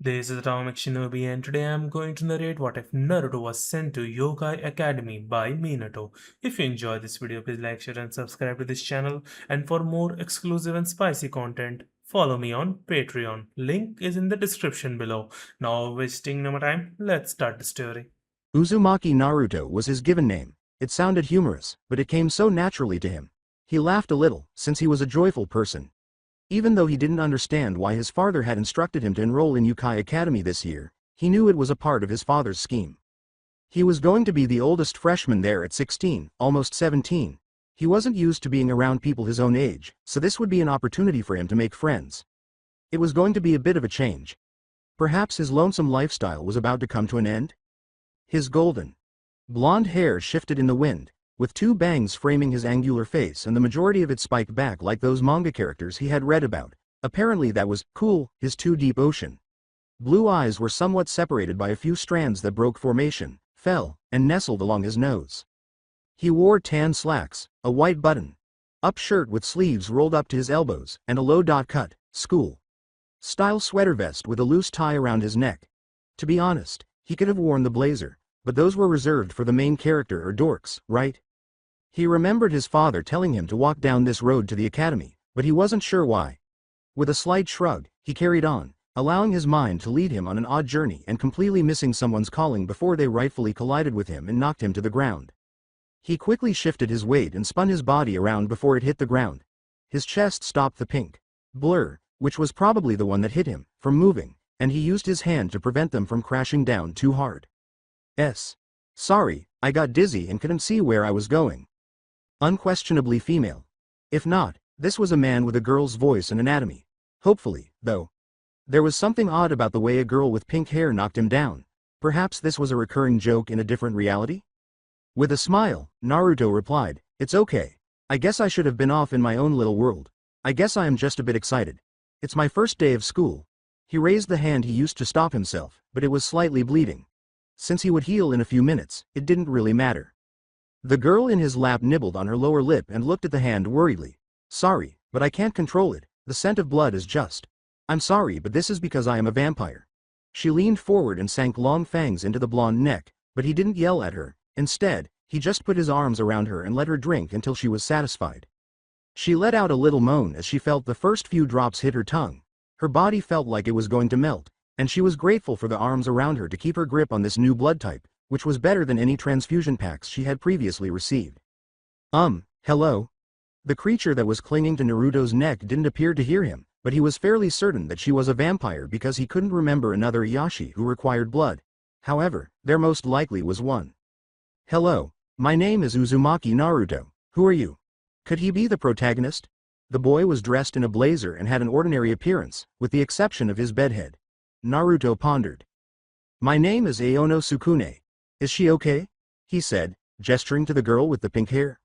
This is Atomic Shinobi, and today I'm going to narrate what if Naruto was sent to Yokai Academy by Minato. If you enjoyed this video, please like, share, and subscribe to this channel. And for more exclusive and spicy content, follow me on Patreon. Link is in the description below. Now, wasting no more time, let's start the story. Uzumaki Naruto was his given name. It sounded humorous, but it came so naturally to him. He laughed a little, since he was a joyful person. Even though he didn't understand why his father had instructed him to enroll in Youkai Academy this year, he knew it was a part of his father's scheme. He was going to be the oldest freshman there at 16, almost 17. He wasn't used to being around people his own age, so this would be an opportunity for him to make friends. It was going to be a bit of a change. Perhaps his lonesome lifestyle was about to come to an end? His golden, blonde hair shifted in the wind, with two bangs framing his angular face and the majority of it spiked back like those manga characters he had read about. Apparently that was cool, his too deep ocean. Blue eyes were somewhat separated by a few strands that broke formation, fell, and nestled along his nose. He wore tan slacks, a white button-up shirt with sleeves rolled up to his elbows, and a low-cut, school-style sweater vest with a loose tie around his neck. To be honest, he could have worn the blazer, but those were reserved for the main character or dorks, right? He remembered his father telling him to walk down this road to the academy, but he wasn't sure why. With a slight shrug, he carried on, allowing his mind to lead him on an odd journey and completely missing someone's calling before they rightfully collided with him and knocked him to the ground. He quickly shifted his weight and spun his body around before it hit the ground. His chest stopped the pink blur, which was probably the one that hit him, from moving, and he used his hand to prevent them from crashing down too hard. Sorry, I got dizzy and couldn't see where I was going. Unquestionably female. If not, this was a man with a girl's voice and anatomy. Hopefully, though. There was something odd about the way a girl with pink hair knocked him down. Perhaps this was a recurring joke in a different reality? With a smile, Naruto replied, "It's okay. I guess I should have been off in my own little world. I guess I am just a bit excited. It's my first day of school." He raised the hand he used to stop himself, but it was slightly bleeding. Since he would heal in a few minutes, it didn't really matter. The girl in his lap nibbled on her lower lip and looked at the hand worriedly. "Sorry, but I can't control it. The scent of blood is just. I'm sorry, but this is because I am a vampire." She leaned forward and sank long fangs into the blonde neck, but he didn't yell at her. Instead, he just put his arms around her and let her drink until she was satisfied. She let out a little moan as she felt the first few drops hit her tongue. Her body felt like it was going to melt, and she was grateful for the arms around her to keep her grip on this new blood type, which was better than any transfusion packs she had previously received. Hello? The creature that was clinging to Naruto's neck didn't appear to hear him, but he was fairly certain that she was a vampire because he couldn't remember another Iyashi who required blood. However, there most likely was one. "Hello, my name is Uzumaki Naruto. Who are you?" Could he be the protagonist? The boy was dressed in a blazer and had an ordinary appearance, with the exception of his bedhead. Naruto pondered. "My name is Aono Sukune. Is she okay?" he said, gesturing to the girl with the pink hair.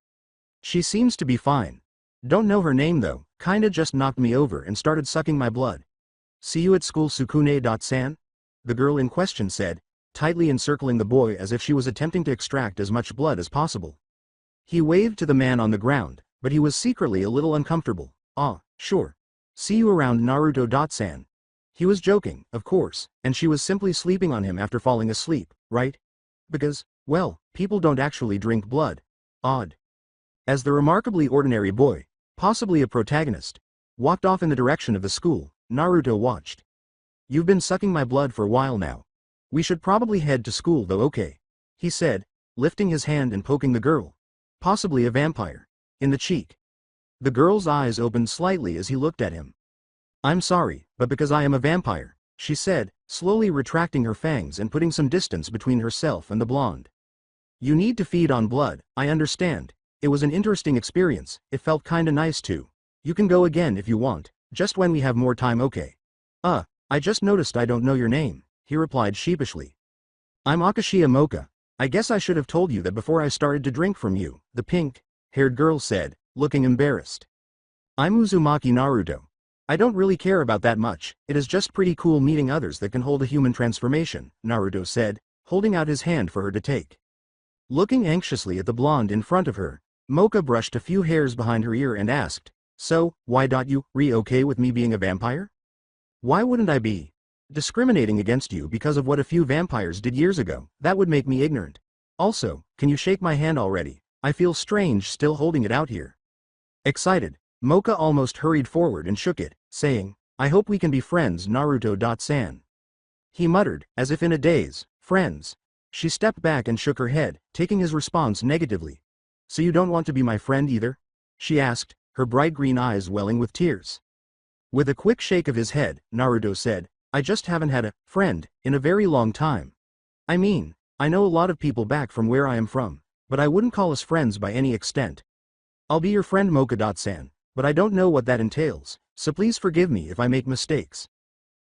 "She seems to be fine. Don't know her name though, kinda just knocked me over and started sucking my blood." "See you at school, Sukune-san?" the girl in question said, tightly encircling the boy as if she was attempting to extract as much blood as possible. He waved to the man on the ground, but he was secretly a little uncomfortable. "Ah, sure. See you around, Naruto-san." He was joking, of course, and she was simply sleeping on him after falling asleep, right? Because, well, people don't actually drink blood. Odd. As the remarkably ordinary boy, possibly a protagonist, walked off in the direction of the school, Naruto watched. "You've been sucking my blood for a while now. We should probably head to school though, okay?" he said, lifting his hand and poking the girl, possibly a vampire, in the cheek. The girl's eyes opened slightly as he looked at him. "I'm sorry, but because I am a vampire," she said, slowly retracting her fangs and putting some distance between herself and the blonde. "You need to feed on blood, I understand. It was an interesting experience, it felt kinda nice too. You can go again if you want, just when we have more time, okay?" I just noticed I don't know your name," he replied sheepishly. "I'm Akashiya Mocha. I guess I should have told you that before I started to drink from you," the pink-haired girl said, looking embarrassed. "I'm Uzumaki Naruto. I don't really care about that much, it is just pretty cool meeting others that can hold a human transformation," Naruto said, holding out his hand for her to take. Looking anxiously at the blonde in front of her, Mocha brushed a few hairs behind her ear and asked, "So, why don't you okay with me being a vampire?" "Why wouldn't I be? Discriminating against you because of what a few vampires did years ago, that would make me ignorant. Also, can you shake my hand already? I feel strange still holding it out here. Excited, Mocha almost hurried forward and shook it, saying, I hope we can be friends Naruto-san. He muttered, as if in a daze, friends. She stepped back and shook her head, taking his response negatively. So you don't want to be my friend either? She asked, her bright green eyes welling with tears. With a quick shake of his head, Naruto said, I just haven't had a friend in a very long time. I mean, I know a lot of people back from where I am from, but I wouldn't call us friends by any extent. I'll be your friend Mocha-san, but I don't know what that entails, so please forgive me if I make mistakes.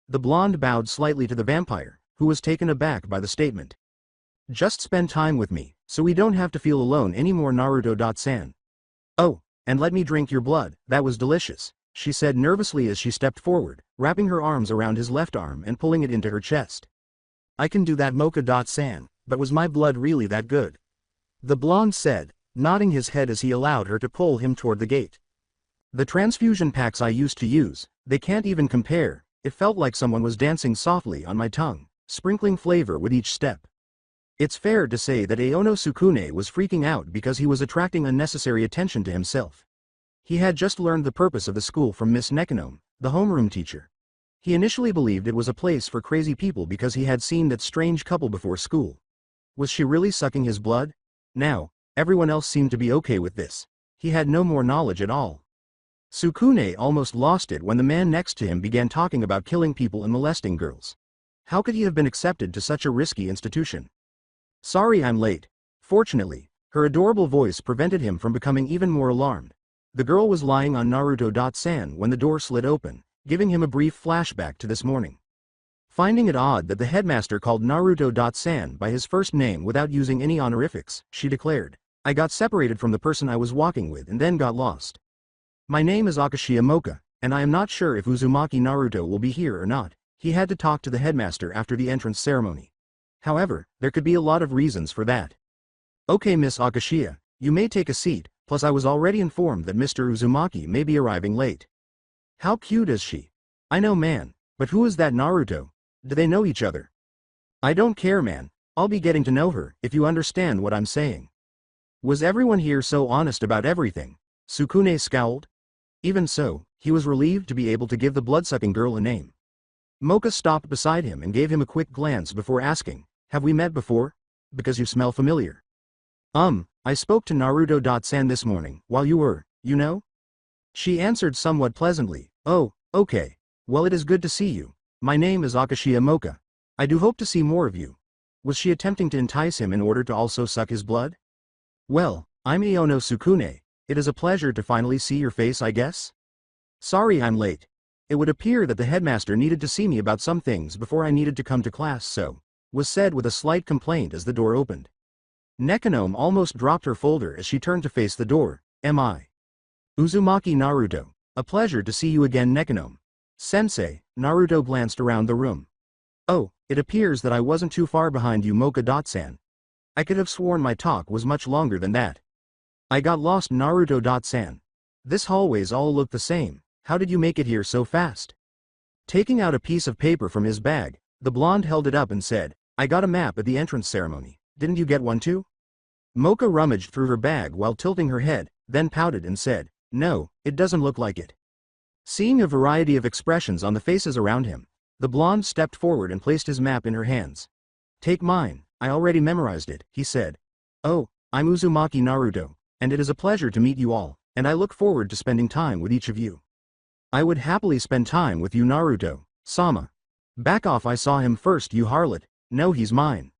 The blonde bowed slightly to the vampire, who was taken aback by the statement. Just spend time with me, so we don't have to feel alone anymore Naruto-san. Oh, and let me drink your blood, that was delicious, she said nervously as she stepped forward, wrapping her arms around his left arm and pulling it into her chest. I can do that Mocha-san, but was my blood really that good? The blonde said, nodding his head as he allowed her to pull him toward the gate. The transfusion packs I used to use, they can't even compare, it felt like someone was dancing softly on my tongue, sprinkling flavor with each step. It's fair to say that Aono Sukune was freaking out because he was attracting unnecessary attention to himself. He had just learned the purpose of the school from Miss Nekonom, the homeroom teacher. He initially believed it was a place for crazy people because he had seen that strange couple before school. Was she really sucking his blood? Now, everyone else seemed to be okay with this. He had no more knowledge at all. Sukune almost lost it when the man next to him began talking about killing people and molesting girls. How could he have been accepted to such a risky institution? Sorry I'm late. Fortunately, her adorable voice prevented him from becoming even more alarmed. The girl was lying on Naruto-san when the door slid open, giving him a brief flashback to this morning. Finding it odd that the headmaster called Naruto-san by his first name without using any honorifics, she declared, I got separated from the person I was walking with and then got lost. My name is Akashiya Mocha, and I am not sure if Uzumaki Naruto will be here or not. He had to talk to the headmaster after the entrance ceremony. However, there could be a lot of reasons for that. Okay Miss Akashiya, you may take a seat, plus I was already informed that Mr. Uzumaki may be arriving late. How cute is she? I know man, but who is that Naruto? Do they know each other? I don't care man, I'll be getting to know her, if you understand what I'm saying. Was everyone here so honest about everything? Sukune scowled. Even so, he was relieved to be able to give the bloodsucking girl a name. Mocha stopped beside him and gave him a quick glance before asking, have we met before? Because you smell familiar. I spoke to Naruto-san this morning, while you were, you know? She answered somewhat pleasantly, oh, okay. Well it is good to see you. My name is Akashiya Mocha. I do hope to see more of you. Was she attempting to entice him in order to also suck his blood? Well, I'm Aono Sukune. It is a pleasure to finally see your face I guess? Sorry I'm late. It would appear that the headmaster needed to see me about some things before I needed to come to class so, was said with a slight complaint as the door opened. Nekonom almost dropped her folder as she turned to face the door, am I? Uzumaki Naruto, a pleasure to see you again Nekonom. Sensei, Naruto glanced around the room. Oh, it appears that I wasn't too far behind you Mocha-san. I could have sworn my talk was much longer than that. I got lost Naruto-san. This hallways all look the same, how did you make it here so fast? Taking out a piece of paper from his bag, the blonde held it up and said, I got a map at the entrance ceremony, didn't you get one too? Mocha rummaged through her bag while tilting her head, then pouted and said, no, it doesn't look like it. Seeing a variety of expressions on the faces around him, the blonde stepped forward and placed his map in her hands. Take mine, I already memorized it, he said. Oh, I'm Uzumaki Naruto, and it is a pleasure to meet you all, and I look forward to spending time with each of you. I would happily spend time with you Naruto-sama. Back off I saw him first you harlot, no he's mine.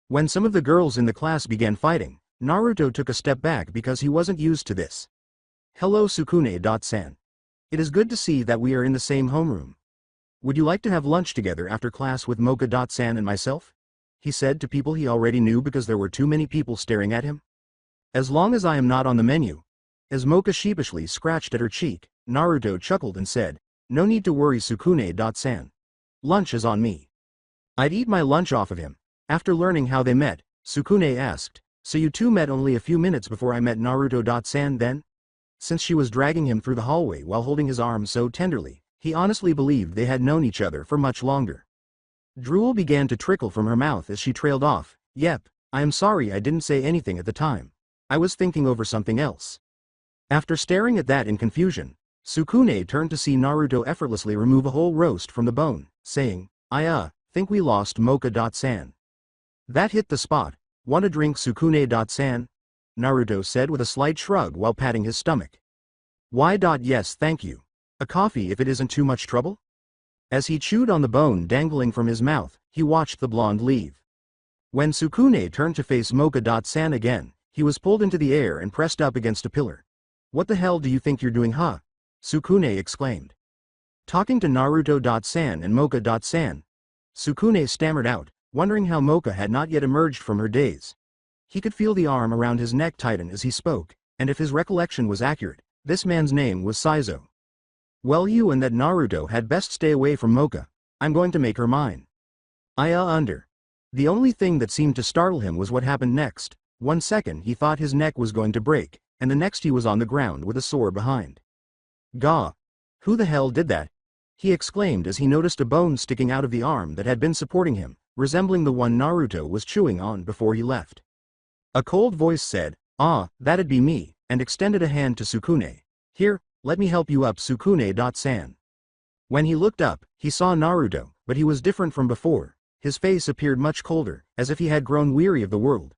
When some of the girls in the class began fighting, Naruto took a step back because he wasn't used to this. Hello Sukune-san. It is good to see that we are in the same homeroom. Would you like to have lunch together after class with Mocha-san and myself? He said to people he already knew because there were too many people staring at him. As long as I am not on the menu. As Mocha sheepishly scratched at her cheek, Naruto chuckled and said, no need to worry Sukune-san. Lunch is on me. I'd eat my lunch off of him. After learning how they met, Sukune asked, so you two met only a few minutes before I met Naruto-san then? Since she was dragging him through the hallway while holding his arm so tenderly, he honestly believed they had known each other for much longer. Drool began to trickle from her mouth as she trailed off. Yep, I am sorry I didn't say anything at the time. I was thinking over something else. After staring at that in confusion, Sukune turned to see Naruto effortlessly remove a whole roast from the bone, saying, think we lost Mocha-san. That hit the spot. Want a drink, Sukune-san? Naruto said with a slight shrug while patting his stomach. Why? Yes, thank you. A coffee if it isn't too much trouble? As he chewed on the bone dangling from his mouth, he watched the blonde leave. When Sukune turned to face Mocha-san again, he was pulled into the air and pressed up against a pillar. What the hell do you think you're doing, huh? Sukune exclaimed. Talking to Naruto-san and Mocha-san. Sukune stammered out, wondering how Mocha had not yet emerged from her daze. He could feel the arm around his neck tighten as he spoke, and if his recollection was accurate, this man's name was Saizo. Well, you and that Naruto had best stay away from Mocha. I'm going to make her mine. The only thing that seemed to startle him was what happened next. 1 second he thought his neck was going to break, and the next he was on the ground with a sore behind. Gah! Who the hell did that? He exclaimed as he noticed a bone sticking out of the arm that had been supporting him, resembling the one Naruto was chewing on before he left. A cold voice said, that'd be me, and extended a hand to Sukune. Here, let me help you up, Sukune-san. When he looked up, he saw Naruto, but he was different from before. His face appeared much colder, as if he had grown weary of the world.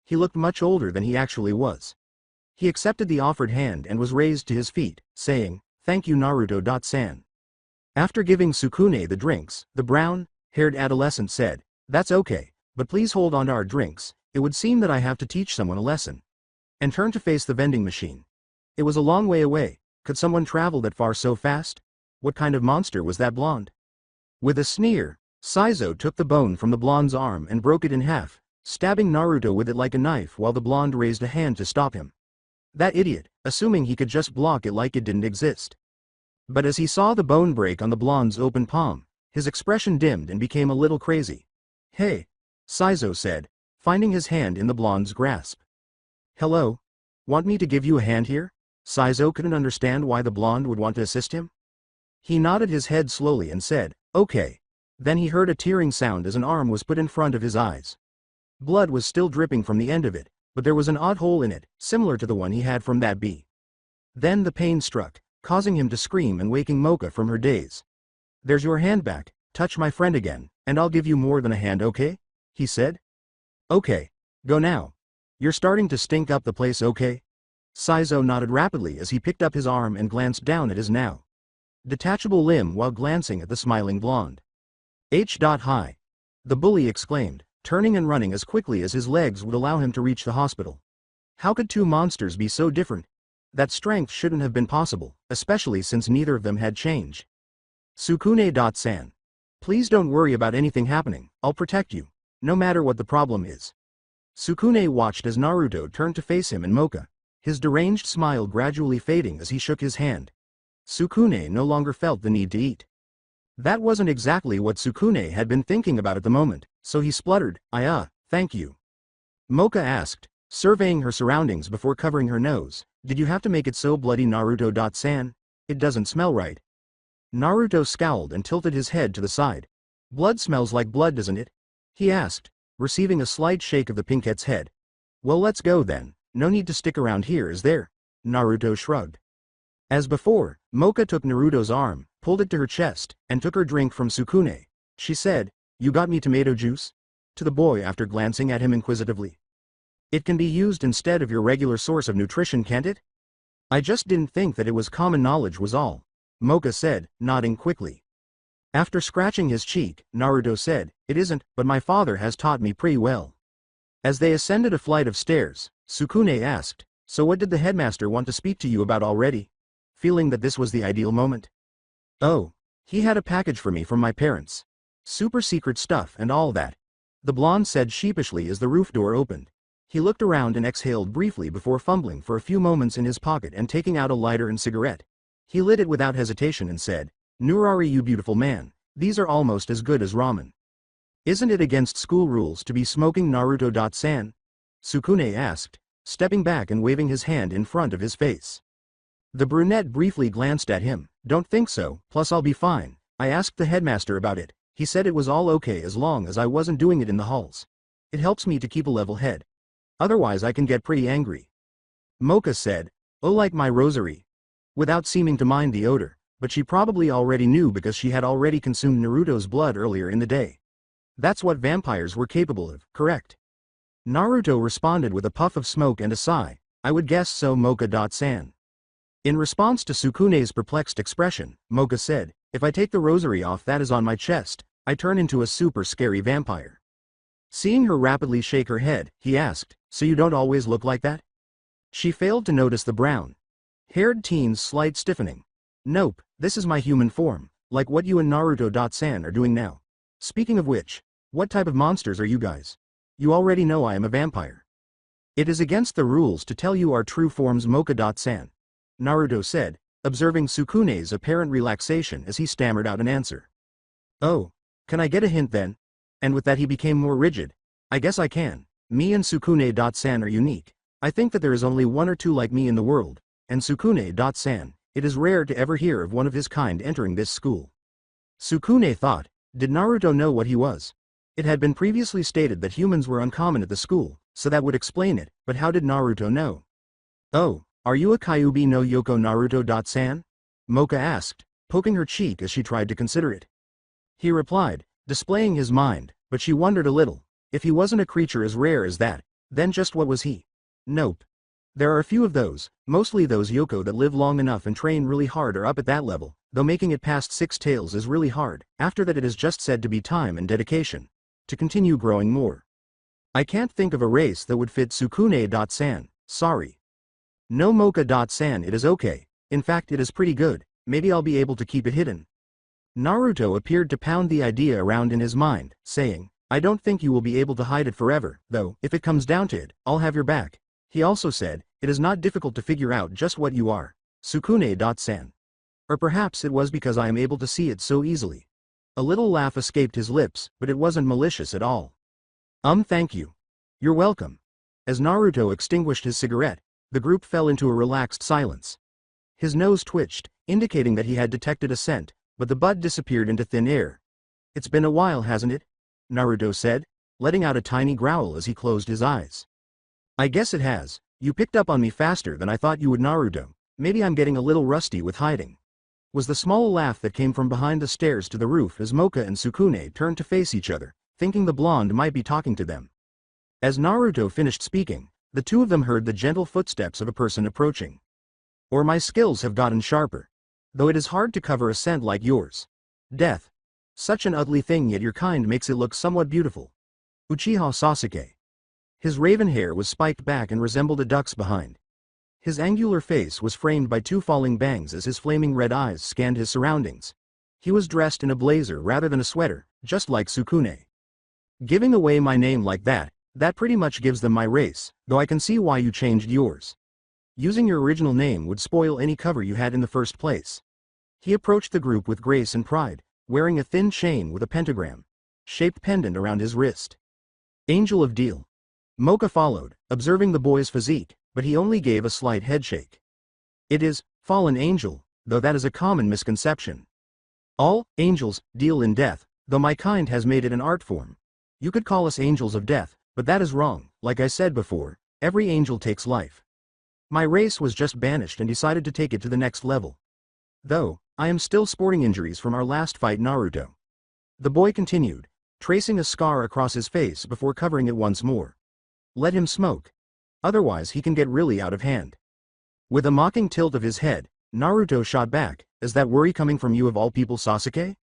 He looked much older than he actually was. He accepted the offered hand and was raised to his feet, saying, Thank you, Naruto-san. After giving Sukune the drinks, the brown-haired adolescent said, That's okay, but please hold on to our drinks. It would seem that I have to teach someone a lesson. And turned to face the vending machine. It was a long way away. Could someone travel that far so fast? What kind of monster was that blonde? With a sneer, Saizo took the bone from the blonde's arm and broke it in half, stabbing Naruto with it like a knife while the blonde raised a hand to stop him. That idiot, assuming he could just block it like it didn't exist. But as he saw the bone break on the blonde's open palm, his expression dimmed and became a little crazy. Hey, Saizo said, finding his hand in the blonde's grasp. Hello? Want me to give you a hand here? Saizo couldn't understand why the blonde would want to assist him. He nodded his head slowly and said, Okay. Then he heard a tearing sound as an arm was put in front of his eyes. Blood was still dripping from the end of it, but there was an odd hole in it, similar to the one he had from that bee. Then the pain struck, causing him to scream and waking Mocha from her daze. There's your hand back, touch my friend again, and I'll give you more than a hand, okay? He said. Okay. Go now. You're starting to stink up the place, okay? Saizo nodded rapidly as he picked up his arm and glanced down at his now detachable limb while glancing at the smiling blonde. Hi. The bully exclaimed, turning and running as quickly as his legs would allow him to reach the hospital. How could two monsters be so different? That strength shouldn't have been possible, especially since neither of them had changed. Sukune-san. Please don't worry about anything happening, I'll protect you, no matter what the problem is. Sukune watched as Naruto turned to face him and Mocha, his deranged smile gradually fading as he shook his hand. Sukune no longer felt the need to eat. That wasn't exactly what Sukune had been thinking about at the moment, so he spluttered, thank you. Mocha asked, surveying her surroundings before covering her nose, Did you have to make it so bloody, Naruto-san? It doesn't smell right. Naruto scowled and tilted his head to the side. Blood smells like blood, doesn't it? He asked, receiving a slight shake of the pinkette's head. Well, let's go then, no need to stick around here, is there? Naruto shrugged. As before, Mocha took Naruto's arm, pulled it to her chest, and took her drink from Sukune. She said, You got me tomato juice? To the boy after glancing at him inquisitively. It can be used instead of your regular source of nutrition, can't it? I just didn't think that it was common knowledge was all. Mocha said, nodding quickly. After scratching his cheek, Naruto said, It isn't, but my father has taught me pretty well. As they ascended a flight of stairs, Sukune asked, So what did the headmaster want to speak to you about already? Feeling that this was the ideal moment. Oh, he had a package for me from my parents. Super secret stuff and all that. The blonde said sheepishly as the roof door opened. He looked around and exhaled briefly before fumbling for a few moments in his pocket and taking out a lighter and cigarette. He lit it without hesitation and said, Nurari, you beautiful man, these are almost as good as ramen. Isn't it against school rules to be smoking, Naruto-san? Sukune asked, stepping back and waving his hand in front of his face. The brunette briefly glanced at him. Don't think so, plus I'll be fine. I asked the headmaster about it. He said it was all okay as long as I wasn't doing it in the halls. It helps me to keep a level head. Otherwise I can get pretty angry. Mocha said, "Oh, like my rosary," without seeming to mind the odor, but she probably already knew because she had already consumed Naruto's blood earlier in the day. That's what vampires were capable of, correct? Naruto responded with a puff of smoke and a sigh. I would guess so, Mocha-san. In response to Sukune's perplexed expression, Mocha said, "If I take the rosary off that is on my chest, I turn into a super scary vampire." Seeing her rapidly shake her head, he asked, "So you don't always look like that?" She failed to notice the brown-haired teen's slight stiffening. "Nope, this is my human form, like what you and Naruto-san are doing now. Speaking of which, what type of monsters are you guys? You already know I am a vampire." "It is against the rules to tell you our true forms, Mocha-san," Naruto said, observing Sukune's apparent relaxation as he stammered out an answer. "Oh, can I get a hint then?" And with that he became more rigid. "I guess I can. Me and Sukune-san are unique. I think that there is only one or two like me in the world, and Sukune-san, it is rare to ever hear of one of his kind entering this school." Sukune thought, did Naruto know what he was? It had been previously stated that humans were uncommon at the school, so that would explain it, but how did Naruto know? "Oh, are you a Kyuubi no Yoko Naruto-san?" Mocha asked, poking her cheek as she tried to consider it. He replied, displaying his mind, but she wondered a little. If he wasn't a creature as rare as that, then just what was he? Nope. There are a few of those, mostly those Yoko that live long enough and train really hard are up at that level, though making it past 6 tails is really hard. After that it is just said to be time and dedication. To continue growing more. I can't think of a race that would fit Sukune-san, sorry. No, Mocha-san, it is okay. In fact it is pretty good, maybe I'll be able to keep it hidden. Naruto appeared to pound the idea around in his mind, saying, "I don't think you will be able to hide it forever, though, if it comes down to it, I'll have your back." He also said, "It is not difficult to figure out just what you are, Sukune-san. Or perhaps it was because I am able to see it so easily." A little laugh escaped his lips, but it wasn't malicious at all. Thank you. You're welcome." As Naruto extinguished his cigarette, the group fell into a relaxed silence. His nose twitched, indicating that he had detected a scent, but the bud disappeared into thin air. "It's been a while, hasn't it?" Naruto said, letting out a tiny growl as he closed his eyes. "I guess it has. You picked up on me faster than I thought you would, Naruto. Maybe I'm getting a little rusty with hiding." Was the small laugh that came from behind the stairs to the roof as Mocha and Sukune turned to face each other, thinking the blonde might be talking to them. As Naruto finished speaking, the two of them heard the gentle footsteps of a person approaching. "Or my skills have gotten sharper. Though it is hard to cover a scent like yours. Death. Such an ugly thing, yet your kind makes it look somewhat beautiful." Uchiha Sasuke. His raven hair was spiked back and resembled a duck's behind. His angular face was framed by 2 falling bangs as his flaming red eyes scanned his surroundings. He was dressed in a blazer rather than a sweater, just like Sukune. "Giving away my name like that pretty much gives them my race, though I can see why you changed yours. Using your original name would spoil any cover you had in the first place." He approached the group with grace and pride, wearing a thin chain with a pentagram-shaped pendant around his wrist. "Angel of Deal." Mocha followed, observing the boy's physique, but he only gave a slight headshake. "It is, fallen angel, though that is a common misconception. All angels deal in death, though my kind has made it an art form. You could call us angels of death, but that is wrong. Like I said before, every angel takes life. My race was just banished and decided to take it to the next level. Though, I am still sporting injuries from our last fight, Naruto." The boy continued, tracing a scar across his face before covering it once more. "Let him smoke. Otherwise he can get really out of hand." With a mocking tilt of his head, Naruto shot back, "Is that worry coming from you of all people, Sasuke?"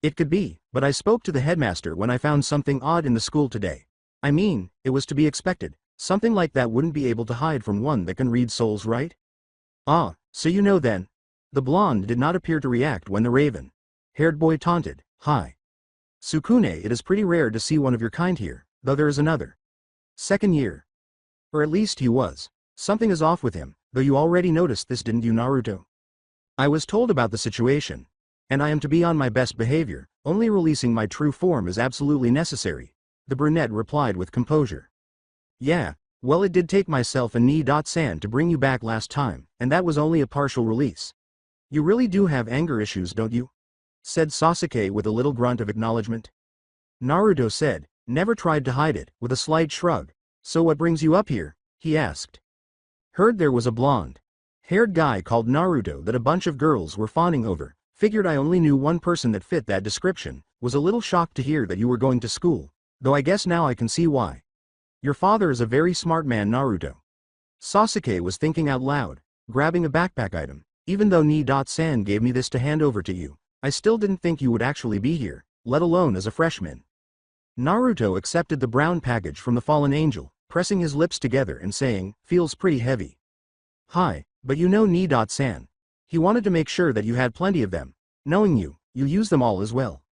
"It could be, but I spoke to the headmaster when I found something odd in the school today. I mean, it was to be expected. Something like that wouldn't be able to hide from one that can read souls, right?" "Ah, so you know then." The blonde did not appear to react when the raven-haired boy taunted, "Hi. Sukune, it is pretty rare to see one of your kind here, though there is another. Second year. Or at least he was. Something is off with him, though you already noticed this, didn't you, Naruto?" "I was told about the situation. And I am to be on my best behavior, only releasing my true form is absolutely necessary," the brunette replied with composure. "Yeah, well it did take myself and Ni-san to bring you back last time, and that was only a partial release. You really do have anger issues, don't you?" said Sasuke with a little grunt of acknowledgement. Naruto said, never tried to hide it, with a slight shrug. So what brings you up here? He asked. Heard there was a blonde-haired guy called Naruto that a bunch of girls were fawning over. Figured I only knew one person that fit that description. Was a little shocked to hear that you were going to school. Though I guess now I can see why. Your father is a very smart man, Naruto. Sasuke was thinking out loud, grabbing a backpack item. Even though Ni-san gave me this to hand over to you, I still didn't think you would actually be here, let alone as a freshman. Naruto accepted the brown package from the fallen angel, pressing his lips together and saying, feels pretty heavy. Hi, but you know Ni-san. He wanted to make sure that you had plenty of them. Knowing you, you use them all as well.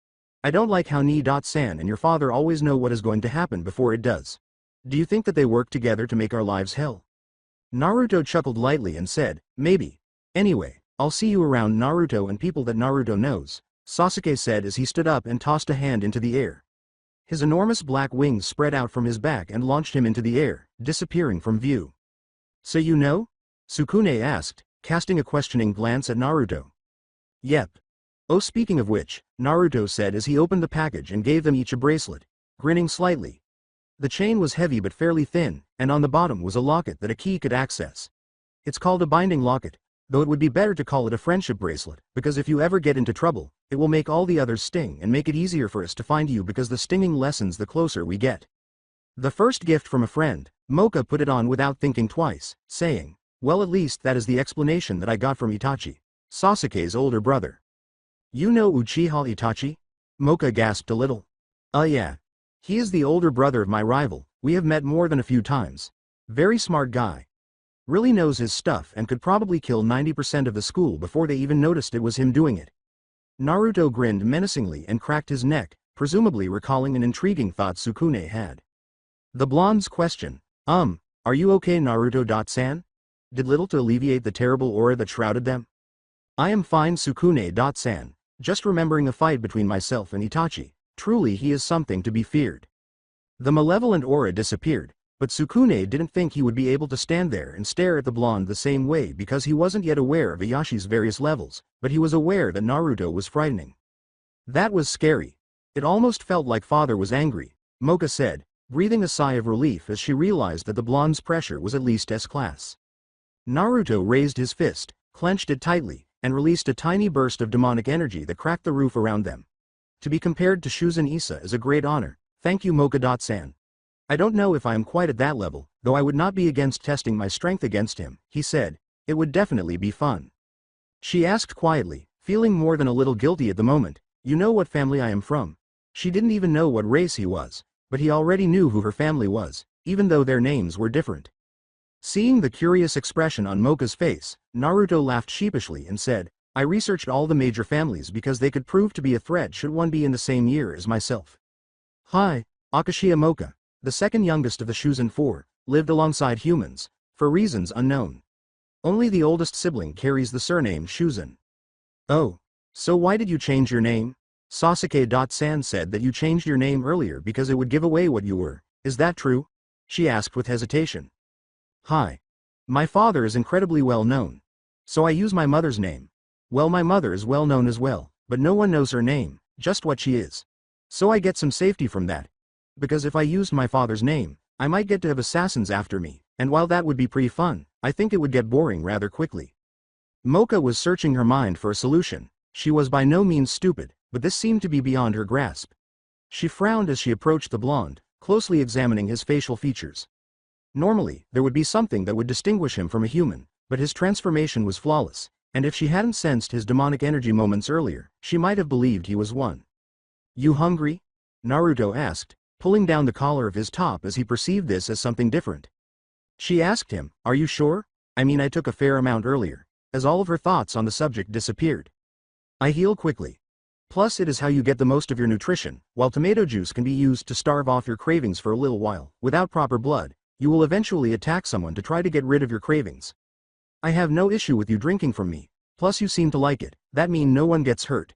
I don't like how Ni-san and your father always know what is going to happen before it does. Do you think that they work together to make our lives hell? Naruto chuckled lightly and said, maybe. Anyway, I'll see you around, Naruto and people that Naruto knows, Sasuke said as he stood up and tossed a hand into the air. His enormous black wings spread out from his back and launched him into the air, disappearing from view. So you know? Sukune asked, casting a questioning glance at Naruto. Yep. Oh, speaking of which, Naruto said as he opened the package and gave them each a bracelet, grinning slightly. The chain was heavy but fairly thin, and on the bottom was a locket that a key could access. It's called a binding locket, though it would be better to call it a friendship bracelet, because if you ever get into trouble, it will make all the others sting and make it easier for us to find you because the stinging lessens the closer we get. The first gift from a friend, Mocha put it on without thinking twice, saying, well, at least that is the explanation that I got from Itachi, Sasuke's older brother. You know Uchiha Itachi? Mocha gasped a little. Yeah. He is the older brother of my rival. We have met more than a few times. Very smart guy. Really knows his stuff and could probably kill 90% of the school before they even noticed it was him doing it. Naruto grinned menacingly and cracked his neck, presumably recalling an intriguing thought Sukune had. The blonde's question, are you okay, Naruto-san? Did little to alleviate the terrible aura that shrouded them. I am fine, Sukune-san, just remembering a fight between myself and Itachi. Truly he is something to be feared. The malevolent aura disappeared, but Sukune didn't think he would be able to stand there and stare at the blonde the same way because he wasn't yet aware of Ayashi's various levels, but he was aware that Naruto was frightening. That was scary. It almost felt like father was angry, Mocha said, breathing a sigh of relief as she realized that the blonde's pressure was at least S-class. Naruto raised his fist, clenched it tightly, and released a tiny burst of demonic energy that cracked the roof around them. To be compared to Shuzen Issa is a great honor, thank you, Mocha-san. I don't know if I am quite at that level, though I would not be against testing my strength against him, he said. It would definitely be fun. She asked quietly, feeling more than a little guilty at the moment, you know what family I am from? She didn't even know what race he was, but he already knew who her family was, even though their names were different. Seeing the curious expression on Mocha's face, Naruto laughed sheepishly and said, I researched all the major families because they could prove to be a threat should one be in the same year as myself. Hi, Akashiya Mocha, the second youngest of the Shuzen Four, lived alongside humans, for reasons unknown. Only the oldest sibling carries the surname Shuzen. Oh, so why did you change your name? Sasuke-san said that you changed your name earlier because it would give away what you were, is that true? She asked with hesitation. Hi. My father is incredibly well known. So I use my mother's name. Well, my mother is well known as well, but no one knows her name, just what she is. So I get some safety from that. Because if I used my father's name, I might get to have assassins after me, and while that would be pretty fun, I think it would get boring rather quickly. Mocha was searching her mind for a solution. She was by no means stupid, but this seemed to be beyond her grasp. She frowned as she approached the blonde, closely examining his facial features. Normally, there would be something that would distinguish him from a human, but his transformation was flawless, and if she hadn't sensed his demonic energy moments earlier, she might have believed he was one. You hungry? Naruto asked, pulling down the collar of his top as he perceived this as something different. She asked him, are you sure? I mean, I took a fair amount earlier, as all of her thoughts on the subject disappeared. I heal quickly. Plus it is how you get the most of your nutrition, while tomato juice can be used to starve off your cravings for a little while, without proper blood. You will eventually attack someone to try to get rid of your cravings. I have no issue with you drinking from me, plus you seem to like it, that means no one gets hurt.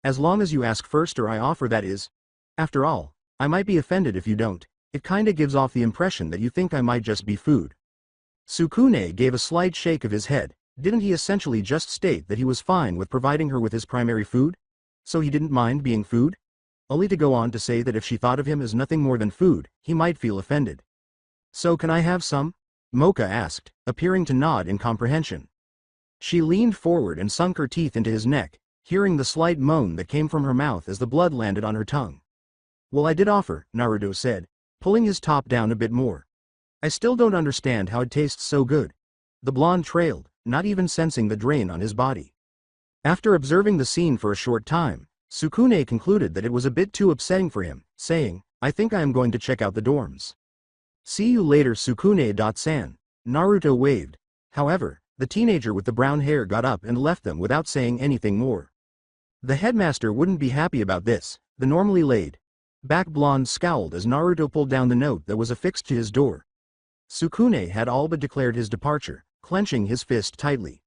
As long as you ask first or I offer, that is. After all, I might be offended if you don't, it kinda gives off the impression that you think I might just be food. Sukune gave a slight shake of his head, didn't he essentially just state that he was fine with providing her with his primary food? So he didn't mind being food? Only to go on to say that if she thought of him as nothing more than food, he might feel offended. So can I have some? Mocha asked, appearing to nod in comprehension. She leaned forward and sunk her teeth into his neck, hearing the slight moan that came from her mouth as the blood landed on her tongue. Well, I did offer, Naruto said, pulling his top down a bit more. I still don't understand how it tastes so good. The blonde trailed, not even sensing the drain on his body. After observing the scene for a short time, Sukune concluded that it was a bit too upsetting for him, saying, I think I am going to check out the dorms. See you later, Sukune-san. Naruto waved. However, the teenager with the brown hair got up and left them without saying anything more. The headmaster wouldn't be happy about this. The normally laid-back blonde scowled as Naruto pulled down the note that was affixed to his door. Sukune had all but declared his departure, clenching his fist tightly.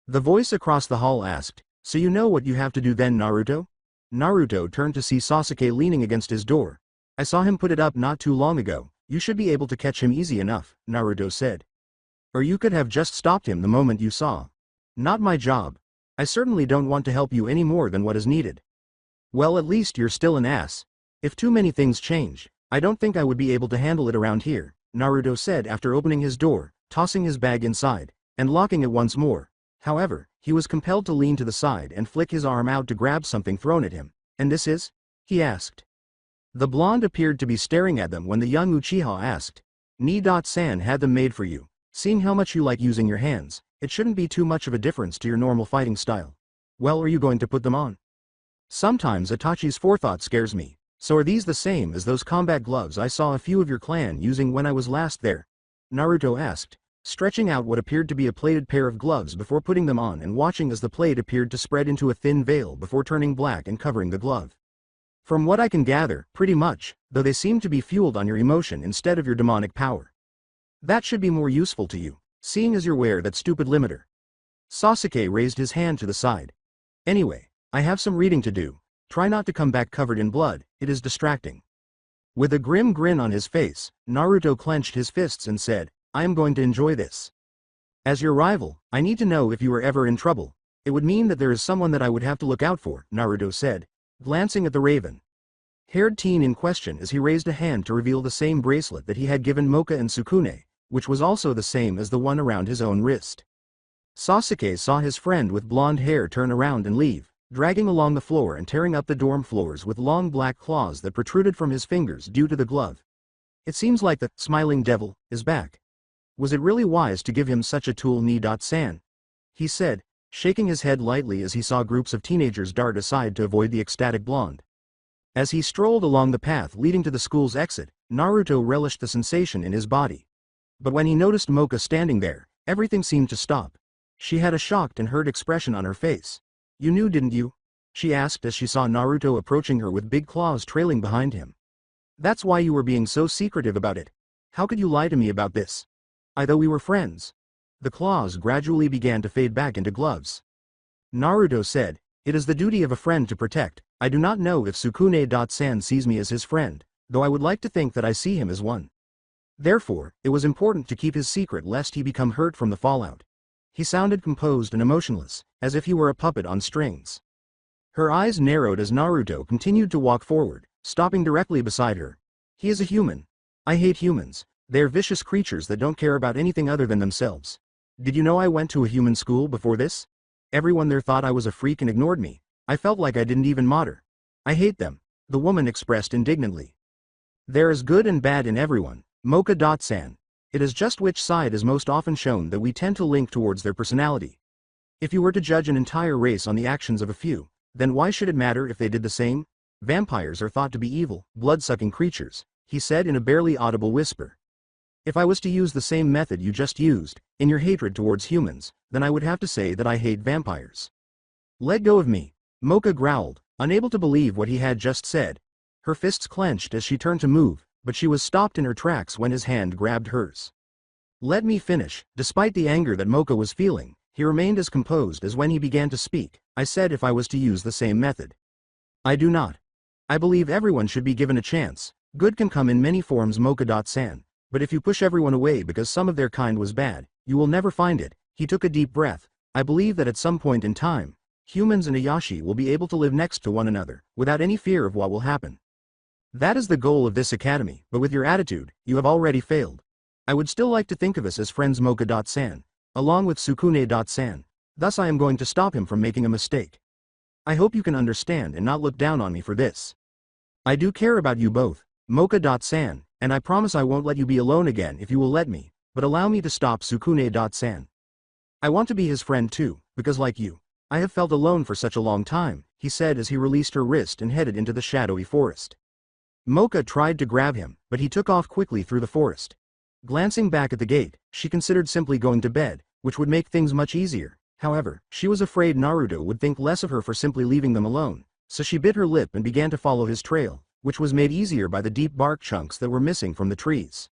The voice across the hall asked, So you know what you have to do then, Naruto? Naruto turned to see Sasuke leaning against his door. I saw him put it up not too long ago. You should be able to catch him easy enough, Naruto said. Or you could have just stopped him the moment you saw. Not my job. I certainly don't want to help you any more than what is needed. Well, at least you're still an ass. If too many things change, I don't think I would be able to handle it around here, Naruto said after opening his door, tossing his bag inside, and locking it once more. However, he was compelled to lean to the side and flick his arm out to grab something thrown at him. And this is? He asked. The blonde appeared to be staring at them when the young Uchiha asked. Ni-san had them made for you. Seeing how much you like using your hands, it shouldn't be too much of a difference to your normal fighting style. Well, are you going to put them on? Sometimes Itachi's forethought scares me. So are these the same as those combat gloves I saw a few of your clan using when I was last there? Naruto asked, stretching out what appeared to be a plated pair of gloves before putting them on and watching as the plate appeared to spread into a thin veil before turning black and covering the glove. From what I can gather, pretty much, though they seem to be fueled on your emotion instead of your demonic power. That should be more useful to you, seeing as you wear that stupid limiter. Sasuke raised his hand to the side. Anyway, I have some reading to do. Try not to come back covered in blood, it is distracting. With a grim grin on his face, Naruto clenched his fists and said, I am going to enjoy this. As your rival, I need to know if you are ever in trouble. It would mean that there is someone that I would have to look out for, Naruto said, glancing at the raven-haired teen in question as he raised a hand to reveal the same bracelet that he had given Mocha and Sukune, which was also the same as the one around his own wrist. Sasuke saw his friend with blonde hair turn around and leave, dragging along the floor and tearing up the dorm floors with long black claws that protruded from his fingers due to the glove. It seems like the smiling devil is back. Was it really wise to give him such a tool, Ni-san? He said, shaking his head lightly as he saw groups of teenagers dart aside to avoid the ecstatic blonde. As he strolled along the path leading to the school's exit, Naruto relished the sensation in his body. But when he noticed Mocha standing there, everything seemed to stop. She had a shocked and hurt expression on her face. You knew, didn't you? She asked as she saw Naruto approaching her with big claws trailing behind him. That's why you were being so secretive about it. How could you lie to me about this? I thought we were friends. The claws gradually began to fade back into gloves. Naruto said, It is the duty of a friend to protect. I do not know if Sukune-san sees me as his friend, though I would like to think that I see him as one. Therefore, it was important to keep his secret lest he become hurt from the fallout. He sounded composed and emotionless, as if he were a puppet on strings. Her eyes narrowed as Naruto continued to walk forward, stopping directly beside her. He is a human. I hate humans. They are vicious creatures that don't care about anything other than themselves. Did you know I went to a human school before this? Everyone there thought I was a freak and ignored me. I felt like I didn't even matter. I hate them, the woman expressed indignantly. There is good and bad in everyone, Mocha-san. It is just which side is most often shown that we tend to link towards their personality. If you were to judge an entire race on the actions of a few, then why should it matter if they did the same? Vampires are thought to be evil, blood-sucking creatures, he said in a barely audible whisper. If I was to use the same method you just used, in your hatred towards humans, then I would have to say that I hate vampires. Let go of me, Mocha growled, unable to believe what he had just said. Her fists clenched as she turned to move, but she was stopped in her tracks when his hand grabbed hers. Let me finish. Despite the anger that Mocha was feeling, he remained as composed as when he began to speak. I said if I was to use the same method. I do not. I believe everyone should be given a chance. Good can come in many forms, Mocha-san. But if you push everyone away because some of their kind was bad, you will never find it. He took a deep breath. I believe that at some point in time, humans and Ayashi will be able to live next to one another, without any fear of what will happen. That is the goal of this academy, but with your attitude, you have already failed. I would still like to think of us as friends Mocha-san, along with Sukune-san, thus I am going to stop him from making a mistake. I hope you can understand and not look down on me for this. I do care about you both, Mocha-san, and I promise I won't let you be alone again if you will let me, but allow me to stop Sukune-san. I want to be his friend too, because like you, I have felt alone for such a long time, he said as he released her wrist and headed into the shadowy forest. Mocha tried to grab him, but he took off quickly through the forest. Glancing back at the gate, she considered simply going to bed, which would make things much easier. However, she was afraid Naruto would think less of her for simply leaving them alone, so she bit her lip and began to follow his trail, which was made easier by the deep bark chunks that were missing from the trees.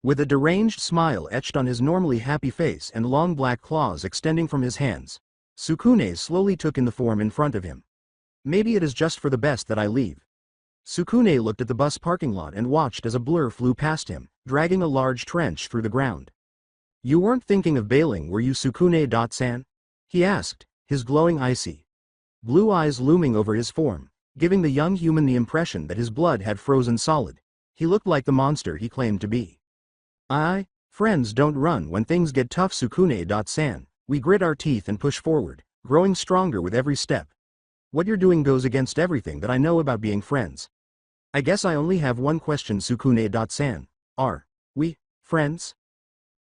With a deranged smile etched on his normally happy face and long black claws extending from his hands, Sukune slowly took in the form in front of him. Maybe it is just for the best that I leave. Sukune looked at the bus parking lot and watched as a blur flew past him, dragging a large trench through the ground. You weren't thinking of bailing, were you, Sukune-san? He asked, his glowing icy blue eyes looming over his form, giving the young human the impression that his blood had frozen solid. He looked like the monster he claimed to be. Friends don't run when things get tough, Sukune-san. We grit our teeth and push forward, growing stronger with every step. What you're doing goes against everything that I know about being friends. I guess I only have one question, Sukune-san. Are we friends?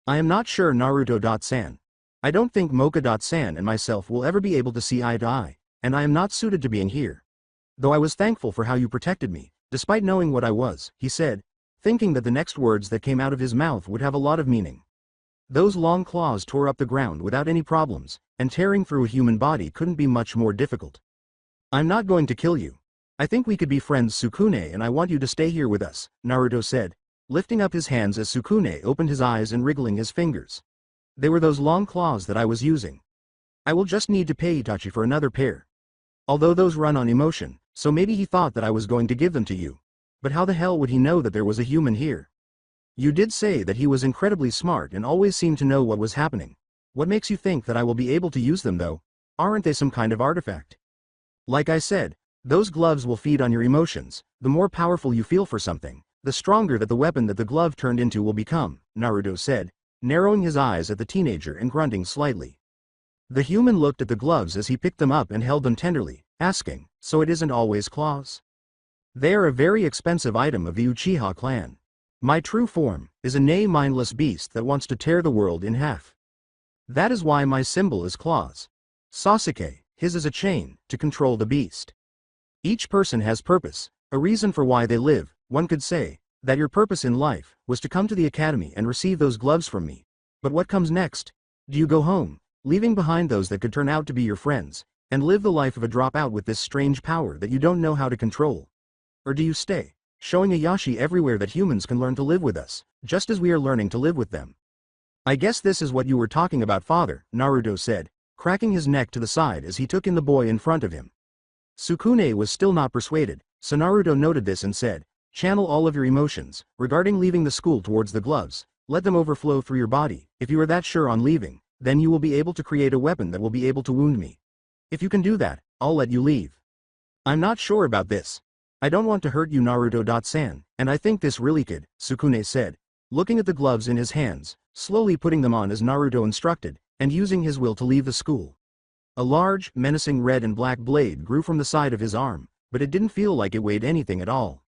I am not sure, Naruto-san. I don't think Mocha-san and myself will ever be able to see eye to eye, and I am not suited to being here. Though I was thankful for how you protected me, despite knowing what I was, he said, thinking that the next words that came out of his mouth would have a lot of meaning. Those long claws tore up the ground without any problems, and tearing through a human body couldn't be much more difficult. I'm not going to kill you. I think we could be friends, Sukune, and I want you to stay here with us, Naruto said, lifting up his hands as Sukune opened his eyes and wriggling his fingers. They were those long claws that I was using. I will just need to pay Itachi for another pair. Although those run on emotion, so maybe he thought that I was going to give them to you. But how the hell would he know that there was a human here? You did say that he was incredibly smart and always seemed to know what was happening. What makes you think that I will be able to use them though? Aren't they some kind of artifact? Like I said, those gloves will feed on your emotions. The more powerful you feel for something, the stronger that the weapon that the glove turned into will become, Naruto said, narrowing his eyes at the teenager and grunting slightly. The human looked at the gloves as he picked them up and held them tenderly, asking, so it isn't always claws? They are a very expensive item of the Uchiha clan. My true form is a mindless beast that wants to tear the world in half. That is why my symbol is claws. Sasuke, his is a chain, to control the beast. Each person has purpose, a reason for why they live. One could say that your purpose in life was to come to the academy and receive those gloves from me. But what comes next? Do you go home, leaving behind those that could turn out to be your friends, and live the life of a dropout with this strange power that you don't know how to control? Or do you stay, showing Ayashi everywhere that humans can learn to live with us, just as we are learning to live with them? I guess this is what you were talking about, father, Naruto said, cracking his neck to the side as he took in the boy in front of him. Sukune was still not persuaded, so Naruto noted this and said, channel all of your emotions, regarding leaving the school towards the gloves, let them overflow through your body. If you are that sure on leaving, then you will be able to create a weapon that will be able to wound me. If you can do that, I'll let you leave. I'm not sure about this. I don't want to hurt you, Naruto-san, and I think this really could, Sukune said, looking at the gloves in his hands, slowly putting them on as Naruto instructed, and using his will to leave the school. A large, menacing red and black blade grew from the side of his arm, but it didn't feel like it weighed anything at all.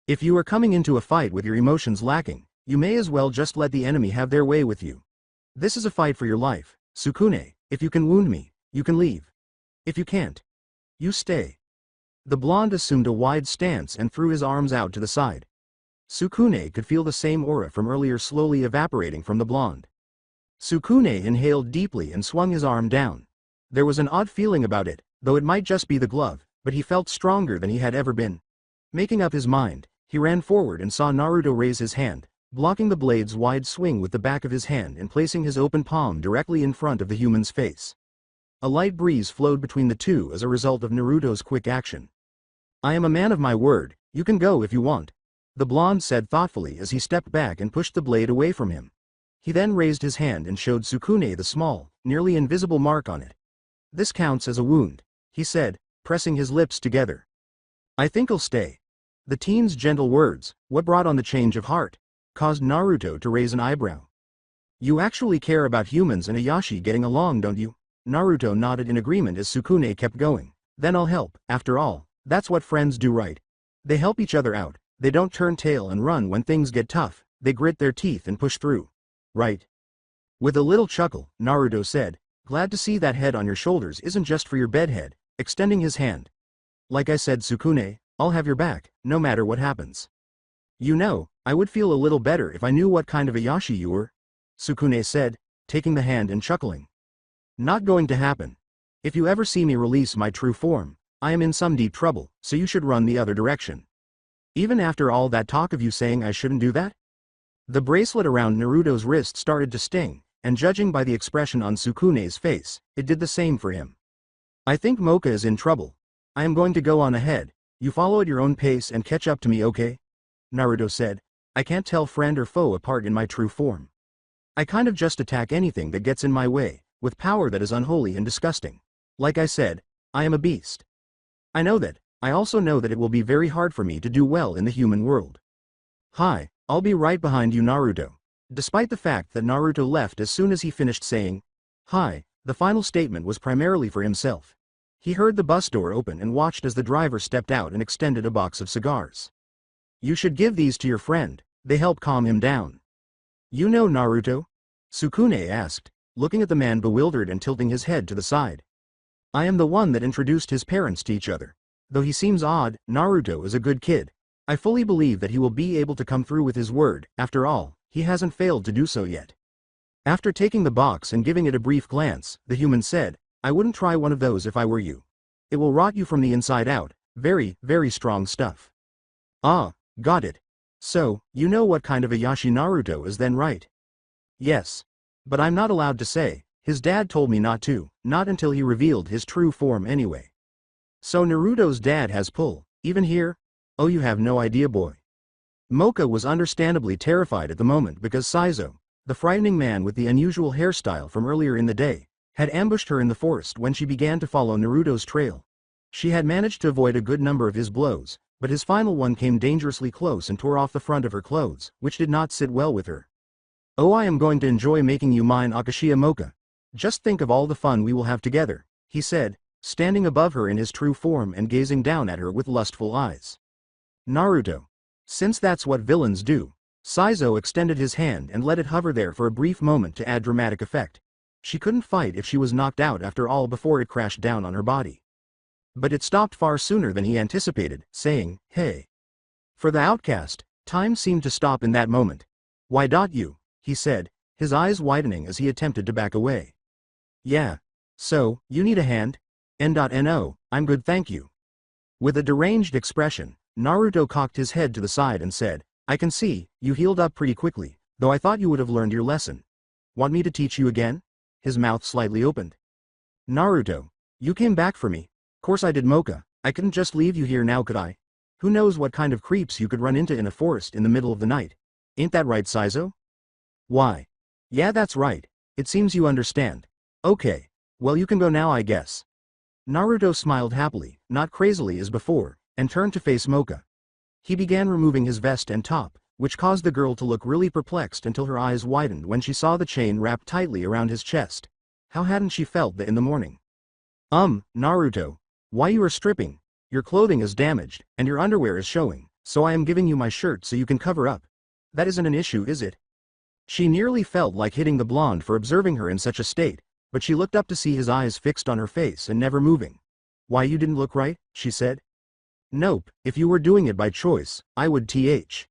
If you are coming into a fight with your emotions lacking, you may as well just let the enemy have their way with you. This is a fight for your life, Sukune. If you can wound me, you can leave. If you can't, you stay. The blonde assumed a wide stance and threw his arms out to the side. Sukune could feel the same aura from earlier slowly evaporating from the blonde. Sukune inhaled deeply and swung his arm down. There was an odd feeling about it, though it might just be the glove, but he felt stronger than he had ever been. Making up his mind, he ran forward and saw Naruto raise his hand, blocking the blade's wide swing with the back of his hand and placing his open palm directly in front of the human's face. A light breeze flowed between the two as a result of Naruto's quick action. I am a man of my word, you can go if you want, the blonde said thoughtfully as he stepped back and pushed the blade away from him. He then raised his hand and showed Sukune the small, nearly invisible mark on it. This counts as a wound, he said, pressing his lips together. I think I'll stay. The teen's gentle words, what brought on the change of heart, caused Naruto to raise an eyebrow. You actually care about humans and Ayashi getting along, don't you? Naruto nodded in agreement as Sukune kept going. Then I'll help, after all, that's what friends do, right? They help each other out, they don't turn tail and run when things get tough, they grit their teeth and push through. Right? With a little chuckle, Naruto said, glad to see that head on your shoulders isn't just for your bedhead, extending his hand. Like I said, Sukune, I'll have your back, no matter what happens. You know, I would feel a little better if I knew what kind of Ayashi you were, Sukune said, taking the hand and chuckling. Not going to happen. If you ever see me release my true form, I am in some deep trouble, so you should run the other direction. Even after all that talk of you saying I shouldn't do that? The bracelet around Naruto's wrist started to sting, and judging by the expression on Sukune's face, it did the same for him. I think Mocha is in trouble. I am going to go on ahead, you follow at your own pace and catch up to me, okay? Naruto said, I can't tell friend or foe apart in my true form. I kind of just attack anything that gets in my way, with power that is unholy and disgusting. Like I said, I am a beast. I know that, I also know that it will be very hard for me to do well in the human world. Hi, I'll be right behind you, Naruto. Despite the fact that Naruto left as soon as he finished saying, hi, the final statement was primarily for himself. He heard the bus door open and watched as the driver stepped out and extended a box of cigars. You should give these to your friend, they help calm him down. You know Naruto? Sukune asked, looking at the man bewildered and tilting his head to the side. I am the one that introduced his parents to each other. Though he seems odd, Naruto is a good kid. I fully believe that he will be able to come through with his word, after all, he hasn't failed to do so yet. After taking the box and giving it a brief glance, the human said, I wouldn't try one of those if I were you. It will rot you from the inside out, very, very strong stuff. Ah, got it. So, you know what kind of Ayashi Naruto is then, right? Yes. But I'm not allowed to say, his dad told me not to, not until he revealed his true form anyway. So Naruto's dad has pull, even here? Oh, you have no idea, boy. Mocha was understandably terrified at the moment because Saizo, the frightening man with the unusual hairstyle from earlier in the day, had ambushed her in the forest when she began to follow Naruto's trail. She had managed to avoid a good number of his blows, but his final one came dangerously close and tore off the front of her clothes, which did not sit well with her. Oh, I am going to enjoy making you mine, Akashiya Mocha. Just think of all the fun we will have together, he said, standing above her in his true form and gazing down at her with lustful eyes. Naruto. Since that's what villains do. Saizo extended his hand and let it hover there for a brief moment to add dramatic effect. She couldn't fight if she was knocked out after all before it crashed down on her body. But it stopped far sooner than he anticipated, saying, hey. For the outcast, time seemed to stop in that moment. Why don't you? He said, his eyes widening as he attempted to back away. Yeah. So, you need a hand? No, I'm good, thank you. With a deranged expression, Naruto cocked his head to the side and said, I can see, you healed up pretty quickly, though I thought you would have learned your lesson. Want me to teach you again? His mouth slightly opened. Naruto, you came back for me. Course I did, Mocha. I couldn't just leave you here now, could I? Who knows what kind of creeps you could run into in a forest in the middle of the night. Ain't that right, Saizo? Why? Yeah, that's right. It seems you understand. Okay. Well, you can go now, I guess. Naruto smiled happily, not crazily as before, and turned to face Mocha. He began removing his vest and top, which caused the girl to look really perplexed until her eyes widened when she saw the chain wrapped tightly around his chest. How hadn't she felt that in the morning? Naruto. Why you are stripping? Your clothing is damaged, and your underwear is showing, so I am giving you my shirt so you can cover up. That isn't an issue, is it? She nearly felt like hitting the blonde for observing her in such a state, but she looked up to see his eyes fixed on her face and never moving. Why, you didn't look right, she said. Nope, if you were doing it by choice, I would th.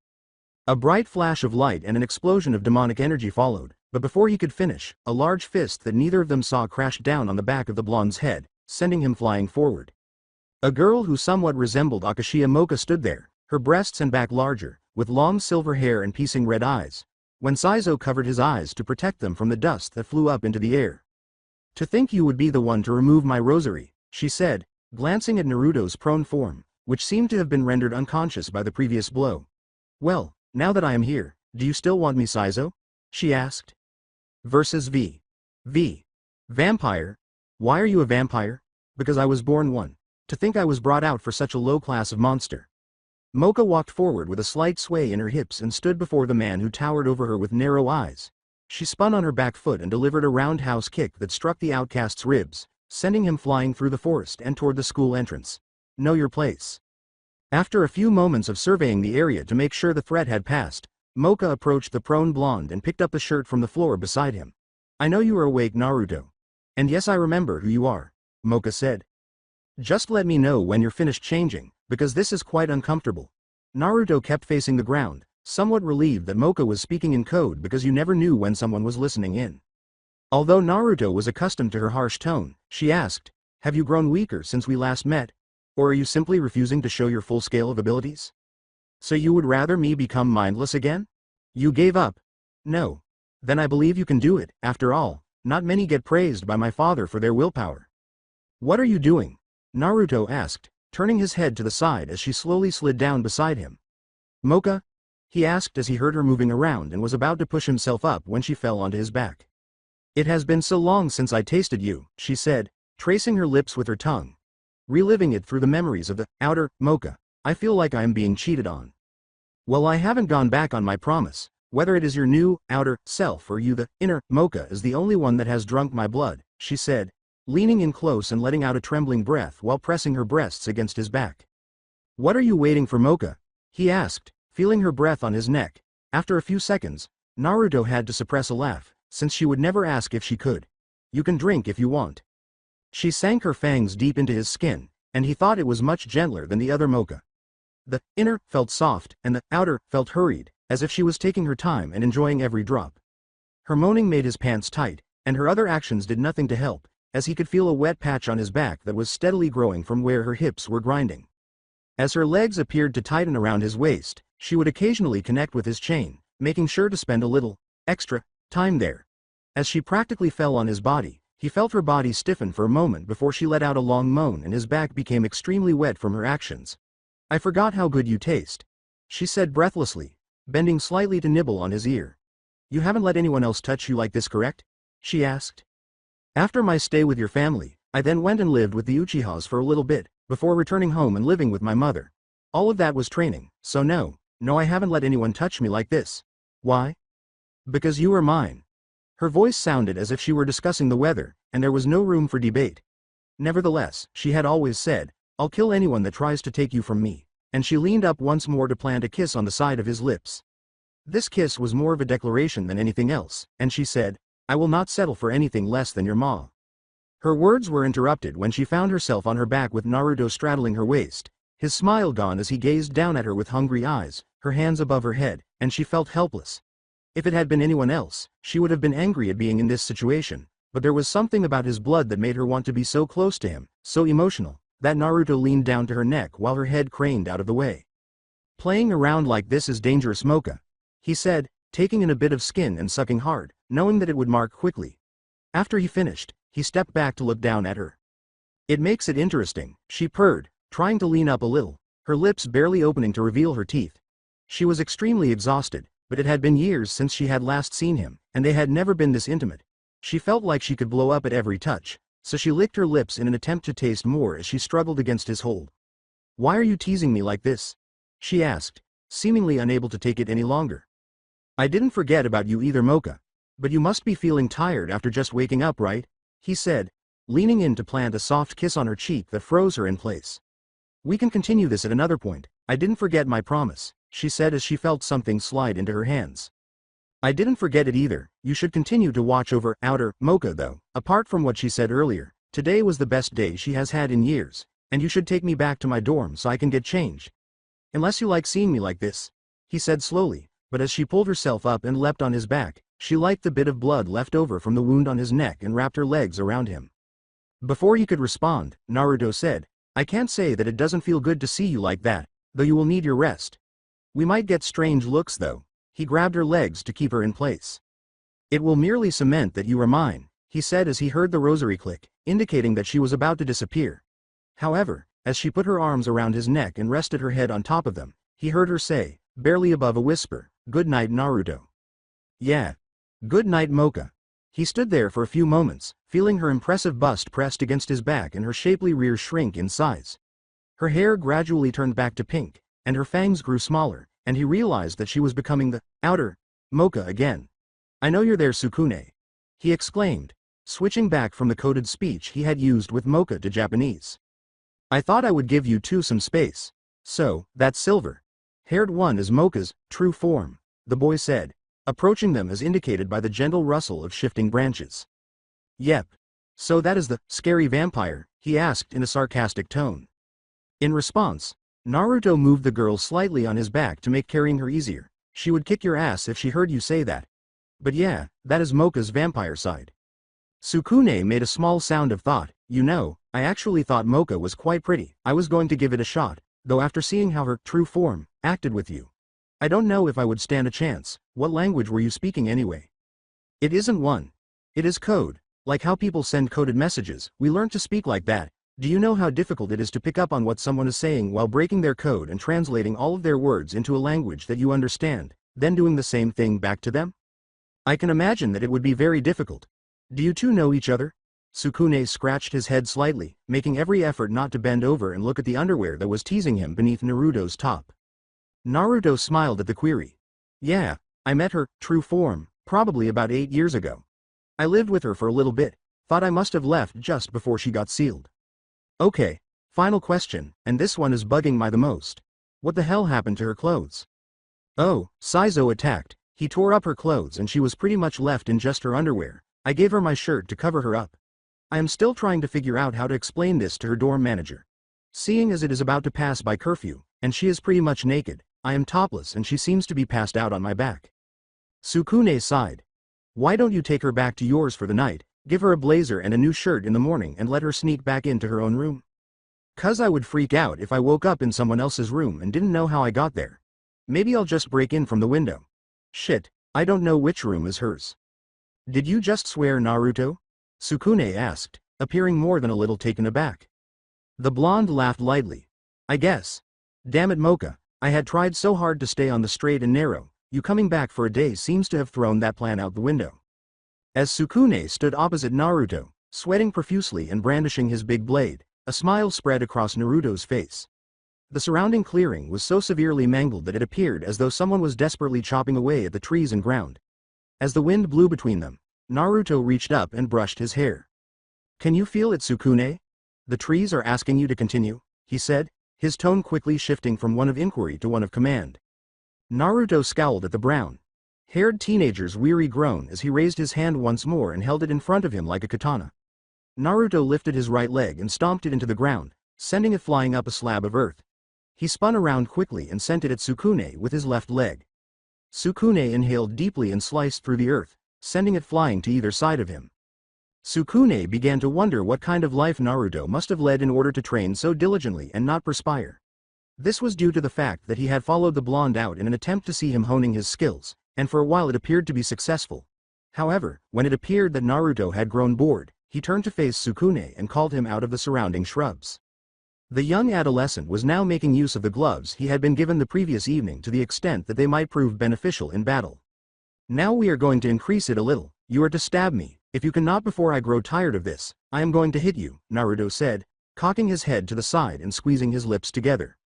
A bright flash of light and an explosion of demonic energy followed, but before he could finish, a large fist that neither of them saw crashed down on the back of the blonde's head, sending him flying forward. A girl who somewhat resembled Akashiya Mocha stood there, her breasts and back larger, with long silver hair and piercing red eyes, when Saizo covered his eyes to protect them from the dust that flew up into the air. To think you would be the one to remove my rosary, she said, glancing at Naruto's prone form, which seemed to have been rendered unconscious by the previous blow. Well, now that I am here, do you still want me, Saizo? She asked. Versus V. Vampire. Why are you a vampire? Because I was born one. To think I was brought out for such a low class of monster. Mocha walked forward with a slight sway in her hips and stood before the man who towered over her with narrow eyes. She spun on her back foot and delivered a roundhouse kick that struck the outcast's ribs, sending him flying through the forest and toward the school entrance. Know your place. After a few moments of surveying the area to make sure the threat had passed, Mocha approached the prone blonde and picked up the shirt from the floor beside him. I know you are awake, Naruto. And yes, I remember who you are, Mocha said. Just let me know when you're finished changing, because this is quite uncomfortable. Naruto kept facing the ground, somewhat relieved that Mocha was speaking in code because you never knew when someone was listening in. Although Naruto was accustomed to her harsh tone, she asked, have you grown weaker since we last met? Or are you simply refusing to show your full scale of abilities? So you would rather me become mindless again? You gave up? No. Then I believe you can do it. After all, not many get praised by my father for their willpower. What are you doing? Naruto asked, turning his head to the side as she slowly slid down beside him. Mocha? He asked as he heard her moving around and was about to push himself up when she fell onto his back. It has been so long since I tasted you, she said, tracing her lips with her tongue. Reliving it through the memories of the outer Mocha, I feel like I am being cheated on. Well, I haven't gone back on my promise. Whether it is your new, outer self or you, the inner Mocha, is the only one that has drunk my blood, she said, leaning in close and letting out a trembling breath while pressing her breasts against his back. What are you waiting for, Mocha? He asked, feeling her breath on his neck. After a few seconds, Naruto had to suppress a laugh, since she would never ask if she could. You can drink if you want. She sank her fangs deep into his skin, and he thought it was much gentler than the other Mocha. The inner felt soft, and the outer felt hurried, as if she was taking her time and enjoying every drop. Her moaning made his pants tight, and her other actions did nothing to help, as he could feel a wet patch on his back that was steadily growing from where her hips were grinding. As her legs appeared to tighten around his waist, she would occasionally connect with his chain, making sure to spend a little extra time there. As she practically fell on his body, he felt her body stiffen for a moment before she let out a long moan and his back became extremely wet from her actions. I forgot how good you taste, she said breathlessly, bending slightly to nibble on his ear. You haven't let anyone else touch you like this, correct? She asked. After my stay with your family, I then went and lived with the Uchihas for a little bit, before returning home and living with my mother. All of that was training, so no, I haven't let anyone touch me like this. Why? Because you are mine. Her voice sounded as if she were discussing the weather, and there was no room for debate. Nevertheless, she had always said, I'll kill anyone that tries to take you from me, and she leaned up once more to plant a kiss on the side of his lips. This kiss was more of a declaration than anything else, and she said, I will not settle for anything less than your ma. Her words were interrupted when she found herself on her back with Naruto straddling her waist, his smile gone as he gazed down at her with hungry eyes, her hands above her head, and she felt helpless. If it had been anyone else, she would have been angry at being in this situation, but there was something about his blood that made her want to be so close to him, so emotional, that Naruto leaned down to her neck while her head craned out of the way. Playing around like this is dangerous, Mocha, he said, taking in a bit of skin and sucking hard, knowing that it would mark quickly. After he finished, he stepped back to look down at her. It makes it interesting, she purred, trying to lean up a little, her lips barely opening to reveal her teeth. She was extremely exhausted, but it had been years since she had last seen him, and they had never been this intimate. She felt like she could blow up at every touch, so she licked her lips in an attempt to taste more as she struggled against his hold. Why are you teasing me like this? She asked, seemingly unable to take it any longer. I didn't forget about you either, Mocha. But you must be feeling tired after just waking up, right? He said, leaning in to plant a soft kiss on her cheek that froze her in place. We can continue this at another point. I didn't forget my promise, she said as she felt something slide into her hands. I didn't forget it either. You should continue to watch over outer Mocha though. Apart from what she said earlier, today was the best day she has had in years, and you should take me back to my dorm so I can get changed. Unless you like seeing me like this, he said slowly, but as she pulled herself up and leapt on his back, she liked the bit of blood left over from the wound on his neck and wrapped her legs around him. Before he could respond, Naruto said, I can't say that it doesn't feel good to see you like that, though you will need your rest. We might get strange looks though. He grabbed her legs to keep her in place. It will merely cement that you are mine, he said as he heard the rosary click, indicating that she was about to disappear. However, as she put her arms around his neck and rested her head on top of them, he heard her say, barely above a whisper, Good night, Naruto. Yeah. Good night, Mocha. He stood there for a few moments, feeling her impressive bust pressed against his back and her shapely rear shrink in size. Her hair gradually turned back to pink, and her fangs grew smaller, and he realized that she was becoming the outer Mocha again. "I know you're there, Sukune," he exclaimed, switching back from the coded speech he had used with Mocha to Japanese. "I thought I would give you two some space. So, that silver-haired one is Mocha's true form," the boy said, approaching them as indicated by the gentle rustle of shifting branches. "Yep. So that is the scary vampire?" he asked in a sarcastic tone. In response, Naruto moved the girl slightly on his back to make carrying her easier. "She would kick your ass if she heard you say that. But yeah, that is Mocha's vampire side." Sukune made a small sound of thought. "You know, I actually thought Mocha was quite pretty. I was going to give it a shot, though after seeing how her true form acted with you, I don't know if I would stand a chance." "What language were you speaking anyway?" "It isn't one. It is code. Like how people send coded messages, we learned to speak like that. Do you know how difficult it is to pick up on what someone is saying while breaking their code and translating all of their words into a language that you understand, then doing the same thing back to them? I can imagine that it would be very difficult. Do you two know each other?" Sukune scratched his head slightly, making every effort not to bend over and look at the underwear that was teasing him beneath Naruto's top. Naruto smiled at the query. "Yeah, I met her true form probably about 8 years ago. I lived with her for a little bit, thought I must have left just before she got sealed." "Okay, final question, and this one is bugging me the most. What the hell happened to her clothes?" "Oh, Saizo attacked. He tore up her clothes and she was pretty much left in just her underwear. I gave her my shirt to cover her up. I am still trying to figure out how to explain this to her dorm manager. Seeing as it is about to pass by curfew, and she is pretty much naked, I am topless and she seems to be passed out on my back." Sukune sighed. "Why don't you take her back to yours for the night, give her a blazer and a new shirt in the morning and let her sneak back into her own room? 'Cause I would freak out if I woke up in someone else's room and didn't know how I got there. Maybe I'll just break in from the window. Shit, I don't know which room is hers." "Did you just swear, Naruto?" Sukune asked, appearing more than a little taken aback. The blonde laughed lightly. "I guess. Damn it, Mocha, I had tried so hard to stay on the straight and narrow, you coming back for a day seems to have thrown that plan out the window." As Sukune stood opposite Naruto, sweating profusely and brandishing his big blade, a smile spread across Naruto's face. The surrounding clearing was so severely mangled that it appeared as though someone was desperately chopping away at the trees and ground. As the wind blew between them, Naruto reached up and brushed his hair. "Can you feel it, Sukune? The trees are asking you to continue," he said, his tone quickly shifting from one of inquiry to one of command. Naruto scowled at the brown-haired teenager's weary groan as he raised his hand once more and held it in front of him like a katana. Naruto lifted his right leg and stomped it into the ground, sending it flying up a slab of earth. He spun around quickly and sent it at Sukune with his left leg. Sukune inhaled deeply and sliced through the earth, sending it flying to either side of him. Sukune began to wonder what kind of life Naruto must have led in order to train so diligently and not perspire. This was due to the fact that he had followed the blonde out in an attempt to see him honing his skills, and for a while it appeared to be successful. However, when it appeared that Naruto had grown bored, he turned to face Sukune and called him out of the surrounding shrubs. The young adolescent was now making use of the gloves he had been given the previous evening to the extent that they might prove beneficial in battle. "Now we are going to increase it a little. You are to stab me. If you cannot before I grow tired of this, I am going to hit you," Naruto said, cocking his head to the side and squeezing his lips together.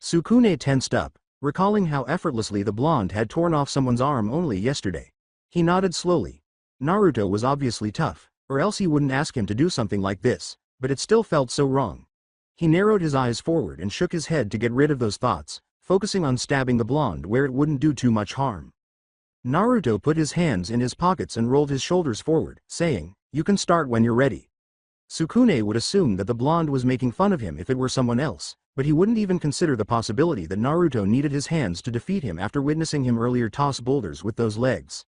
Sukune tensed up, recalling how effortlessly the blonde had torn off someone's arm only yesterday. He nodded slowly. Naruto was obviously tough, or else he wouldn't ask him to do something like this, but it still felt so wrong. He narrowed his eyes forward and shook his head to get rid of those thoughts, focusing on stabbing the blonde where it wouldn't do too much harm. Naruto put his hands in his pockets and rolled his shoulders forward, saying, "You can start when you're ready." Sukune would assume that the blonde was making fun of him if it were someone else, but he wouldn't even consider the possibility that Naruto needed his hands to defeat him after witnessing him earlier toss boulders with those legs.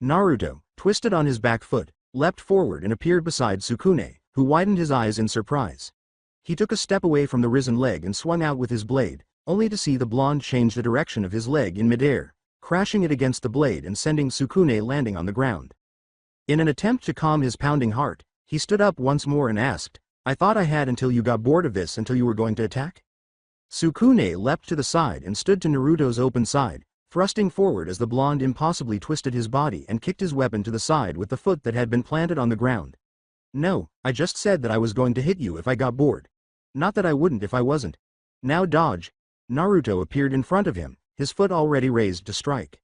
Naruto, twisted on his back foot, leapt forward and appeared beside Sukune, who widened his eyes in surprise. He took a step away from the risen leg and swung out with his blade, only to see the blonde change the direction of his leg in midair, crashing it against the blade and sending Sukune landing on the ground. In an attempt to calm his pounding heart, he stood up once more and asked, "I thought I had until you got bored of this until you were going to attack?" Sukune leapt to the side and stood to Naruto's open side, thrusting forward as the blonde impossibly twisted his body and kicked his weapon to the side with the foot that had been planted on the ground. No, I just said that I was going to hit you if I got bored. Not that I wouldn't if I wasn't. Now dodge. Naruto appeared in front of him, his foot already raised to strike.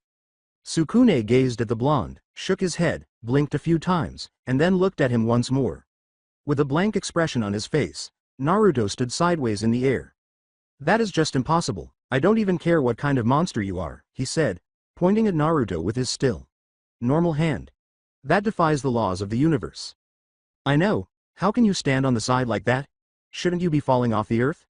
Sukune gazed at the blonde, shook his head, blinked a few times, and then looked at him once more. With a blank expression on his face, Naruto stood sideways in the air. That is just impossible. I don't even care what kind of monster you are, he said, pointing at Naruto with his still, normal hand. That defies the laws of the universe. I know, how can you stand on the side like that? Shouldn't you be falling off the earth?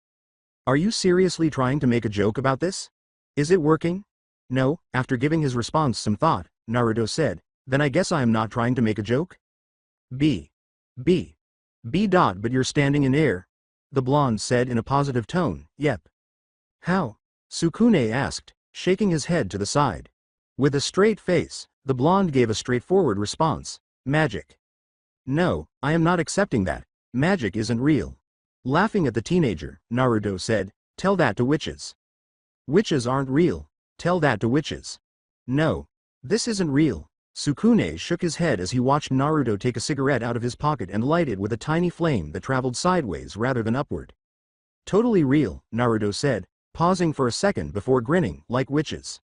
Are you seriously trying to make a joke about this? Is it working? No, after giving his response some thought, Naruto said, then I guess I am not trying to make a joke? B. But you're standing in air. The blonde said in a positive tone, yep. How? Sukune asked, shaking his head to the side. With a straight face, the blonde gave a straightforward response, magic. No, I am not accepting that. Magic isn't real. Laughing at the teenager, Naruto said, tell that to witches. Witches aren't real. Tell that to witches. No. This isn't real. Sukune shook his head as he watched Naruto take a cigarette out of his pocket and light it with a tiny flame that traveled sideways rather than upward. Totally real, Naruto said, pausing for a second before grinning, like witches.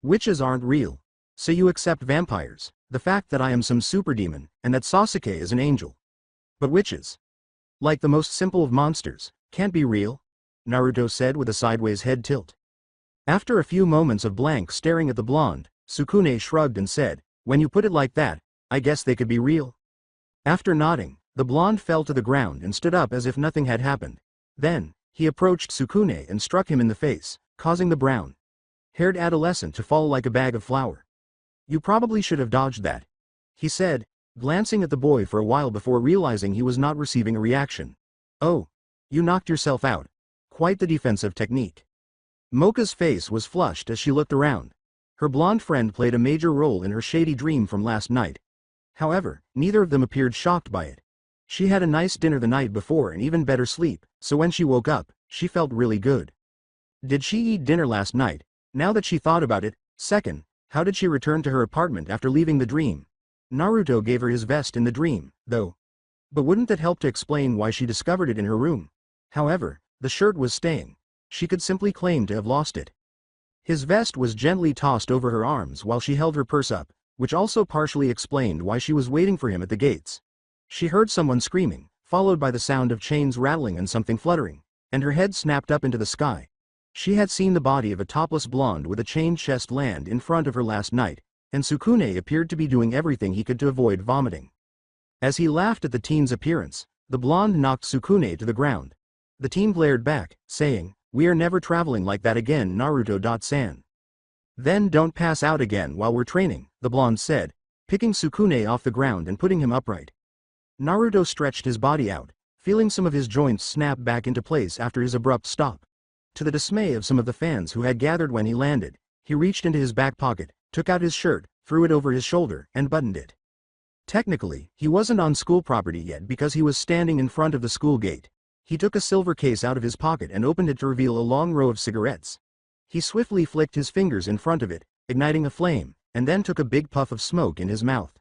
Witches aren't real. So you accept vampires, the fact that I am some superdemon, and that Sasuke is an angel. But witches, like the most simple of monsters, can't be real? Naruto said with a sideways head tilt. After a few moments of blank staring at the blonde, Sukune shrugged and said, when you put it like that, I guess they could be real. After nodding, the blonde fell to the ground and stood up as if nothing had happened. Then, he approached Sukune and struck him in the face, causing the brown-haired adolescent to fall like a bag of flour. You probably should have dodged that, he said, glancing at the boy for a while before realizing he was not receiving a reaction. Oh, you knocked yourself out. Quite the defensive technique. Mocha's face was flushed as she looked around. Her blonde friend played a major role in her shady dream from last night. However, neither of them appeared shocked by it. She had a nice dinner the night before and even better sleep, so when she woke up, she felt really good. Did she eat dinner last night? Now that she thought about it, second, how did she return to her apartment after leaving the dream? Naruto gave her his vest in the dream, though. But wouldn't that help to explain why she discovered it in her room? However, the shirt was staying. She could simply claim to have lost it. His vest was gently tossed over her arms while she held her purse up, which also partially explained why she was waiting for him at the gates. She heard someone screaming, followed by the sound of chains rattling and something fluttering, and her head snapped up into the sky. She had seen the body of a topless blonde with a chained chest land in front of her last night, and Sukune appeared to be doing everything he could to avoid vomiting. As he laughed at the teen's appearance, the blonde knocked Sukune to the ground. The teen glared back, saying, we are never traveling like that again, Naruto-san. Then don't pass out again while we're training, the blonde said, picking Sukune off the ground and putting him upright. Naruto stretched his body out, feeling some of his joints snap back into place after his abrupt stop. To the dismay of some of the fans who had gathered when he landed, he reached into his back pocket, took out his shirt, threw it over his shoulder, and buttoned it. Technically, he wasn't on school property yet because he was standing in front of the school gate. He took a silver case out of his pocket and opened it to reveal a long row of cigarettes. He swiftly flicked his fingers in front of it, igniting a flame, and then took a big puff of smoke in his mouth.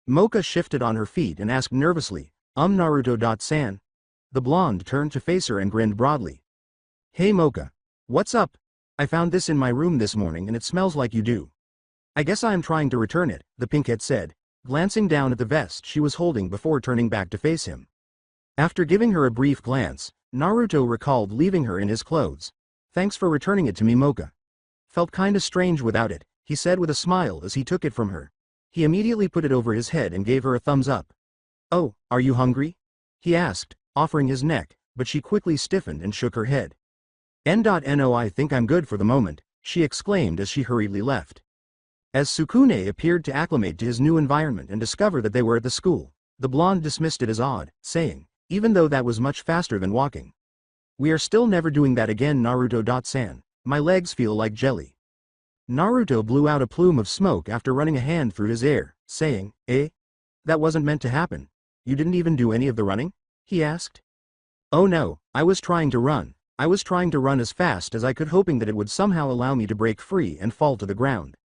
Mocha shifted on her feet and asked nervously, Naruto-san? The blonde turned to face her and grinned broadly. Hey Mocha. What's up? I found this in my room this morning and it smells like you do. I guess I am trying to return it, the pinkette said, glancing down at the vest she was holding before turning back to face him. After giving her a brief glance, Naruto recalled leaving her in his clothes. Thanks for returning it to me, Mocha. Felt kinda strange without it, he said with a smile as he took it from her. He immediately put it over his head and gave her a thumbs up. Oh, are you hungry? He asked, offering his neck, but she quickly stiffened and shook her head. No, I think I'm good for the moment, she exclaimed as she hurriedly left. As Sukune appeared to acclimate to his new environment and discover that they were at the school, the blonde dismissed it as odd, saying, even though that was much faster than walking. We are still never doing that again, Naruto-san. My legs feel like jelly. Naruto blew out a plume of smoke after running a hand through his hair, saying, that wasn't meant to happen. You didn't even do any of the running? He asked. Oh no, I was trying to run, I was trying to run as fast as I could, hoping that it would somehow allow me to break free and fall to the ground.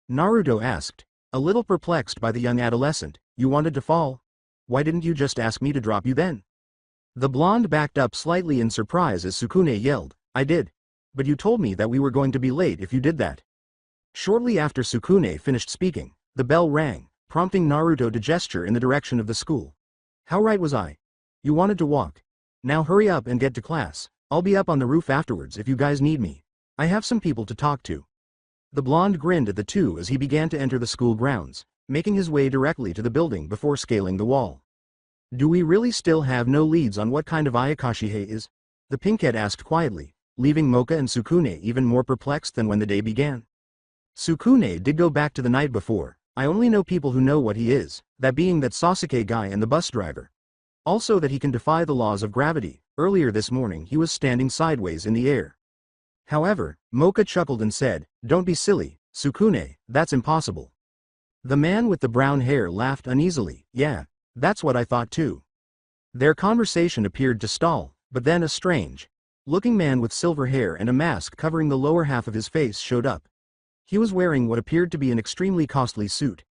Naruto asked, a little perplexed by the young adolescent. You wanted to fall? Why didn't you just ask me to drop you then? The blonde backed up slightly in surprise as Sukune yelled, I did. But you told me that we were going to be late if you did that. Shortly after Sukune finished speaking, the bell rang, prompting Naruto to gesture in the direction of the school. How right was I? You wanted to walk. Now hurry up and get to class. I'll be up on the roof afterwards if you guys need me. I have some people to talk to. The blonde grinned at the two as he began to enter the school grounds, making his way directly to the building before scaling the wall. Do we really still have no leads on what kind of Ayakashihei is? The pinkhead asked quietly, leaving Mocha and Sukune even more perplexed than when the day began. Sukune did go back to the night before. I only know people who know what he is, that being that Sasuke guy and the bus driver. Also that he can defy the laws of gravity. Earlier this morning he was standing sideways in the air. However, Mocha chuckled and said, don't be silly, Sukune, that's impossible. The man with the brown hair laughed uneasily. Yeah, that's what I thought too. Their conversation appeared to stall, but then a strange-looking man with silver hair and a mask covering the lower half of his face showed up. He was wearing what appeared to be an extremely costly suit.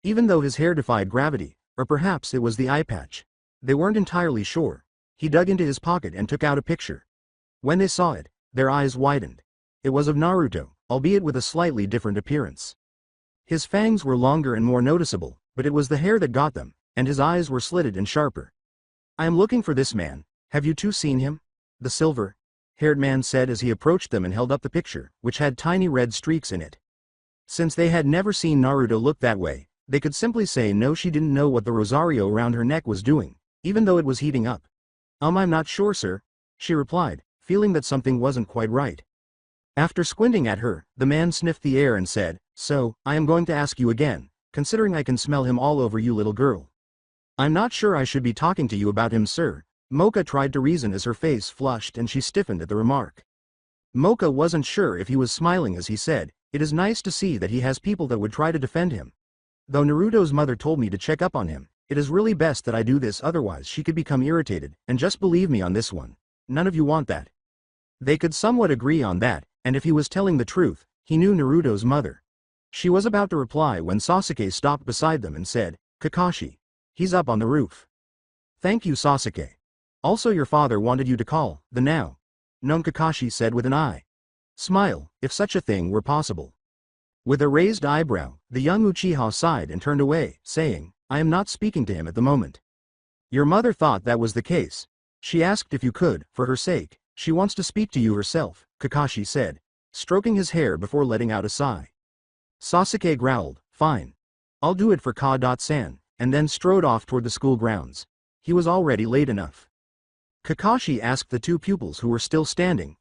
Even though his hair defied gravity, or perhaps it was the eye patch. They weren't entirely sure. He dug into his pocket and took out a picture. When they saw it, their eyes widened. It was of Naruto, albeit with a slightly different appearance. His fangs were longer and more noticeable, but it was the hair that got them, and his eyes were slitted and sharper. I am looking for this man. Have you two seen him? The silver-haired man said as he approached them and held up the picture, which had tiny red streaks in it. Since they had never seen Naruto look that way, they could simply say no. She didn't know what the rosario around her neck was doing, even though it was heating up. I'm not sure, sir, she replied, feeling that something wasn't quite right. After squinting at her, the man sniffed the air and said, so, I am going to ask you again, considering I can smell him all over you, little girl. I'm not sure I should be talking to you about him, sir. Mocha tried to reason as her face flushed and she stiffened at the remark. Mocha wasn't sure if he was smiling as he said, it is nice to see that he has people that would try to defend him. Though Naruto's mother told me to check up on him, it is really best that I do this, otherwise she could become irritated, and just believe me on this one. None of you want that. They could somewhat agree on that, and if he was telling the truth, he knew Naruto's mother. She was about to reply when Sasuke stopped beside them and said, Kakashi. He's up on the roof. Thank you, Sasuke. Also your father wanted you to call, the now known Kakashi said with an eye. Smile, if such a thing were possible. With a raised eyebrow, the young Uchiha sighed and turned away, saying, I am not speaking to him at the moment. Your mother thought that was the case. She asked if you could, for her sake. She wants to speak to you herself, Kakashi said, stroking his hair before letting out a sigh. Sasuke growled, fine. I'll do it for Ka-san, and then strode off toward the school grounds. He was already late enough. Kakashi asked the two pupils who were still standing,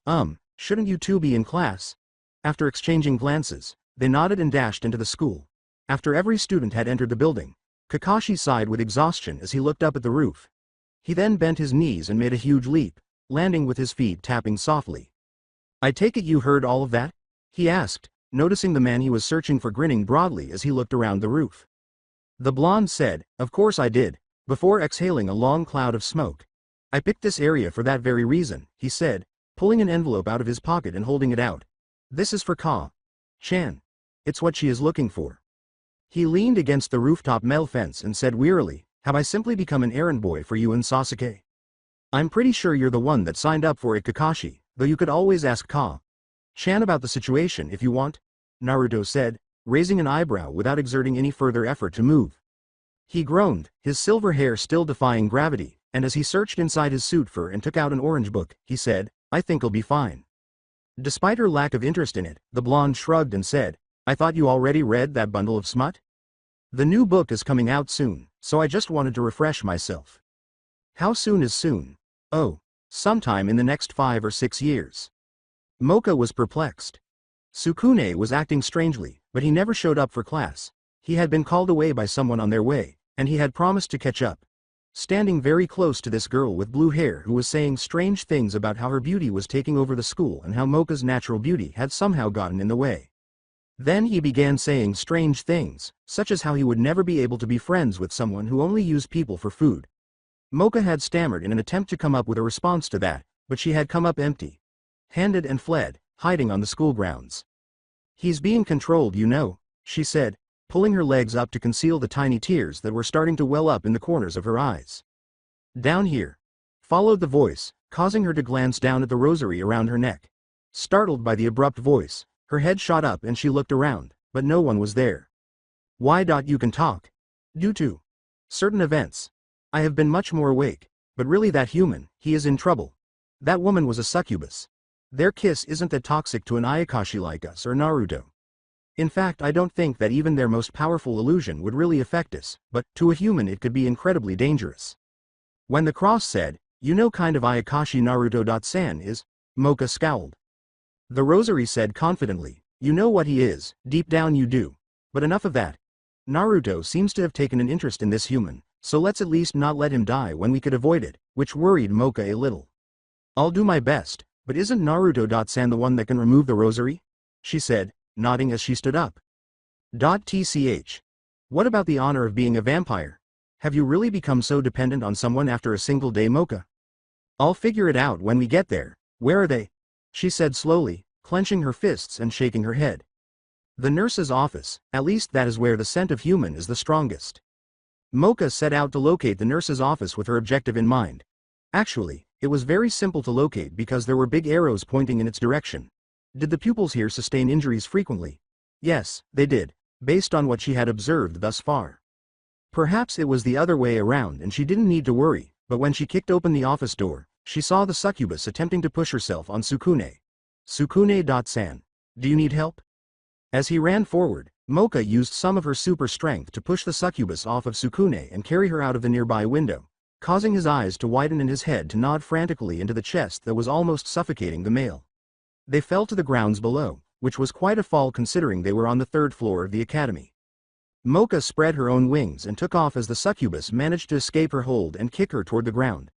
shouldn't you two be in class? After exchanging glances, they nodded and dashed into the school. After every student had entered the building, Kakashi sighed with exhaustion as he looked up at the roof. He then bent his knees and made a huge leap, landing with his feet tapping softly. I take it you heard all of that? He asked, noticing the man he was searching for grinning broadly as he looked around the roof. The blonde said, of course I did, before exhaling a long cloud of smoke. I picked this area for that very reason, he said, pulling an envelope out of his pocket and holding it out. This is for Ka-chan. It's what she is looking for. He leaned against the rooftop metal fence and said wearily, have I simply become an errand boy for you and Sasuke? I'm pretty sure you're the one that signed up for it, Kakashi, though you could always ask Ka-chan about the situation if you want, Naruto said, raising an eyebrow without exerting any further effort to move. He groaned, his silver hair still defying gravity, and as he searched inside his suit fur and took out an orange book, he said, I think I'll be fine. Despite her lack of interest in it, the blonde shrugged and said, I thought you already read that bundle of smut? The new book is coming out soon, so I just wanted to refresh myself. How soon is soon? Oh, sometime in the next 5 or 6 years. Mocha was perplexed. Sukune was acting strangely, but he never showed up for class. He had been called away by someone on their way, and he had promised to catch up. Standing very close to this girl with blue hair who was saying strange things about how her beauty was taking over the school and how Mocha's natural beauty had somehow gotten in the way. Then he began saying strange things, such as how he would never be able to be friends with someone who only used people for food. Mocha had stammered in an attempt to come up with a response to that, but she had come up empty-handed and fled, hiding on the school grounds. "He's being controlled, you know," she said, pulling her legs up to conceal the tiny tears that were starting to well up in the corners of her eyes. "Down here," followed the voice, causing her to glance down at the rosary around her neck. Startled by the abrupt voice, her head shot up and she looked around, but no one was there. "Why? You can talk. Due to certain events, I have been much more awake, but really that human, he is in trouble. That woman was a succubus. Their kiss isn't that toxic to an Ayakashi like us or Naruto. In fact, I don't think that even their most powerful illusion would really affect us, but to a human it could be incredibly dangerous." When the cross said, "You know kind of Ayakashi Naruto-san is," Mocha scowled. The rosary said confidently, "You know what he is, deep down you do. But enough of that. Naruto seems to have taken an interest in this human, so let's at least not let him die when we could avoid it," which worried Mocha a little. "I'll do my best, but isn't Naruto-san the one that can remove the rosary?" she said, nodding as she stood up. "Tch. What about the honor of being a vampire? Have you really become so dependent on someone after a single day, Mocha?" "I'll figure it out when we get there. Where are they?" she said slowly, clenching her fists and shaking her head. "The nurse's office, at least that is where the scent of human is the strongest." Mocha set out to locate the nurse's office with her objective in mind. Actually, it was very simple to locate because there were big arrows pointing in its direction. Did the pupils here sustain injuries frequently? Yes, they did, based on what she had observed thus far. Perhaps it was the other way around and she didn't need to worry, but when she kicked open the office door, she saw the succubus attempting to push herself on Sukune. "Sukune-san, do you need help?" As he ran forward, Mocha used some of her super strength to push the succubus off of Sukune and carry her out of the nearby window, causing his eyes to widen and his head to nod frantically into the chest that was almost suffocating the male. They fell to the grounds below, which was quite a fall considering they were on the third floor of the academy. Mocha spread her own wings and took off as the succubus managed to escape her hold and kick her toward the ground.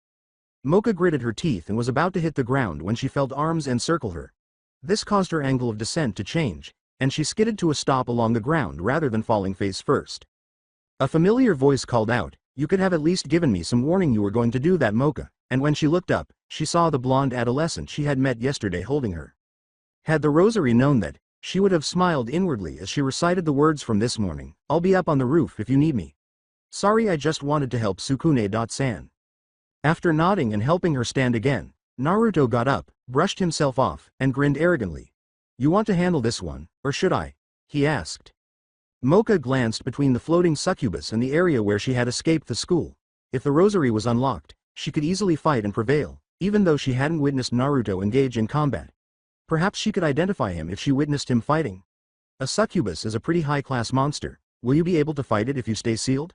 Mocha gritted her teeth and was about to hit the ground when she felt arms encircle her. This caused her angle of descent to change, and she skidded to a stop along the ground rather than falling face first. A familiar voice called out, "You could have at least given me some warning you were going to do that, Mocha," and when she looked up, she saw the blonde adolescent she had met yesterday holding her. Had the rosary known that, she would have smiled inwardly as she recited the words from this morning, "I'll be up on the roof if you need me. Sorry, I just wanted to help Sukune-san." After nodding and helping her stand again, Naruto got up, brushed himself off, and grinned arrogantly. "You want to handle this one, or should I?" he asked. Mocha glanced between the floating succubus and the area where she had escaped the school. If the rosary was unlocked, she could easily fight and prevail, even though she hadn't witnessed Naruto engage in combat. Perhaps she could identify him if she witnessed him fighting. A succubus is a pretty high-class monster. Will you be able to fight it if you stay sealed?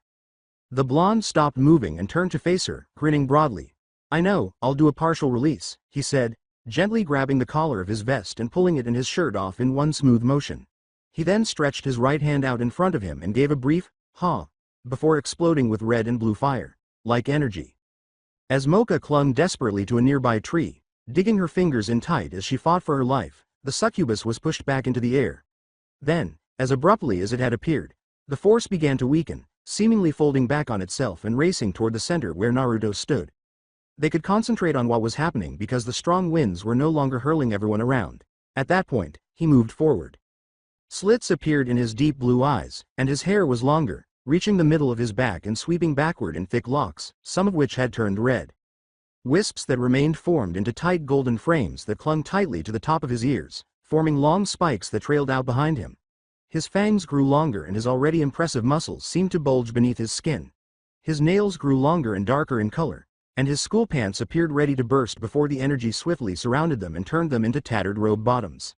The blonde stopped moving and turned to face her, grinning broadly. "I know, I'll do a partial release," he said, gently grabbing the collar of his vest and pulling it and his shirt off in one smooth motion. He then stretched his right hand out in front of him and gave a brief, "ha," before exploding with red and blue fire, like energy. As Mocha clung desperately to a nearby tree, digging her fingers in tight as she fought for her life, the succubus was pushed back into the air. Then, as abruptly as it had appeared, the force began to weaken, seemingly folding back on itself and racing toward the center where Naruto stood. They could concentrate on what was happening because the strong winds were no longer hurling everyone around. At that point, he moved forward. Slits appeared in his deep blue eyes, and his hair was longer, reaching the middle of his back and sweeping backward in thick locks, some of which had turned red. Wisps that remained formed into tight golden frames that clung tightly to the top of his ears, forming long spikes that trailed out behind him. His fangs grew longer and his already impressive muscles seemed to bulge beneath his skin. His nails grew longer and darker in color, and his school pants appeared ready to burst before the energy swiftly surrounded them and turned them into tattered robe bottoms.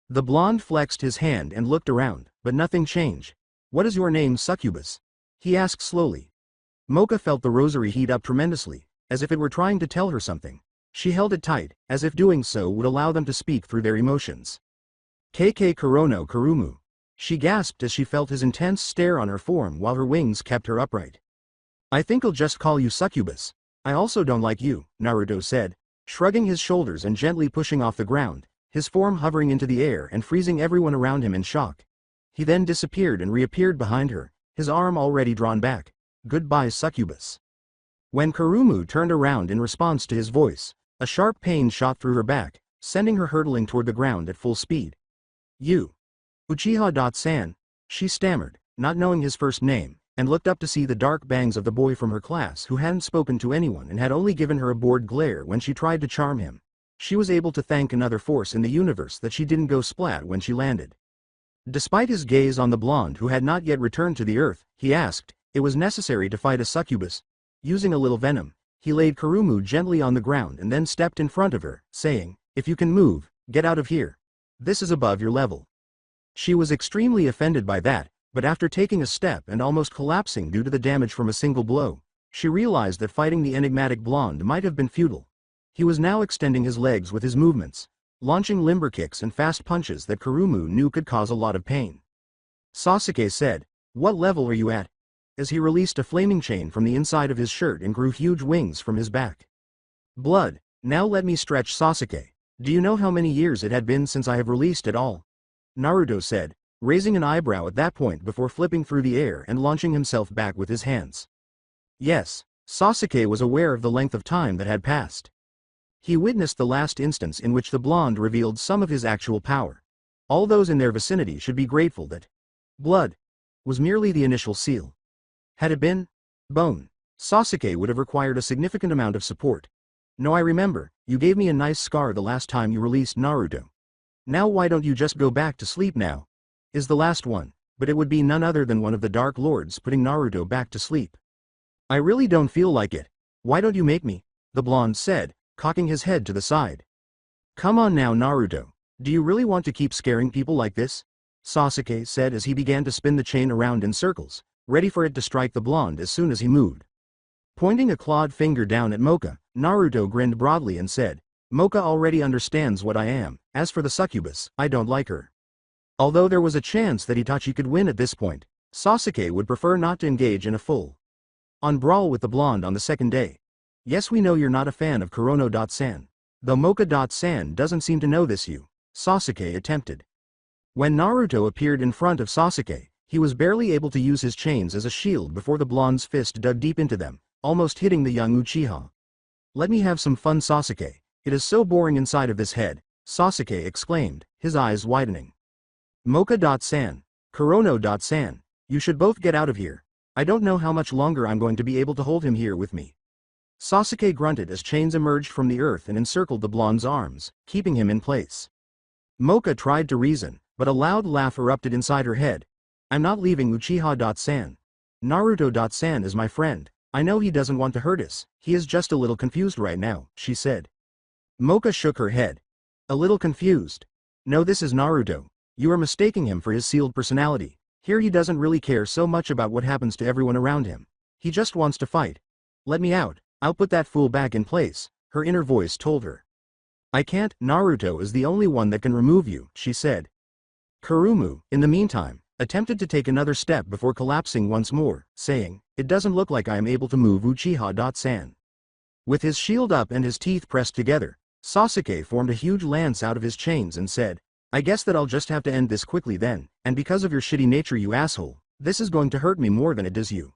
The blonde flexed his hand and looked around, but nothing changed. "What is your name, succubus?" he asked slowly. Mocha felt the rosary heat up tremendously, as if it were trying to tell her something. She held it tight, as if doing so would allow them to speak through their emotions. "KK Kurono Kurumu." She gasped as she felt his intense stare on her form while her wings kept her upright. "I think I'll just call you succubus. I also don't like you," Naruto said, shrugging his shoulders and gently pushing off the ground, his form hovering into the air and freezing everyone around him in shock. He then disappeared and reappeared behind her, his arm already drawn back. "Goodbye, succubus." When Kurumu turned around in response to his voice, A sharp pain shot through her back, sending her hurtling toward the ground at full speed. You. Uchiha-san, she stammered, not knowing his first name, and looked up to see the dark bangs of the boy from her class who hadn't spoken to anyone and had only given her a bored glare when she tried to charm him. She was able to thank another force in the universe that she didn't go splat when she landed. Despite his gaze on the blonde who had not yet returned to the earth, he asked, it was necessary to fight a succubus. Using a little venom, he laid Kurumu gently on the ground and then stepped in front of her, saying, if you can move, get out of here. This is above your level. She was extremely offended by that, but after taking a step and almost collapsing due to the damage from a single blow, she realized that fighting the enigmatic blonde might have been futile. He was now extending his legs with his movements, launching limber kicks and fast punches that Kurumu knew could cause a lot of pain. Sasuke said, what level are you at? As he released a flaming chain from the inside of his shirt and grew huge wings from his back. Blood, now let me stretch. Sasuke. Do you know how many years it had been since I have released at all? Naruto said, raising an eyebrow at that point before flipping through the air and launching himself back with his hands. Yes, Sasuke was aware of the length of time that had passed. He witnessed the last instance in which the blonde revealed some of his actual power. All those in their vicinity should be grateful that blood was merely the initial seal. Had it been bone, Sasuke would have required a significant amount of support. No, I remember, you gave me a nice scar the last time you released Naruto. Now why don't you just go back to sleep now? Is the last one, but it would be none other than one of the Dark Lords putting Naruto back to sleep. I really don't feel like it. Why don't you make me? The blonde said, cocking his head to the side. Come on now Naruto, do you really want to keep scaring people like this? Sasuke said as he began to spin the chain around in circles, ready for it to strike the blonde as soon as he moved. Pointing a clawed finger down at Mocha, Naruto grinned broadly and said, Mocha already understands what I am, as for the succubus, I don't like her. Although there was a chance that Itachi could win at this point, Sasuke would prefer not to engage in a full-on brawl with the blonde on the second day. Yes, we know you're not a fan of Kurono-san. Though Mocha-san doesn't seem to know this. Sasuke attempted. When Naruto appeared in front of Sasuke, he was barely able to use his chains as a shield before the blonde's fist dug deep into them, almost hitting the young Uchiha. Let me have some fun Sasuke, it is so boring inside of this head, Sasuke exclaimed, his eyes widening. Mocha-san, Kurono-san, you should both get out of here. I don't know how much longer I'm going to be able to hold him here with me. Sasuke grunted as chains emerged from the earth and encircled the blonde's arms, keeping him in place. Mocha tried to reason, but a loud laugh erupted inside her head. I'm not leaving Uchiha-san. Naruto-san is my friend. I know he doesn't want to hurt us, he is just a little confused right now, she said. Mocha shook her head. A little confused? No, this is Naruto. You are mistaking him for his sealed personality. Here he doesn't really care so much about what happens to everyone around him. He just wants to fight. Let me out, I'll put that fool back in place, her inner voice told her. I can't, Naruto is the only one that can remove you, she said. Kurumu, in the meantime, attempted to take another step before collapsing once more, saying, it doesn't look like I am able to move Uchiha-san. With his shield up and his teeth pressed together, Sasuke formed a huge lance out of his chains and said, I guess that I'll just have to end this quickly then, and because of your shitty nature you asshole, this is going to hurt me more than it does you.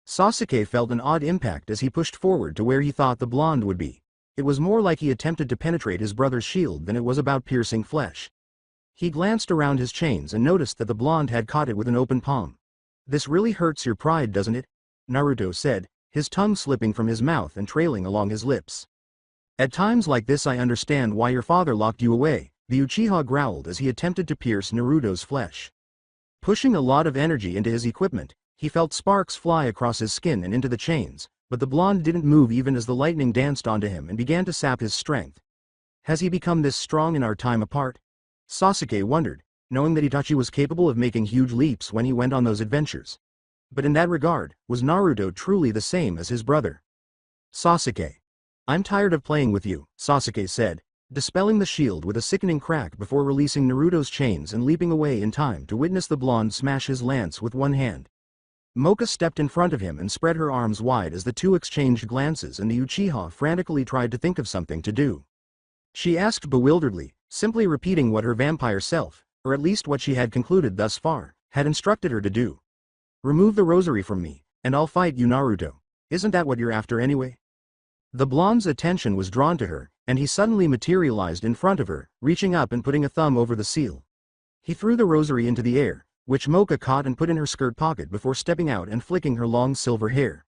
Sasuke felt an odd impact as he pushed forward to where he thought the blonde would be. It was more like he attempted to penetrate his brother's shield than it was about piercing flesh. He glanced around his chains and noticed that the blonde had caught it with an open palm. This really hurts your pride, doesn't it? Naruto said, his tongue slipping from his mouth and trailing along his lips. At times like this I understand why your father locked you away, the Uchiha growled as he attempted to pierce Naruto's flesh. Pushing a lot of energy into his equipment, he felt sparks fly across his skin and into the chains, but the blonde didn't move even as the lightning danced onto him and began to sap his strength. Has he become this strong in our time apart? Sasuke wondered, knowing that Itachi was capable of making huge leaps when he went on those adventures. But in that regard, was Naruto truly the same as his brother? Sasuke. I'm tired of playing with you, Sasuke said, dispelling the shield with a sickening crack before releasing Naruto's chains and leaping away in time to witness the blonde smash his lance with one hand. Mocha stepped in front of him and spread her arms wide as the two exchanged glances and the Uchiha frantically tried to think of something to do. She asked bewilderedly, simply repeating what her vampire self, or at least what she had concluded thus far, had instructed her to do. Remove the rosary from me, and I'll fight you Naruto. Isn't that what you're after anyway? The blonde's attention was drawn to her, and he suddenly materialized in front of her, reaching up and putting a thumb over the seal. He threw the rosary into the air, which Mocha caught and put in her skirt pocket before stepping out and flicking her long silver hair.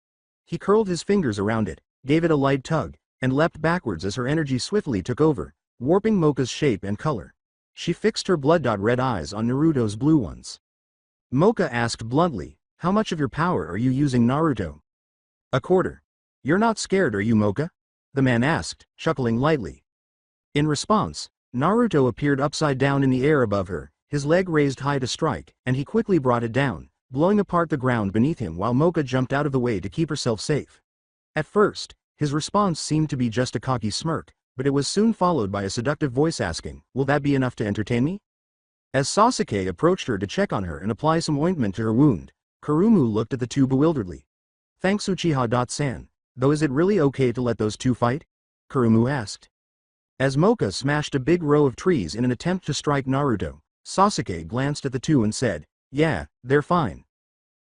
He curled his fingers around it, gave it a light tug, and leapt backwards as her energy swiftly took over, warping Mocha's shape and color. She fixed her blood-red eyes on Naruto's blue ones. Mocha asked bluntly, "How much of your power are you using, Naruto?" "A quarter. You're not scared, are you, Mocha?" the man asked, chuckling lightly. In response, Naruto appeared upside down in the air above her, his leg raised high to strike, and he quickly brought it down, blowing apart the ground beneath him while Mocha jumped out of the way to keep herself safe. At first, his response seemed to be just a cocky smirk, but it was soon followed by a seductive voice asking, "Will that be enough to entertain me?" As Sasuke approached her to check on her and apply some ointment to her wound, Kurumu looked at the two bewilderedly. "Thanks, Uchiha-san, though is it really okay to let those two fight?" Kurumu asked. As Mocha smashed a big row of trees in an attempt to strike Naruto, Sasuke glanced at the two and said, "Yeah, they're fine.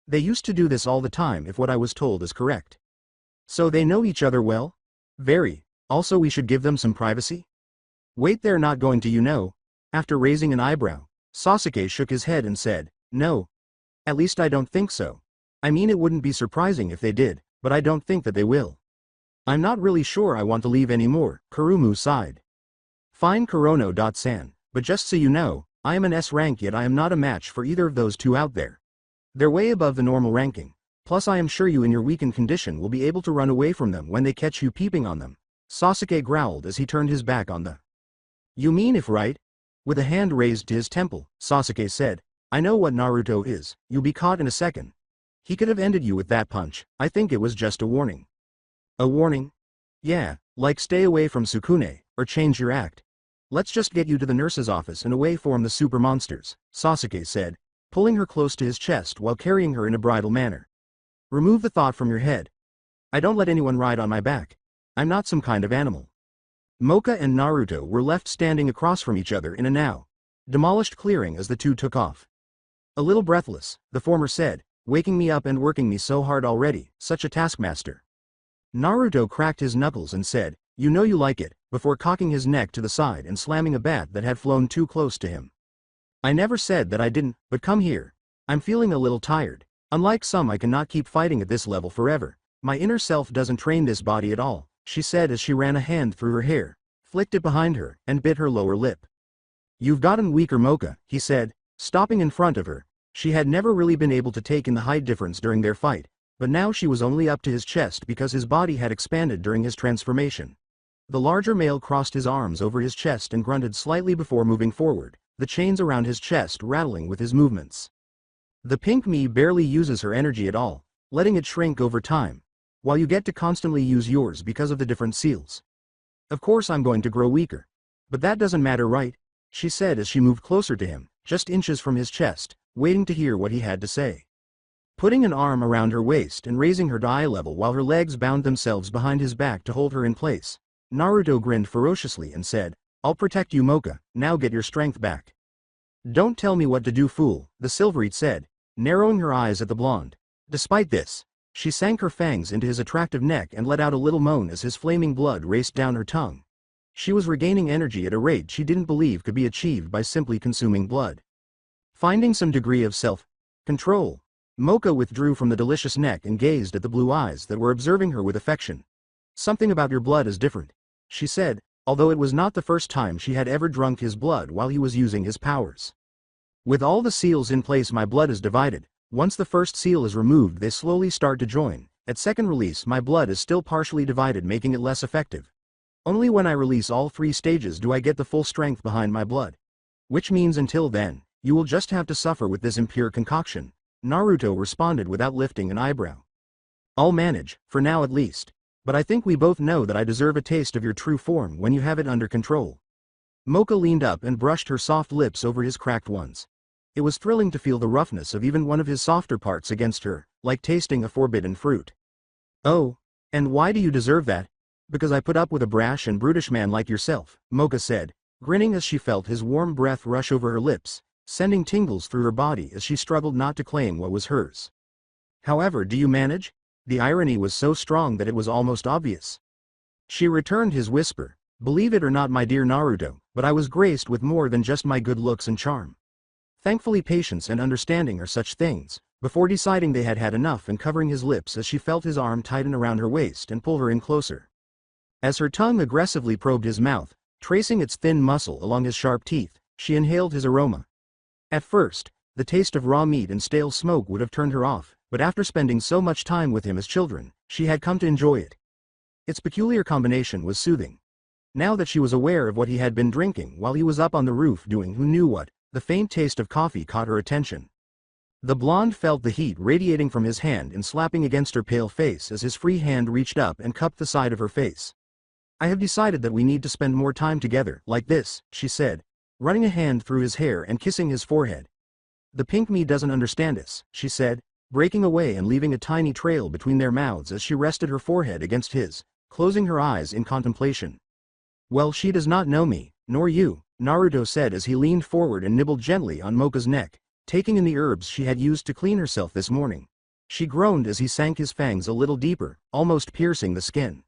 They used to do this all the time if what I was told is correct." "So they know each other well?" "Very. Also we should give them some privacy?" "Wait, they're not going to, you know." After raising an eyebrow, Sasuke shook his head and said, "No. At least I don't think so. I mean, it wouldn't be surprising if they did, but I don't think that they will." "I'm not really sure I want to leave anymore," Kurumu sighed. "Fine, Kurono-san, but just so you know, I am an S rank, yet I am not a match for either of those two out there. They're way above the normal ranking, plus I am sure you in your weakened condition will be able to run away from them when they catch you peeping on them," Sasuke growled as he turned his back on the. "You mean if right?" With a hand raised to his temple, Sasuke said, "I know what Naruto is, you'll be caught in a second. He could have ended you with that punch. I think it was just a warning." "A warning?" "Yeah, like stay away from Sukune, or change your act. Let's just get you to the nurse's office and away from the super monsters," Sasuke said, pulling her close to his chest while carrying her in a bridal manner. "Remove the thought from your head. I don't let anyone ride on my back. I'm not some kind of animal." Mocha and Naruto were left standing across from each other in a now demolished clearing as the two took off. A little breathless, the former said, "Waking me up and working me so hard already, such a taskmaster." Naruto cracked his knuckles and said, "You know you like it," before cocking his neck to the side and slamming a bat that had flown too close to him. "I never said that I didn't, but come here. I'm feeling a little tired. Unlike some, I cannot keep fighting at this level forever. My inner self doesn't train this body at all," she said as she ran a hand through her hair, flicked it behind her, and bit her lower lip. "You've gotten weaker, Mocha," he said, stopping in front of her. She had never really been able to take in the height difference during their fight, but now she was only up to his chest because his body had expanded during his transformation. The larger male crossed his arms over his chest and grunted slightly before moving forward, the chains around his chest rattling with his movements. "The pink me barely uses her energy at all, letting it shrink over time, while you get to constantly use yours because of the different seals. Of course I'm going to grow weaker. But that doesn't matter, right?" she said as she moved closer to him, just inches from his chest, waiting to hear what he had to say. Putting an arm around her waist and raising her to eye level while her legs bound themselves behind his back to hold her in place, Naruto grinned ferociously and said, "I'll protect you, Mocha, now get your strength back." "Don't tell me what to do, fool," the Silverite said, narrowing her eyes at the blonde. Despite this, she sank her fangs into his attractive neck and let out a little moan as his flaming blood raced down her tongue. She was regaining energy at a rate she didn't believe could be achieved by simply consuming blood. Finding some degree of self-control, Mocha withdrew from the delicious neck and gazed at the blue eyes that were observing her with affection. "Something about your blood is different," she said, although it was not the first time she had ever drunk his blood while he was using his powers. "With all the seals in place, my blood is divided. Once the first seal is removed, they slowly start to join. At second release, my blood is still partially divided, making it less effective. Only when I release all 3 stages do I get the full strength behind my blood. Which means until then, you will just have to suffer with this impure concoction," Naruto responded without lifting an eyebrow. "I'll manage, for now at least. But I think we both know that I deserve a taste of your true form when you have it under control." Mocha leaned up and brushed her soft lips over his cracked ones. It was thrilling to feel the roughness of even one of his softer parts against her, like tasting a forbidden fruit. "Oh, and why do you deserve that?" "Because I put up with a brash and brutish man like yourself," Mocha said, grinning as she felt his warm breath rush over her lips, sending tingles through her body as she struggled not to claim what was hers. "However, do you manage?" The irony was so strong that it was almost obvious. She returned his whisper. Believe it or not, my dear Naruto, but I was graced with more than just my good looks and charm. Thankfully, patience and understanding are such things. Before deciding they had had enough and covering his lips as she felt his arm tighten around her waist and pull her in closer. As her tongue aggressively probed his mouth, tracing its thin muscle along his sharp teeth, she inhaled his aroma. At first, the taste of raw meat and stale smoke would have turned her off, but after spending so much time with him as children, she had come to enjoy it. Its peculiar combination was soothing. Now that she was aware of what he had been drinking while he was up on the roof doing who knew what, the faint taste of coffee caught her attention. The blonde felt the heat radiating from his hand and slapping against her pale face as his free hand reached up and cupped the side of her face. I have decided that we need to spend more time together, like this, she said, running a hand through his hair and kissing his forehead. The pink me doesn't understand us, she said, breaking away and leaving a tiny trail between their mouths as she rested her forehead against his, closing her eyes in contemplation. Well, she does not know me, nor you, Naruto said as he leaned forward and nibbled gently on Mocha's neck, taking in the herbs she had used to clean herself this morning. She groaned as he sank his fangs a little deeper, almost piercing the skin.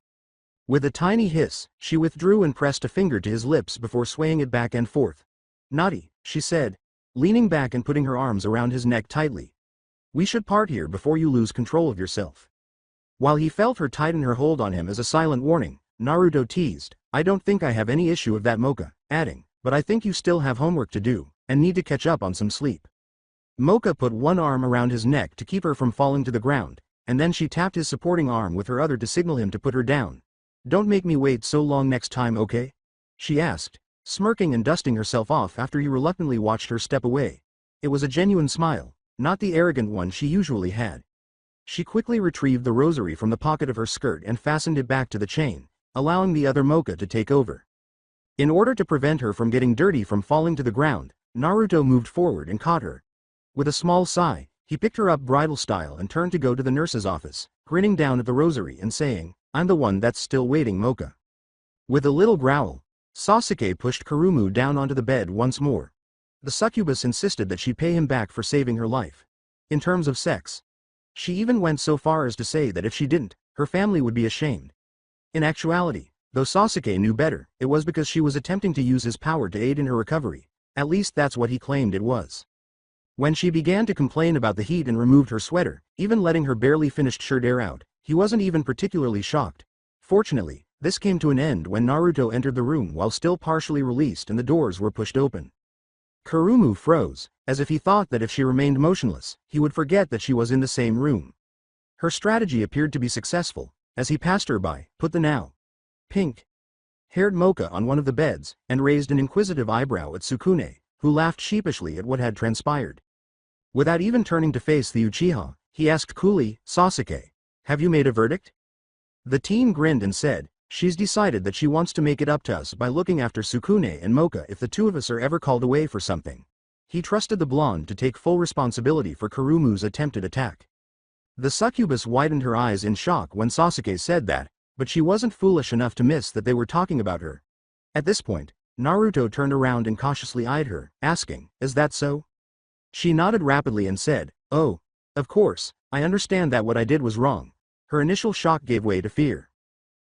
With a tiny hiss, she withdrew and pressed a finger to his lips before swaying it back and forth. Naughty, she said, leaning back and putting her arms around his neck tightly. We should part here before you lose control of yourself. While he felt her tighten her hold on him as a silent warning, Naruto teased, I don't think I have any issue of that, Mocha, adding, but I think you still have homework to do, and need to catch up on some sleep. Mocha put one arm around his neck to keep her from falling to the ground, and then she tapped his supporting arm with her other to signal him to put her down. Don't make me wait so long next time, okay? She asked, smirking and dusting herself off after he reluctantly watched her step away. It was a genuine smile, not the arrogant one she usually had. She quickly retrieved the rosary from the pocket of her skirt and fastened it back to the chain, allowing the other Mocha to take over. In order to prevent her from getting dirty from falling to the ground, Naruto moved forward and caught her. With a small sigh, he picked her up bridal style and turned to go to the nurse's office, grinning down at the rosary and saying, I'm the one that's still waiting, Mocha. With a little growl, Sasuke pushed Kurumu down onto the bed once more. The succubus insisted that she pay him back for saving her life. In terms of sex. She even went so far as to say that if she didn't, her family would be ashamed. In actuality, though Sasuke knew better, it was because she was attempting to use his power to aid in her recovery. At least that's what he claimed it was. When she began to complain about the heat and removed her sweater, even letting her barely finished shirt air out, he wasn't even particularly shocked. Fortunately, this came to an end when Naruto entered the room while still partially released and the doors were pushed open. Kurumu froze, as if he thought that if she remained motionless, he would forget that she was in the same room. Her strategy appeared to be successful, as he passed her by, put the now pink-haired Mocha on one of the beds, and raised an inquisitive eyebrow at Sukune, who laughed sheepishly at what had transpired. Without even turning to face the Uchiha, he asked coolly, Sasuke, have you made a verdict? The teen grinned and said, she's decided that she wants to make it up to us by looking after Sukune and Mocha if the two of us are ever called away for something. He trusted the blonde to take full responsibility for Kurumu's attempted attack. The succubus widened her eyes in shock when Sasuke said that, but she wasn't foolish enough to miss that they were talking about her. At this point, Naruto turned around and cautiously eyed her, asking, is that so? She nodded rapidly and said, oh, of course, I understand that what I did was wrong. Her initial shock gave way to fear.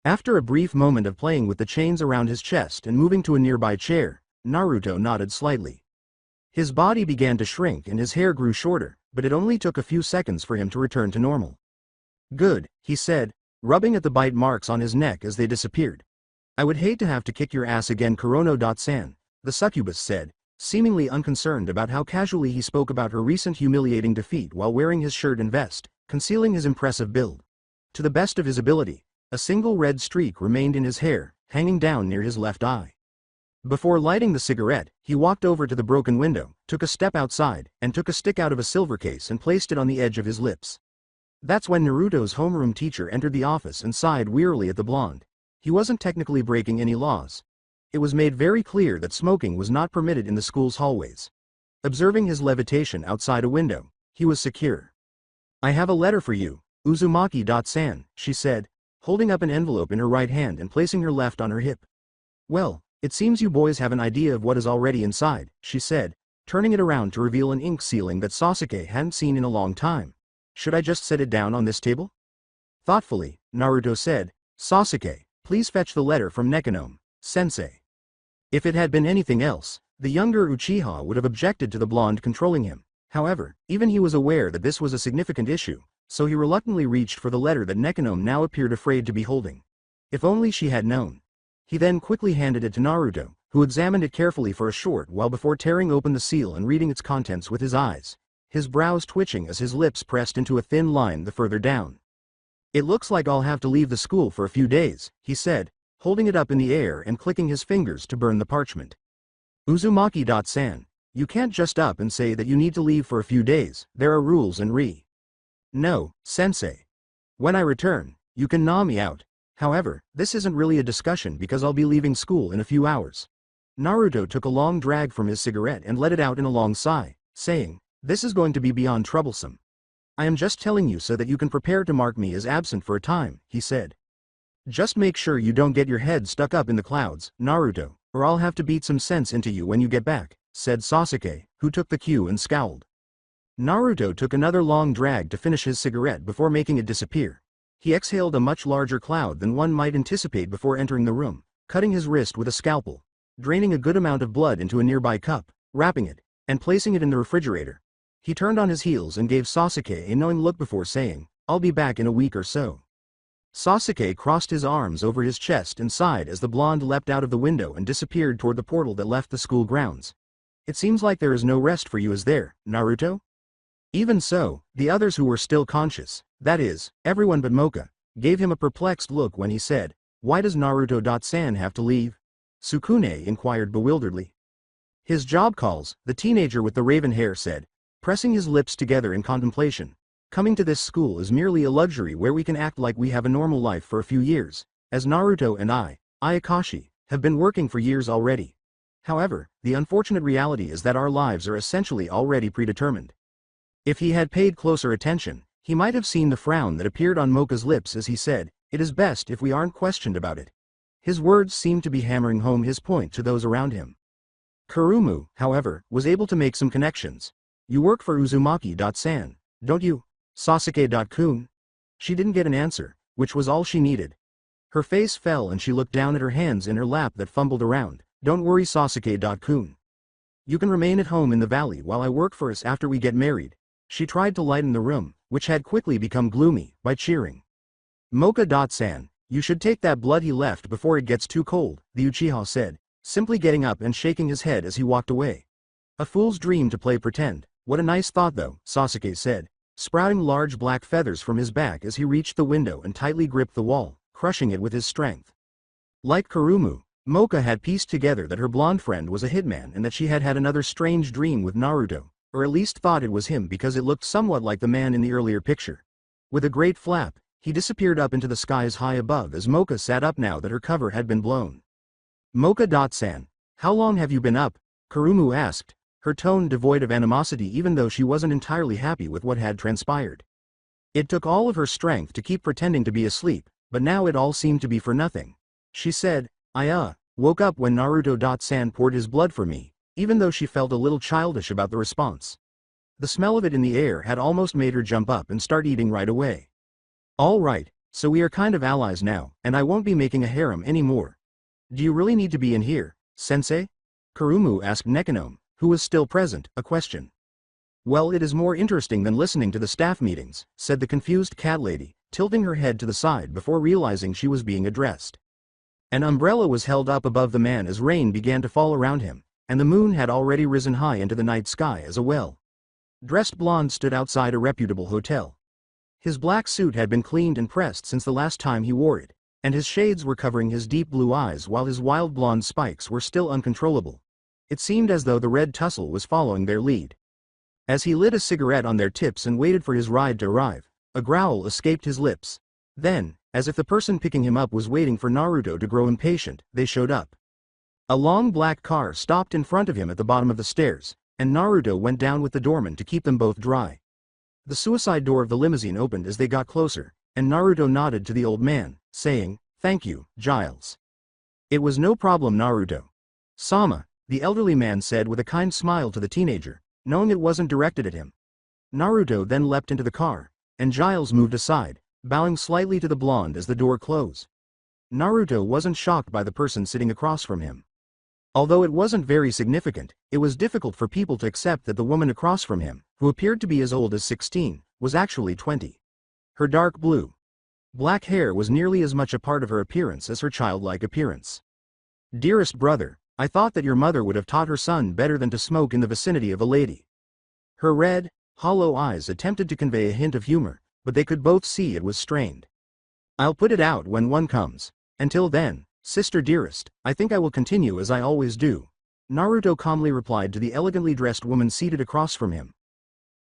After a brief moment of playing with the chains around his chest and moving to a nearby chair, Naruto nodded slightly. His body began to shrink and his hair grew shorter, but it only took a few seconds for him to return to normal. Good, he said, rubbing at the bite marks on his neck as they disappeared. I would hate to have to kick your ass again, Kurono-san, the succubus said, seemingly unconcerned about how casually he spoke about her recent humiliating defeat while wearing his shirt and vest, concealing his impressive build. To the best of his ability, a single red streak remained in his hair, hanging down near his left eye. Before lighting the cigarette, he walked over to the broken window, took a step outside, and took a stick out of a silver case and placed it on the edge of his lips. That's when Naruto's homeroom teacher entered the office and sighed wearily at the blonde. He wasn't technically breaking any laws. It was made very clear that smoking was not permitted in the school's hallways. Observing his levitation outside a window, he was secure. I have a letter for you, Uzumaki-san, she said, holding up an envelope in her right hand and placing her left on her hip. Well, it seems you boys have an idea of what is already inside, she said, turning it around to reveal an ink ceiling that Sasuke hadn't seen in a long time. Should I just set it down on this table? Thoughtfully, Naruto said, Sasuke, please fetch the letter from Nekonomiya, sensei. If it had been anything else, the younger Uchiha would have objected to the blonde controlling him. However, even he was aware that this was a significant issue, so he reluctantly reached for the letter that Nekonomiya now appeared afraid to be holding. If only she had known. He then quickly handed it to Naruto, who examined it carefully for a short while before tearing open the seal and reading its contents with his eyes, his brows twitching as his lips pressed into a thin line the further down. It looks like I'll have to leave the school for a few days, he said, holding it up in the air and clicking his fingers to burn the parchment. Uzumaki-san, you can't just up and say that you need to leave for a few days, there are rules and No, sensei. When I return, you can gnaw me out. However, this isn't really a discussion because I'll be leaving school in a few hours. Naruto took a long drag from his cigarette and let it out in a long sigh, saying, this is going to be beyond troublesome. I am just telling you so that you can prepare to mark me as absent for a time, he said. Just make sure you don't get your head stuck up in the clouds, Naruto, or I'll have to beat some sense into you when you get back, said Sasuke, who took the cue and scowled. Naruto took another long drag to finish his cigarette before making it disappear. He exhaled a much larger cloud than one might anticipate before entering the room, cutting his wrist with a scalpel, draining a good amount of blood into a nearby cup, wrapping it, and placing it in the refrigerator. He turned on his heels and gave Sasuke a knowing look before saying, I'll be back in a week or so. Sasuke crossed his arms over his chest and sighed as the blonde leapt out of the window and disappeared toward the portal that left the school grounds. It seems like there is no rest for you, is there, Naruto? Even so, the others who were still conscious, that is, everyone but Mocha, gave him a perplexed look when he said, why does Naruto-san have to leave? Sukune inquired bewilderedly. His job calls, the teenager with the raven hair said, pressing his lips together in contemplation. Coming to this school is merely a luxury where we can act like we have a normal life for a few years, as Naruto and Ayakashi, have been working for years already. However, the unfortunate reality is that our lives are essentially already predetermined. If he had paid closer attention, he might have seen the frown that appeared on Mocha's lips as he said, it is best if we aren't questioned about it. His words seemed to be hammering home his point to those around him. Kurumu, however, was able to make some connections. You work for Uzumaki-san, don't you? Sasuke-kun? She didn't get an answer, which was all she needed. Her face fell and she looked down at her hands in her lap that fumbled around. Don't worry, Sasuke-kun. You can remain at home in the valley while I work for us after we get married. She tried to lighten the room, which had quickly become gloomy, by cheering. Mocha-san, you should take that blood he left before it gets too cold, the Uchiha said, simply getting up and shaking his head as he walked away. A fool's dream to play pretend. What a nice thought though, Sasuke said, sprouting large black feathers from his back as he reached the window and tightly gripped the wall, crushing it with his strength. Like Kurumu, Mocha had pieced together that her blonde friend was a hitman and that she had had another strange dream with Naruto, or at least thought it was him because it looked somewhat like the man in the earlier picture. With a great flap, he disappeared up into the skies high above as Mocha sat up now that her cover had been blown. Mocha-san, how long have you been up? Kurumu asked, her tone devoid of animosity even though she wasn't entirely happy with what had transpired. It took all of her strength to keep pretending to be asleep, but now it all seemed to be for nothing. She said, I woke up when Naruto-san poured his blood for me, even though she felt a little childish about the response. The smell of it in the air had almost made her jump up and start eating right away. All right, so we are kind of allies now, and I won't be making a harem anymore. Do you really need to be in here, sensei? Kurumu asked Nekonomiya, who was still present, a question. Well, it is more interesting than listening to the staff meetings, said the confused cat lady, tilting her head to the side before realizing she was being addressed. An umbrella was held up above the man as rain began to fall around him, and the moon had already risen high into the night sky as a well-dressed blonde stood outside a reputable hotel. His black suit had been cleaned and pressed since the last time he wore it, and his shades were covering his deep blue eyes while his wild blonde spikes were still uncontrollable. It seemed as though the red tussle was following their lead. As he lit a cigarette on their tips and waited for his ride to arrive, a growl escaped his lips. Then, as if the person picking him up was waiting for Naruto to grow impatient, they showed up. A long black car stopped in front of him at the bottom of the stairs, and Naruto went down with the doorman to keep them both dry. The suicide door of the limousine opened as they got closer, and Naruto nodded to the old man, saying, "Thank you, Giles." "It was no problem, Naruto. Sama," the elderly man said with a kind smile to the teenager, knowing it wasn't directed at him. Naruto then leapt into the car, and Giles moved aside, bowing slightly to the blonde as the door closed. Naruto wasn't shocked by the person sitting across from him. Although it wasn't very significant, it was difficult for people to accept that the woman across from him, who appeared to be as old as 16, was actually 20. Her dark blue, black hair was nearly as much a part of her appearance as her childlike appearance. Dearest brother, I thought that your mother would have taught her son better than to smoke in the vicinity of a lady. Her red, hollow eyes attempted to convey a hint of humor, but they could both see it was strained. I'll put it out when one comes. Until then, sister dearest, I think I will continue as I always do. Naruto calmly replied to the elegantly dressed woman seated across from him.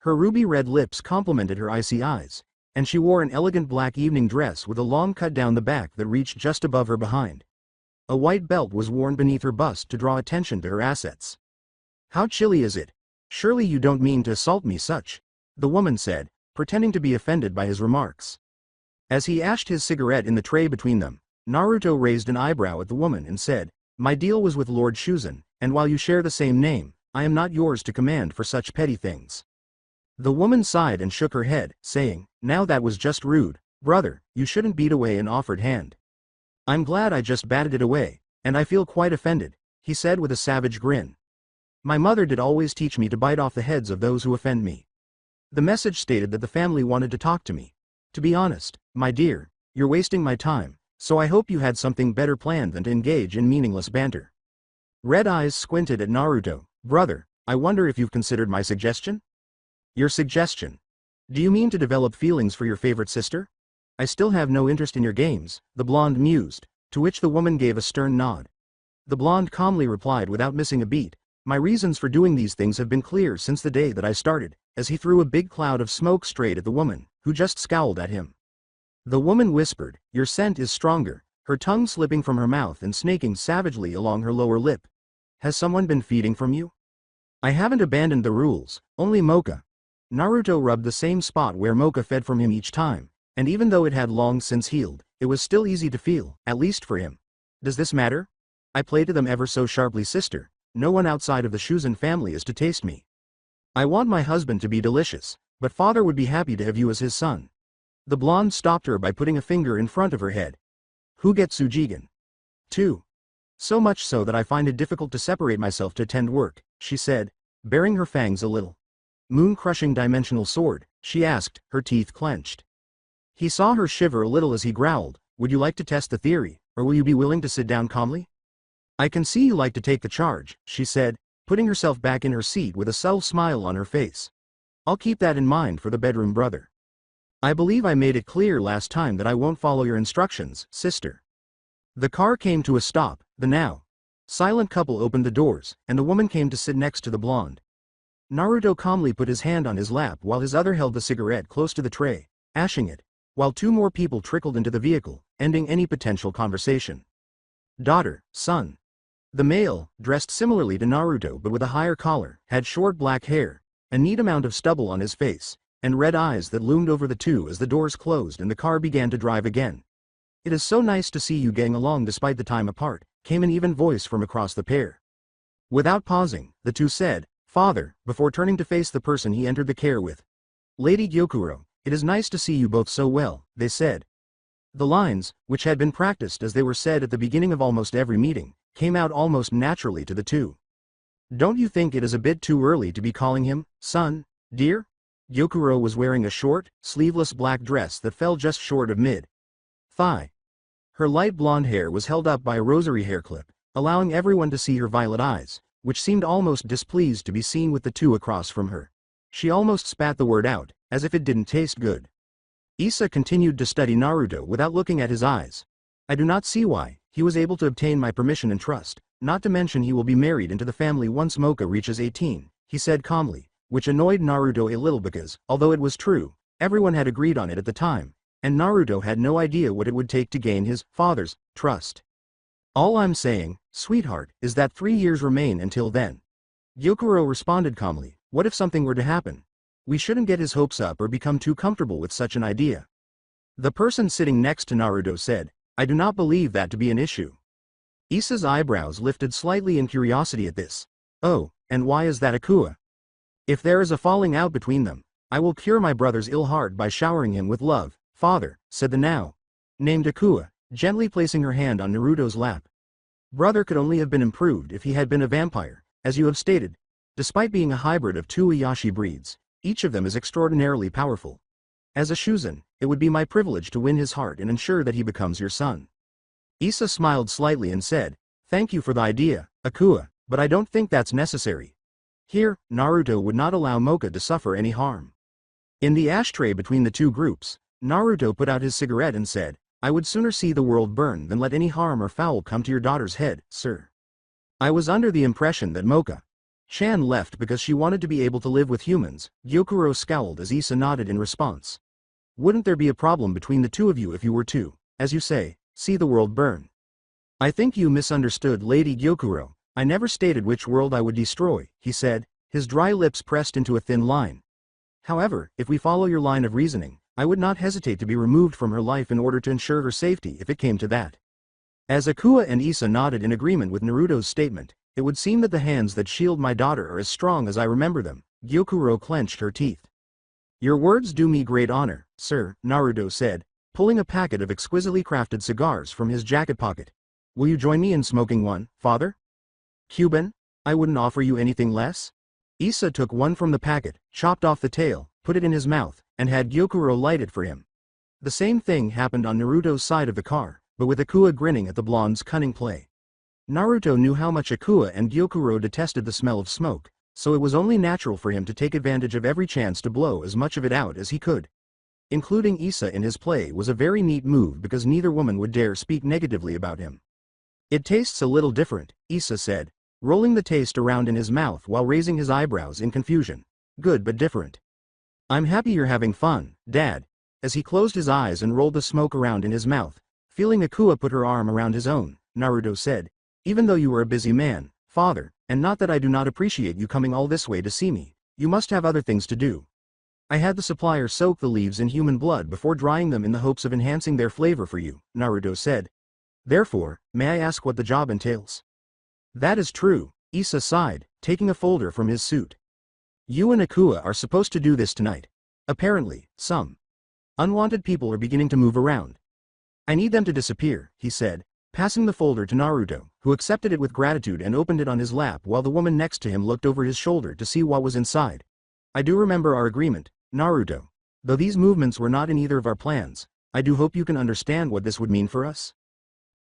Her ruby-red lips complemented her icy eyes, and she wore an elegant black evening dress with a long cut down the back that reached just above her behind. A white belt was worn beneath her bust to draw attention to her assets. How chilly is it? Surely you don't mean to assault me such, the woman said, pretending to be offended by his remarks. As he ashed his cigarette in the tray between them, Naruto raised an eyebrow at the woman and said, My deal was with Lord Shuzen, and while you share the same name, I am not yours to command for such petty things. The woman sighed and shook her head, saying, Now that was just rude, brother, you shouldn't beat away an offered hand. I'm glad I just batted it away, and I feel quite offended, he said with a savage grin. My mother did always teach me to bite off the heads of those who offend me. The message stated that the family wanted to talk to me. To be honest, my dear, you're wasting my time, so I hope you had something better planned than to engage in meaningless banter. Red eyes squinted at Naruto. Brother, I wonder if you've considered my suggestion? Your suggestion? Do you mean to develop feelings for your favorite sister? I still have no interest in your games, the blonde mused, to which the woman gave a stern nod. The blonde calmly replied without missing a beat, My reasons for doing these things have been clear since the day that I started, as he threw a big cloud of smoke straight at the woman, who just scowled at him. The woman whispered, Your scent is stronger, her tongue slipping from her mouth and snaking savagely along her lower lip. Has someone been feeding from you? I haven't abandoned the rules, only Mocha. Naruto rubbed the same spot where Mocha fed from him each time, and even though it had long since healed, it was still easy to feel, at least for him. Does this matter? I play to them ever so sharply, sister. No one outside of the Shuzen family is to taste me. I want my husband to be delicious, but father would be happy to have you as his son. The blonde stopped her by putting a finger in front of her head. Who gets Tsujigen? 2. So much so that I find it difficult to separate myself to attend work, she said, baring her fangs a little. Moon-crushing dimensional sword, she asked, her teeth clenched. He saw her shiver a little as he growled, Would you like to test the theory, or will you be willing to sit down calmly? I can see you like to take the charge, she said, putting herself back in her seat with a subtle smile on her face. I'll keep that in mind for the bedroom, brother. I believe I made it clear last time that I won't follow your instructions, sister. The car came to a stop, the now silent couple opened the doors, and the woman came to sit next to the blonde. Naruto calmly put his hand on his lap while his other held the cigarette close to the tray, ashing it, while two more people trickled into the vehicle, ending any potential conversation. Daughter, son. The male, dressed similarly to Naruto but with a higher collar, had short black hair, a neat amount of stubble on his face, and red eyes that loomed over the two as the doors closed and the car began to drive again. It is so nice to see you getting along despite the time apart, came an even voice from across the pair. Without pausing, the two said, Father, before turning to face the person he entered the care with. Lady Gyokuro, it is nice to see you both so well, they said. The lines, which had been practiced as they were said at the beginning of almost every meeting, came out almost naturally to the two. Don't you think it is a bit too early to be calling him, son, dear? Gyokuro was wearing a short, sleeveless black dress that fell just short of mid-thigh. Her light blonde hair was held up by a rosary hair clip, allowing everyone to see her violet eyes, which seemed almost displeased to be seen with the two across from her. She almost spat the word out, as if it didn't taste good. Issa continued to study Naruto without looking at his eyes. I do not see why. He was able to obtain my permission and trust, not to mention he will be married into the family once Mocha reaches 18, he said calmly, which annoyed Naruto a little because, although it was true, everyone had agreed on it at the time, and Naruto had no idea what it would take to gain his father's trust. All I'm saying, sweetheart, is that 3 years remain until then. Gyokuro responded calmly, what if something were to happen? We shouldn't get his hopes up or become too comfortable with such an idea. The person sitting next to Naruto said, I do not believe that to be an issue. Issa's eyebrows lifted slightly in curiosity at this. Oh, and why is that, Akua? If there is a falling out between them, I will cure my brother's ill heart by showering him with love, father, said the now named Akua, gently placing her hand on Naruto's lap. Brother could only have been improved if he had been a vampire, as you have stated. Despite being a hybrid of two Iyashi breeds, each of them is extraordinarily powerful. As a Shuzen, it would be my privilege to win his heart and ensure that he becomes your son. Issa smiled slightly and said, "Thank you for the idea, Akua, but I don't think that's necessary." Here, Naruto would not allow Mocha to suffer any harm. In the ashtray between the two groups, Naruto put out his cigarette and said, "I would sooner see the world burn than let any harm or foul come to your daughter's head, sir. I was under the impression that Mocha-chan left because she wanted to be able to live with humans." Gyokuro scowled as Issa nodded in response. "Wouldn't there be a problem between the two of you if you were to, as you say, see the world burn?" "I think you misunderstood, Lady Gyokuro. I never stated which world I would destroy," he said, his dry lips pressed into a thin line. "However, if we follow your line of reasoning, I would not hesitate to be removed from her life in order to ensure her safety if it came to that." As Akua and Issa nodded in agreement with Naruto's statement, "It would seem that the hands that shield my daughter are as strong as I remember them." Gyokuro clenched her teeth. "Your words do me great honor, sir," Naruto said, pulling a packet of exquisitely crafted cigars from his jacket pocket. "Will you join me in smoking one, father?" "Cuban? I wouldn't offer you anything less." Issa took one from the packet, chopped off the tail, put it in his mouth, and had Gyokuro light it for him. The same thing happened on Naruto's side of the car, but with Akua grinning at the blonde's cunning play. Naruto knew how much Akua and Gyokuro detested the smell of smoke, so it was only natural for him to take advantage of every chance to blow as much of it out as he could. Including Issa in his play was a very neat move because neither woman would dare speak negatively about him. "It tastes a little different," Issa said, rolling the taste around in his mouth while raising his eyebrows in confusion. "Good but different." "I'm happy you're having fun, Dad." As he closed his eyes and rolled the smoke around in his mouth, feeling Akua put her arm around his own, Naruto said, "Even though you are a busy man, father, and not that I do not appreciate you coming all this way to see me, you must have other things to do. I had the supplier soak the leaves in human blood before drying them in the hopes of enhancing their flavor for you," Naruto said. "Therefore, may I ask what the job entails?" "That is true," Issa sighed, taking a folder from his suit. "You and Akua are supposed to do this tonight. Apparently, some unwanted people are beginning to move around. I need them to disappear," he said, passing the folder to Naruto, who accepted it with gratitude and opened it on his lap while the woman next to him looked over his shoulder to see what was inside. "I do remember our agreement, Naruto. Though these movements were not in either of our plans, I do hope you can understand what this would mean for us."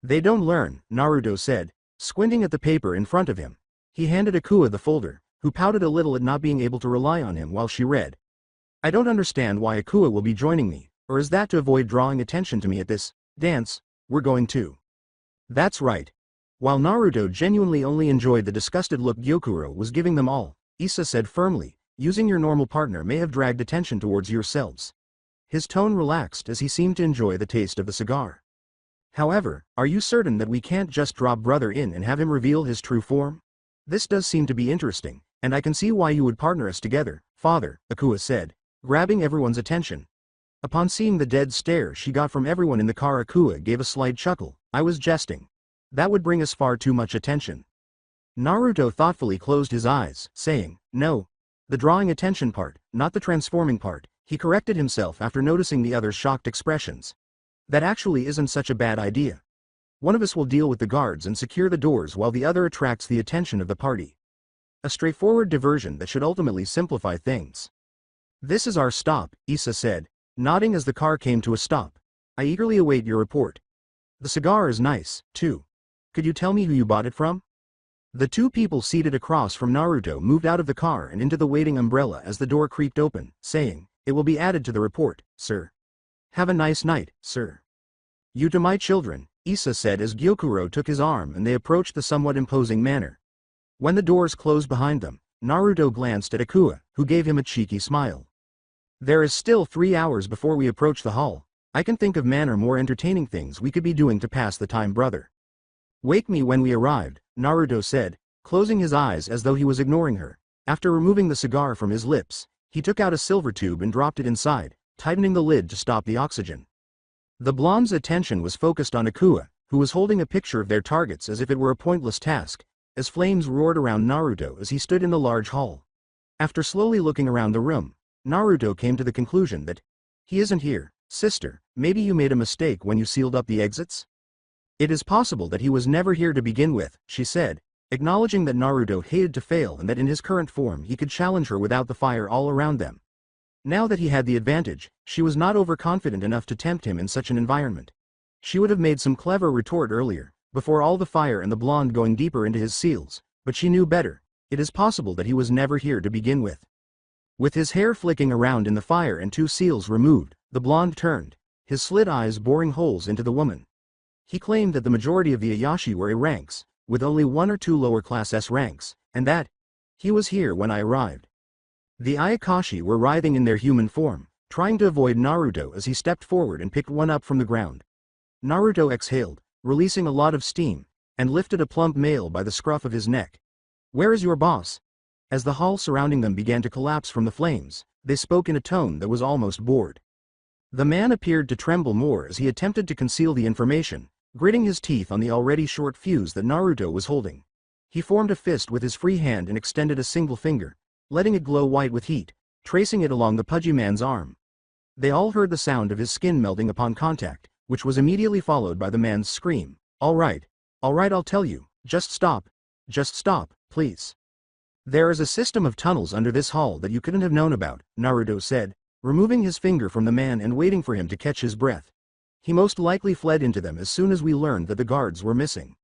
"They don't learn," Naruto said, squinting at the paper in front of him. He handed Akua the folder, who pouted a little at not being able to rely on him while she read. "I don't understand why Akua will be joining me, or is that to avoid drawing attention to me at this dance we're going to?" "That's right." While Naruto genuinely only enjoyed the disgusted look Gyokuro was giving them all, Issa said firmly, "Using your normal partner may have dragged attention towards yourselves." His tone relaxed as he seemed to enjoy the taste of the cigar. "However, are you certain that we can't just drop brother in and have him reveal his true form? This does seem to be interesting, and I can see why you would partner us together, father," Akua said, grabbing everyone's attention. Upon seeing the dead stare she got from everyone in the car, Akua gave a slight chuckle. "I was jesting. That would bring us far too much attention." Naruto thoughtfully closed his eyes, saying, "No. The drawing attention part, not the transforming part," he corrected himself after noticing the other's shocked expressions. "That actually isn't such a bad idea. One of us will deal with the guards and secure the doors while the other attracts the attention of the party. A straightforward diversion that should ultimately simplify things." "This is our stop," Issa said, nodding as the car came to a stop. "I eagerly await your report. The cigar is nice, too. Could you tell me who you bought it from?" The two people seated across from Naruto moved out of the car and into the waiting umbrella as the door creaked open, saying, "It will be added to the report, sir." "Have a nice night, sir." "You to my children," Issa said as Gyokuro took his arm and they approached the somewhat imposing manor. When the doors closed behind them, Naruto glanced at Akua, who gave him a cheeky smile. "There is still 3 hours before we approach the hall. I can think of more entertaining things we could be doing to pass the time, brother." "Wake me when we arrived," Naruto said, closing his eyes as though he was ignoring her. After removing the cigar from his lips, he took out a silver tube and dropped it inside, tightening the lid to stop the oxygen. The blonde's attention was focused on Akua, who was holding a picture of their targets as if it were a pointless task, as flames roared around Naruto as he stood in the large hall. After slowly looking around the room, Naruto came to the conclusion that, "He isn't here, sister. Maybe you made a mistake when you sealed up the exits?" It is possible that he was never here to begin with, she said, acknowledging that Naruto hated to fail and that in his current form he could challenge her without the fire all around them. Now that he had the advantage, she was not overconfident enough to tempt him in such an environment. She would have made some clever retort earlier, before all the fire and the blonde going deeper into his seals, but she knew better. It is possible that he was never here to begin with. With his hair flicking around in the fire and 2 seals removed, the blonde turned, his slit eyes boring holes into the woman. He claimed that the majority of the Ayashi were A ranks, with only 1 or 2 lower class S ranks, and that he was here when I arrived. The Ayakashi were writhing in their human form, trying to avoid Naruto as he stepped forward and picked one up from the ground. Naruto exhaled, releasing a lot of steam, and lifted a plump male by the scruff of his neck. "Where is your boss?" As the hall surrounding them began to collapse from the flames, they spoke in a tone that was almost bored. The man appeared to tremble more as he attempted to conceal the information, gritting his teeth on the already short fuse that Naruto was holding. He formed a fist with his free hand and extended a single finger, letting it glow white with heat, tracing it along the pudgy man's arm. They all heard the sound of his skin melting upon contact, which was immediately followed by the man's scream. All right, I'll tell you, just stop, please. There is a system of tunnels under this hall that you couldn't have known about, Naruto said, removing his finger from the man and waiting for him to catch his breath. He most likely fled into them as soon as we learned that the guards were missing.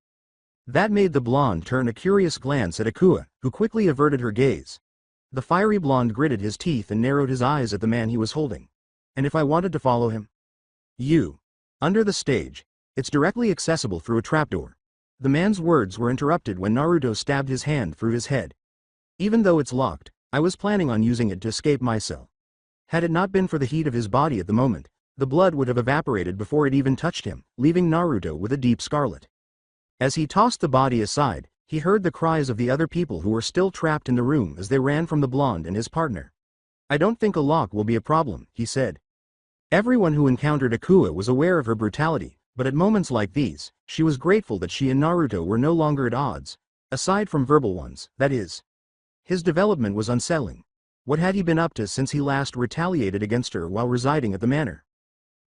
That made the blonde turn a curious glance at Akua, who quickly averted her gaze. The fiery blonde gritted his teeth and narrowed his eyes at the man he was holding. And if I wanted to follow him? Under the stage. It's directly accessible through a trapdoor. The man's words were interrupted when Naruto stabbed his hand through his head. Even though it's locked, I was planning on using it to escape my cell. Had it not been for the heat of his body at the moment, the blood would have evaporated before it even touched him, leaving Naruto with a deep scarlet. As he tossed the body aside, he heard the cries of the other people who were still trapped in the room as they ran from the blonde and his partner. I don't think a lock will be a problem, he said. Everyone who encountered Akua was aware of her brutality, but at moments like these, she was grateful that she and Naruto were no longer at odds, aside from verbal ones, that is. His development was unsettling. What had he been up to since he last retaliated against her while residing at the manor?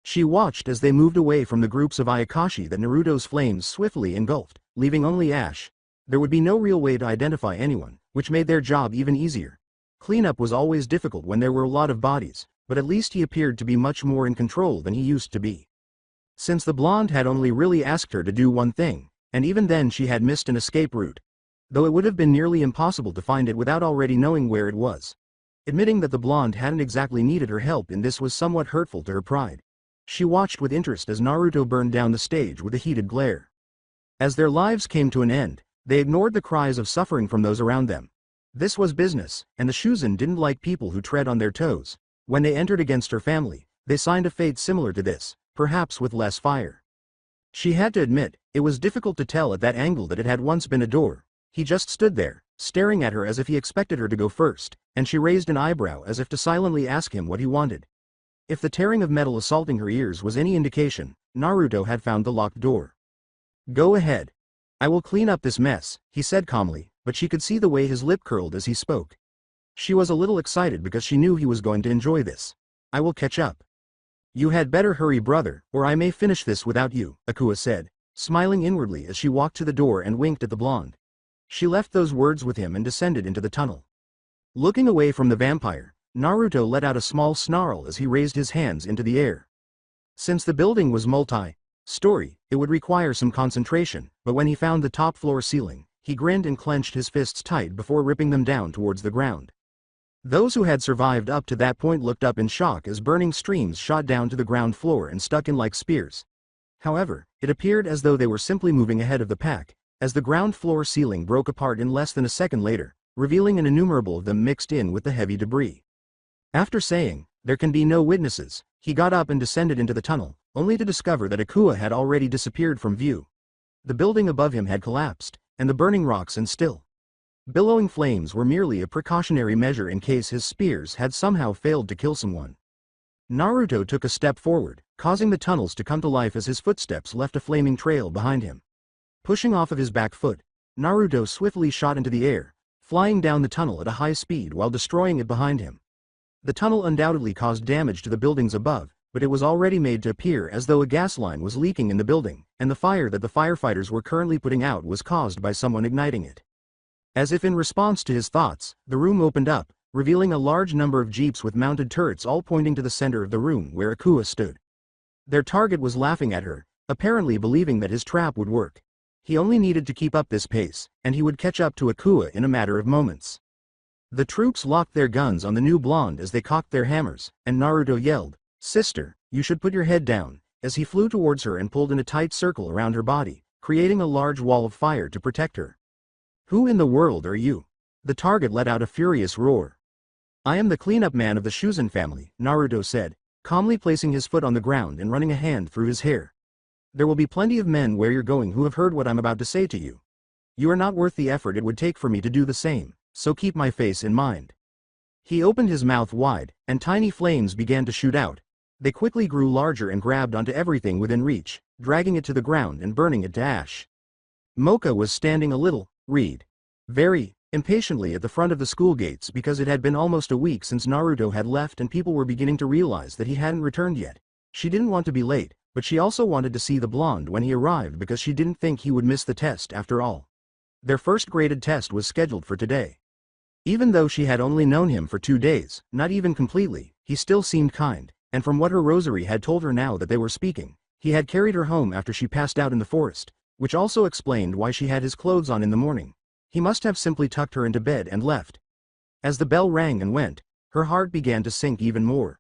She watched as they moved away from the groups of Ayakashi that Naruto's flames swiftly engulfed, leaving only ash. There would be no real way to identify anyone, which made their job even easier. Cleanup was always difficult when there were a lot of bodies, but at least he appeared to be much more in control than he used to be. Since the blonde had only really asked her to do one thing, and even then she had missed an escape route. Though it would have been nearly impossible to find it without already knowing where it was. Admitting that the blonde hadn't exactly needed her help in this was somewhat hurtful to her pride. She watched with interest as Naruto burned down the stage with a heated glare. As their lives came to an end, they ignored the cries of suffering from those around them. This was business, and the Shuzen didn't like people who tread on their toes. When they entered against her family, they signed a fate similar to this, perhaps with less fire. She had to admit, it was difficult to tell at that angle that it had once been a door. He just stood there, staring at her as if he expected her to go first, and she raised an eyebrow as if to silently ask him what he wanted. If the tearing of metal assaulting her ears was any indication, Naruto had found the locked door. Go ahead. I will clean up this mess, he said calmly, but she could see the way his lip curled as he spoke. She was a little excited because she knew he was going to enjoy this. I will catch up. You had better hurry, brother, or I may finish this without you, Akua said, smiling inwardly as she walked to the door and winked at the blonde. She left those words with him and descended into the tunnel. Looking away from the vampire, Naruto let out a small snarl as he raised his hands into the air. Since the building was multi-story, it would require some concentration, but when he found the top floor ceiling, he grinned and clenched his fists tight before ripping them down towards the ground. Those who had survived up to that point looked up in shock as burning streams shot down to the ground floor and stuck in like spears. However, it appeared as though they were simply moving ahead of the pack, as the ground floor ceiling broke apart in less than a second later, revealing an innumerable of them mixed in with the heavy debris. After saying, "There can be no witnesses," he got up and descended into the tunnel, only to discover that Akua had already disappeared from view. The building above him had collapsed, and the burning rocks and still billowing flames were merely a precautionary measure in case his spears had somehow failed to kill someone. Naruto took a step forward, causing the tunnels to come to life as his footsteps left a flaming trail behind him. Pushing off of his back foot, Naruto swiftly shot into the air, flying down the tunnel at a high speed while destroying it behind him. The tunnel undoubtedly caused damage to the buildings above, but it was already made to appear as though a gas line was leaking in the building, and the fire that the firefighters were currently putting out was caused by someone igniting it. As if in response to his thoughts, the room opened up, revealing a large number of jeeps with mounted turrets all pointing to the center of the room where Akua stood. Their target was laughing at her, apparently believing that his trap would work. He only needed to keep up this pace, and he would catch up to Akua in a matter of moments. The troops locked their guns on the new blonde as they cocked their hammers, and Naruto yelled, "Sister, you should put your head down," as he flew towards her and pulled in a tight circle around her body, creating a large wall of fire to protect her. "Who in the world are you?" The target let out a furious roar. "I am the cleanup man of the Shuzen family," Naruto said, calmly placing his foot on the ground and running a hand through his hair. "There will be plenty of men where you're going who have heard what I'm about to say to you. You are not worth the effort it would take for me to do the same, so keep my face in mind." He opened his mouth wide, and tiny flames began to shoot out. They quickly grew larger and grabbed onto everything within reach, dragging it to the ground and burning it to ash. Mocha was standing a little, very impatiently at the front of the school gates because it had been almost a week since Naruto had left and people were beginning to realize that he hadn't returned yet. She didn't want to be late, but she also wanted to see the blonde when he arrived because she didn't think he would miss the test after all. Their first graded test was scheduled for today. Even though she had only known him for 2 days, not even completely, he still seemed kind, and from what her rosary had told her now that they were speaking, he had carried her home after she passed out in the forest, which also explained why she had his clothes on in the morning. He must have simply tucked her into bed and left. As the bell rang and went, her heart began to sink even more.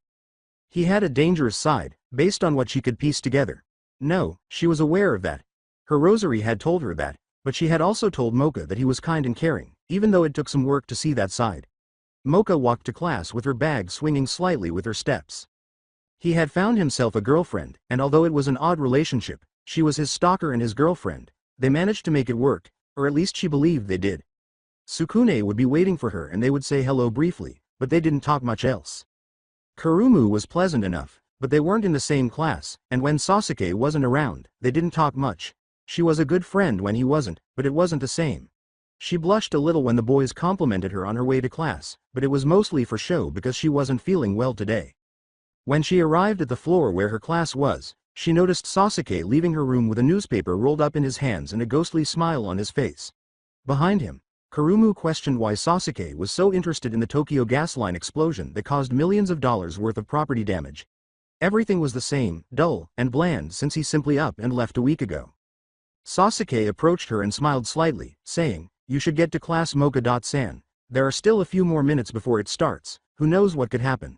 He had a dangerous side, based on what she could piece together. No, she was aware of that. Her rosary had told her that, but she had also told Mocha that he was kind and caring, even though it took some work to see that side. Mocha walked to class with her bag swinging slightly with her steps. He had found himself a girlfriend, and although it was an odd relationship, she was his stalker and his girlfriend. They managed to make it work, or at least she believed they did. Sukune would be waiting for her and they would say hello briefly, but they didn't talk much else. Kurumu was pleasant enough, but they weren't in the same class, and when Sasuke wasn't around, they didn't talk much. She was a good friend when he wasn't, but it wasn't the same. She blushed a little when the boys complimented her on her way to class, but it was mostly for show because she wasn't feeling well today. When she arrived at the floor where her class was, she noticed Sasuke leaving her room with a newspaper rolled up in his hands and a ghostly smile on his face. Behind him, Kurumu questioned why Sasuke was so interested in the Tokyo gas line explosion that caused millions of dollars worth of property damage. Everything was the same, dull, and bland since he simply up and left a week ago. Sasuke approached her and smiled slightly, saying, "You should get to class, Mocha-san. There are still a few more minutes before it starts, who knows what could happen."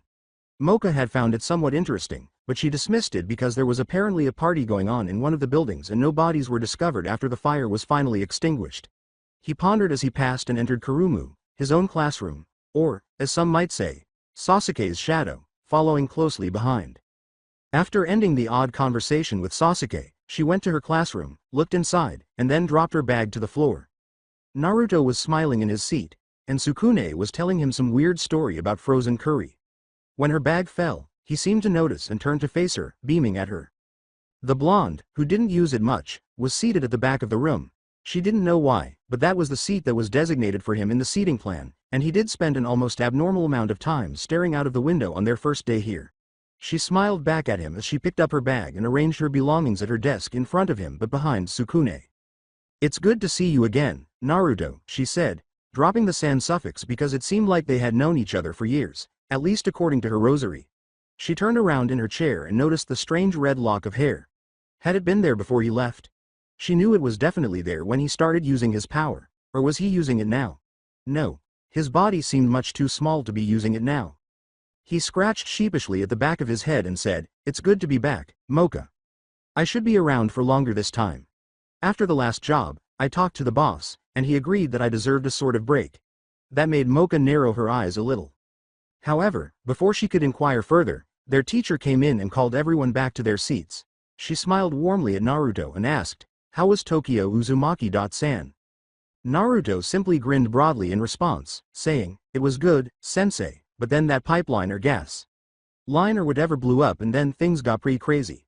Mocha had found it somewhat interesting, but she dismissed it because there was apparently a party going on in one of the buildings and no bodies were discovered after the fire was finally extinguished. He pondered as he passed and entered Kurumu, his own classroom, or, as some might say, Sasuke's shadow, following closely behind. After ending the odd conversation with Sasuke, she went to her classroom, looked inside, and then dropped her bag to the floor. Naruto was smiling in his seat, and Sukune was telling him some weird story about frozen curry. When her bag fell, he seemed to notice and turned to face her, beaming at her. The blonde, who didn't use it much, was seated at the back of the room. She didn't know why, but that was the seat that was designated for him in the seating plan, and he did spend an almost abnormal amount of time staring out of the window on their first day here. She smiled back at him as she picked up her bag and arranged her belongings at her desk in front of him but behind Sukune. "It's good to see you again, Naruto," she said, dropping the san suffix because it seemed like they had known each other for years, at least according to her rosary. She turned around in her chair and noticed the strange red lock of hair. Had it been there before he left? She knew it was definitely there when he started using his power, or was he using it now? No, his body seemed much too small to be using it now. He scratched sheepishly at the back of his head and said, "It's good to be back, Mocha. I should be around for longer this time. After the last job, I talked to the boss, and he agreed that I deserved a sort of break." That made Mocha narrow her eyes a little. However, before she could inquire further, their teacher came in and called everyone back to their seats. She smiled warmly at Naruto and asked, "How was Tokyo Uzumaki-san?" Naruto simply grinned broadly in response, saying, "It was good, sensei, but then that pipeline or gas line or whatever blew up and then things got pretty crazy."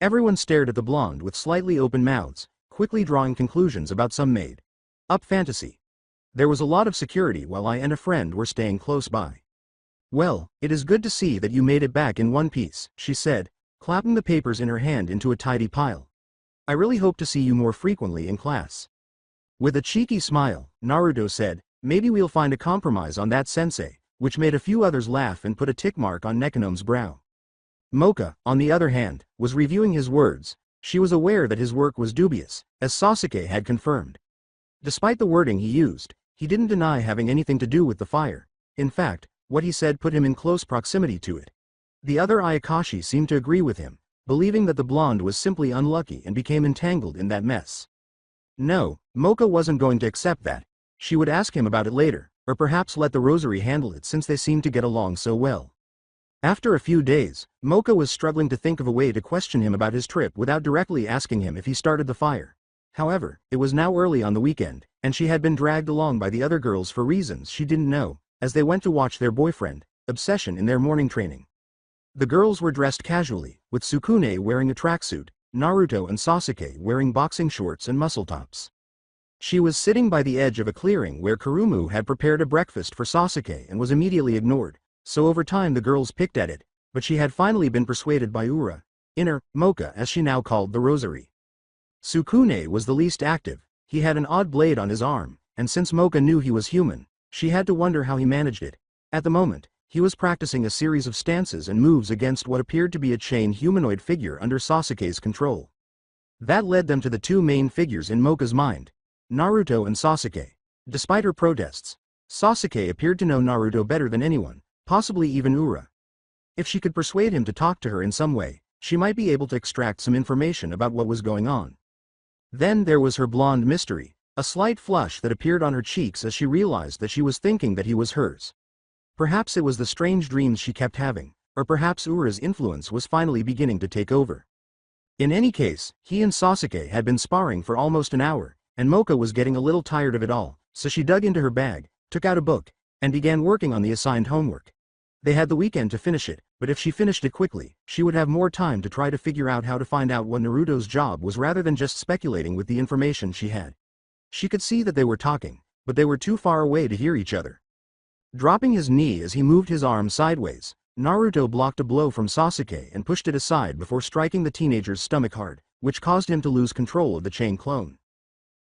Everyone stared at the blonde with slightly open mouths, quickly drawing conclusions about some made-up fantasy. There was a lot of security while I and a friend were staying close by. Well, it is good to see that you made it back in one piece, she said, clapping the papers in her hand into a tidy pile. I really hope to see you more frequently in class. With a cheeky smile, Naruto said, maybe we'll find a compromise on that sensei, which made a few others laugh and put a tick mark on Nekonome's brow. Mocha, on the other hand, was reviewing his words. She was aware that his work was dubious, as Sasuke had confirmed. Despite the wording he used, he didn't deny having anything to do with the fire. In fact, what he said put him in close proximity to it. The other Ayakashi seemed to agree with him, believing that the blonde was simply unlucky and became entangled in that mess. No, Mocha wasn't going to accept that. She would ask him about it later, or perhaps let the Rosary handle it since they seemed to get along so well. After a few days, Mocha was struggling to think of a way to question him about his trip without directly asking him if he started the fire. However, it was now early on the weekend, and she had been dragged along by the other girls for reasons she didn't know, as they went to watch their boyfriend, Obsession, in their morning training. The girls were dressed casually, with Sukune wearing a tracksuit, Naruto and Sasuke wearing boxing shorts and muscle tops. She was sitting by the edge of a clearing where Kurumu had prepared a breakfast for Sasuke and was immediately ignored, so over time the girls picked at it, but she had finally been persuaded by Ura, Mocha as she now called the Rosary. Sukune was the least active. He had an odd blade on his arm, and since Mocha knew he was human, she had to wonder how he managed it. At the moment, he was practicing a series of stances and moves against what appeared to be a chain humanoid figure under Sasuke's control. That led them to the two main figures in Mocha's mind, Naruto and Sasuke. Despite her protests, Sasuke appeared to know Naruto better than anyone, possibly even Ura. If she could persuade him to talk to her in some way, she might be able to extract some information about what was going on. Then there was her blonde mystery, a slight flush that appeared on her cheeks as she realized that she was thinking that he was hers. Perhaps it was the strange dreams she kept having, or perhaps Ura's influence was finally beginning to take over. In any case, he and Sasuke had been sparring for almost an hour, and Mocha was getting a little tired of it all, so she dug into her bag, took out a book, and began working on the assigned homework. They had the weekend to finish it, but if she finished it quickly, she would have more time to try to figure out how to find out what Naruto's job was rather than just speculating with the information she had. She could see that they were talking, but they were too far away to hear each other. Dropping his knee as he moved his arm sideways, Naruto blocked a blow from Sasuke and pushed it aside before striking the teenager's stomach hard, which caused him to lose control of the chain clone.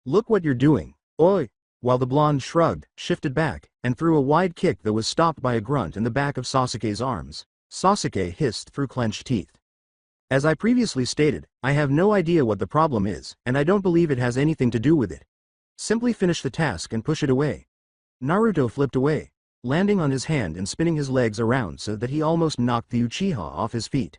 Look what you're doing, oi! While the blonde shrugged, shifted back, and threw a wide kick that was stopped by a grunt in the back of Sasuke's arms, Sasuke hissed through clenched teeth. As I previously stated, I have no idea what the problem is, and I don't believe it has anything to do with it. Simply finish the task and push it away. Naruto flipped away, landing on his hand and spinning his legs around so that he almost knocked the Uchiha off his feet.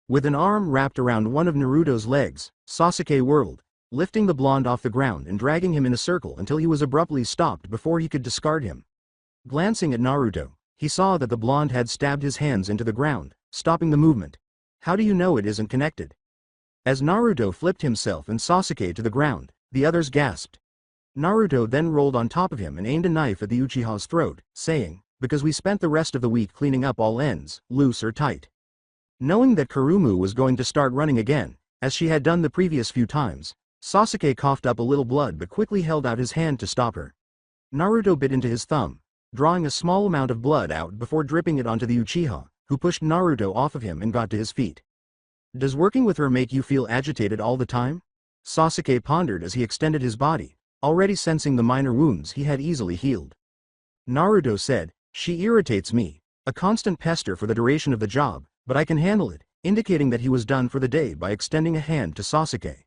With an arm wrapped around one of Naruto's legs, Sasuke whirled, lifting the blonde off the ground and dragging him in a circle until he was abruptly stopped before he could discard him. Glancing at Naruto, he saw that the blonde had stabbed his hands into the ground, stopping the movement. How do you know it isn't connected? As Naruto flipped himself and Sasuke to the ground, the others gasped. Naruto then rolled on top of him and aimed a knife at the Uchiha's throat, saying, because we spent the rest of the week cleaning up all ends, loose or tight. Knowing that Kurumu was going to start running again, as she had done the previous few times, Sasuke coughed up a little blood but quickly held out his hand to stop her. Naruto bit into his thumb, drawing a small amount of blood out before dripping it onto the Uchiha, who pushed Naruto off of him and got to his feet. Does working with her make you feel agitated all the time? Sasuke pondered as he extended his body, already sensing the minor wounds he had easily healed. Naruto said, she irritates me, a constant pester for the duration of the job, but I can handle it, indicating that he was done for the day by extending a hand to Sasuke.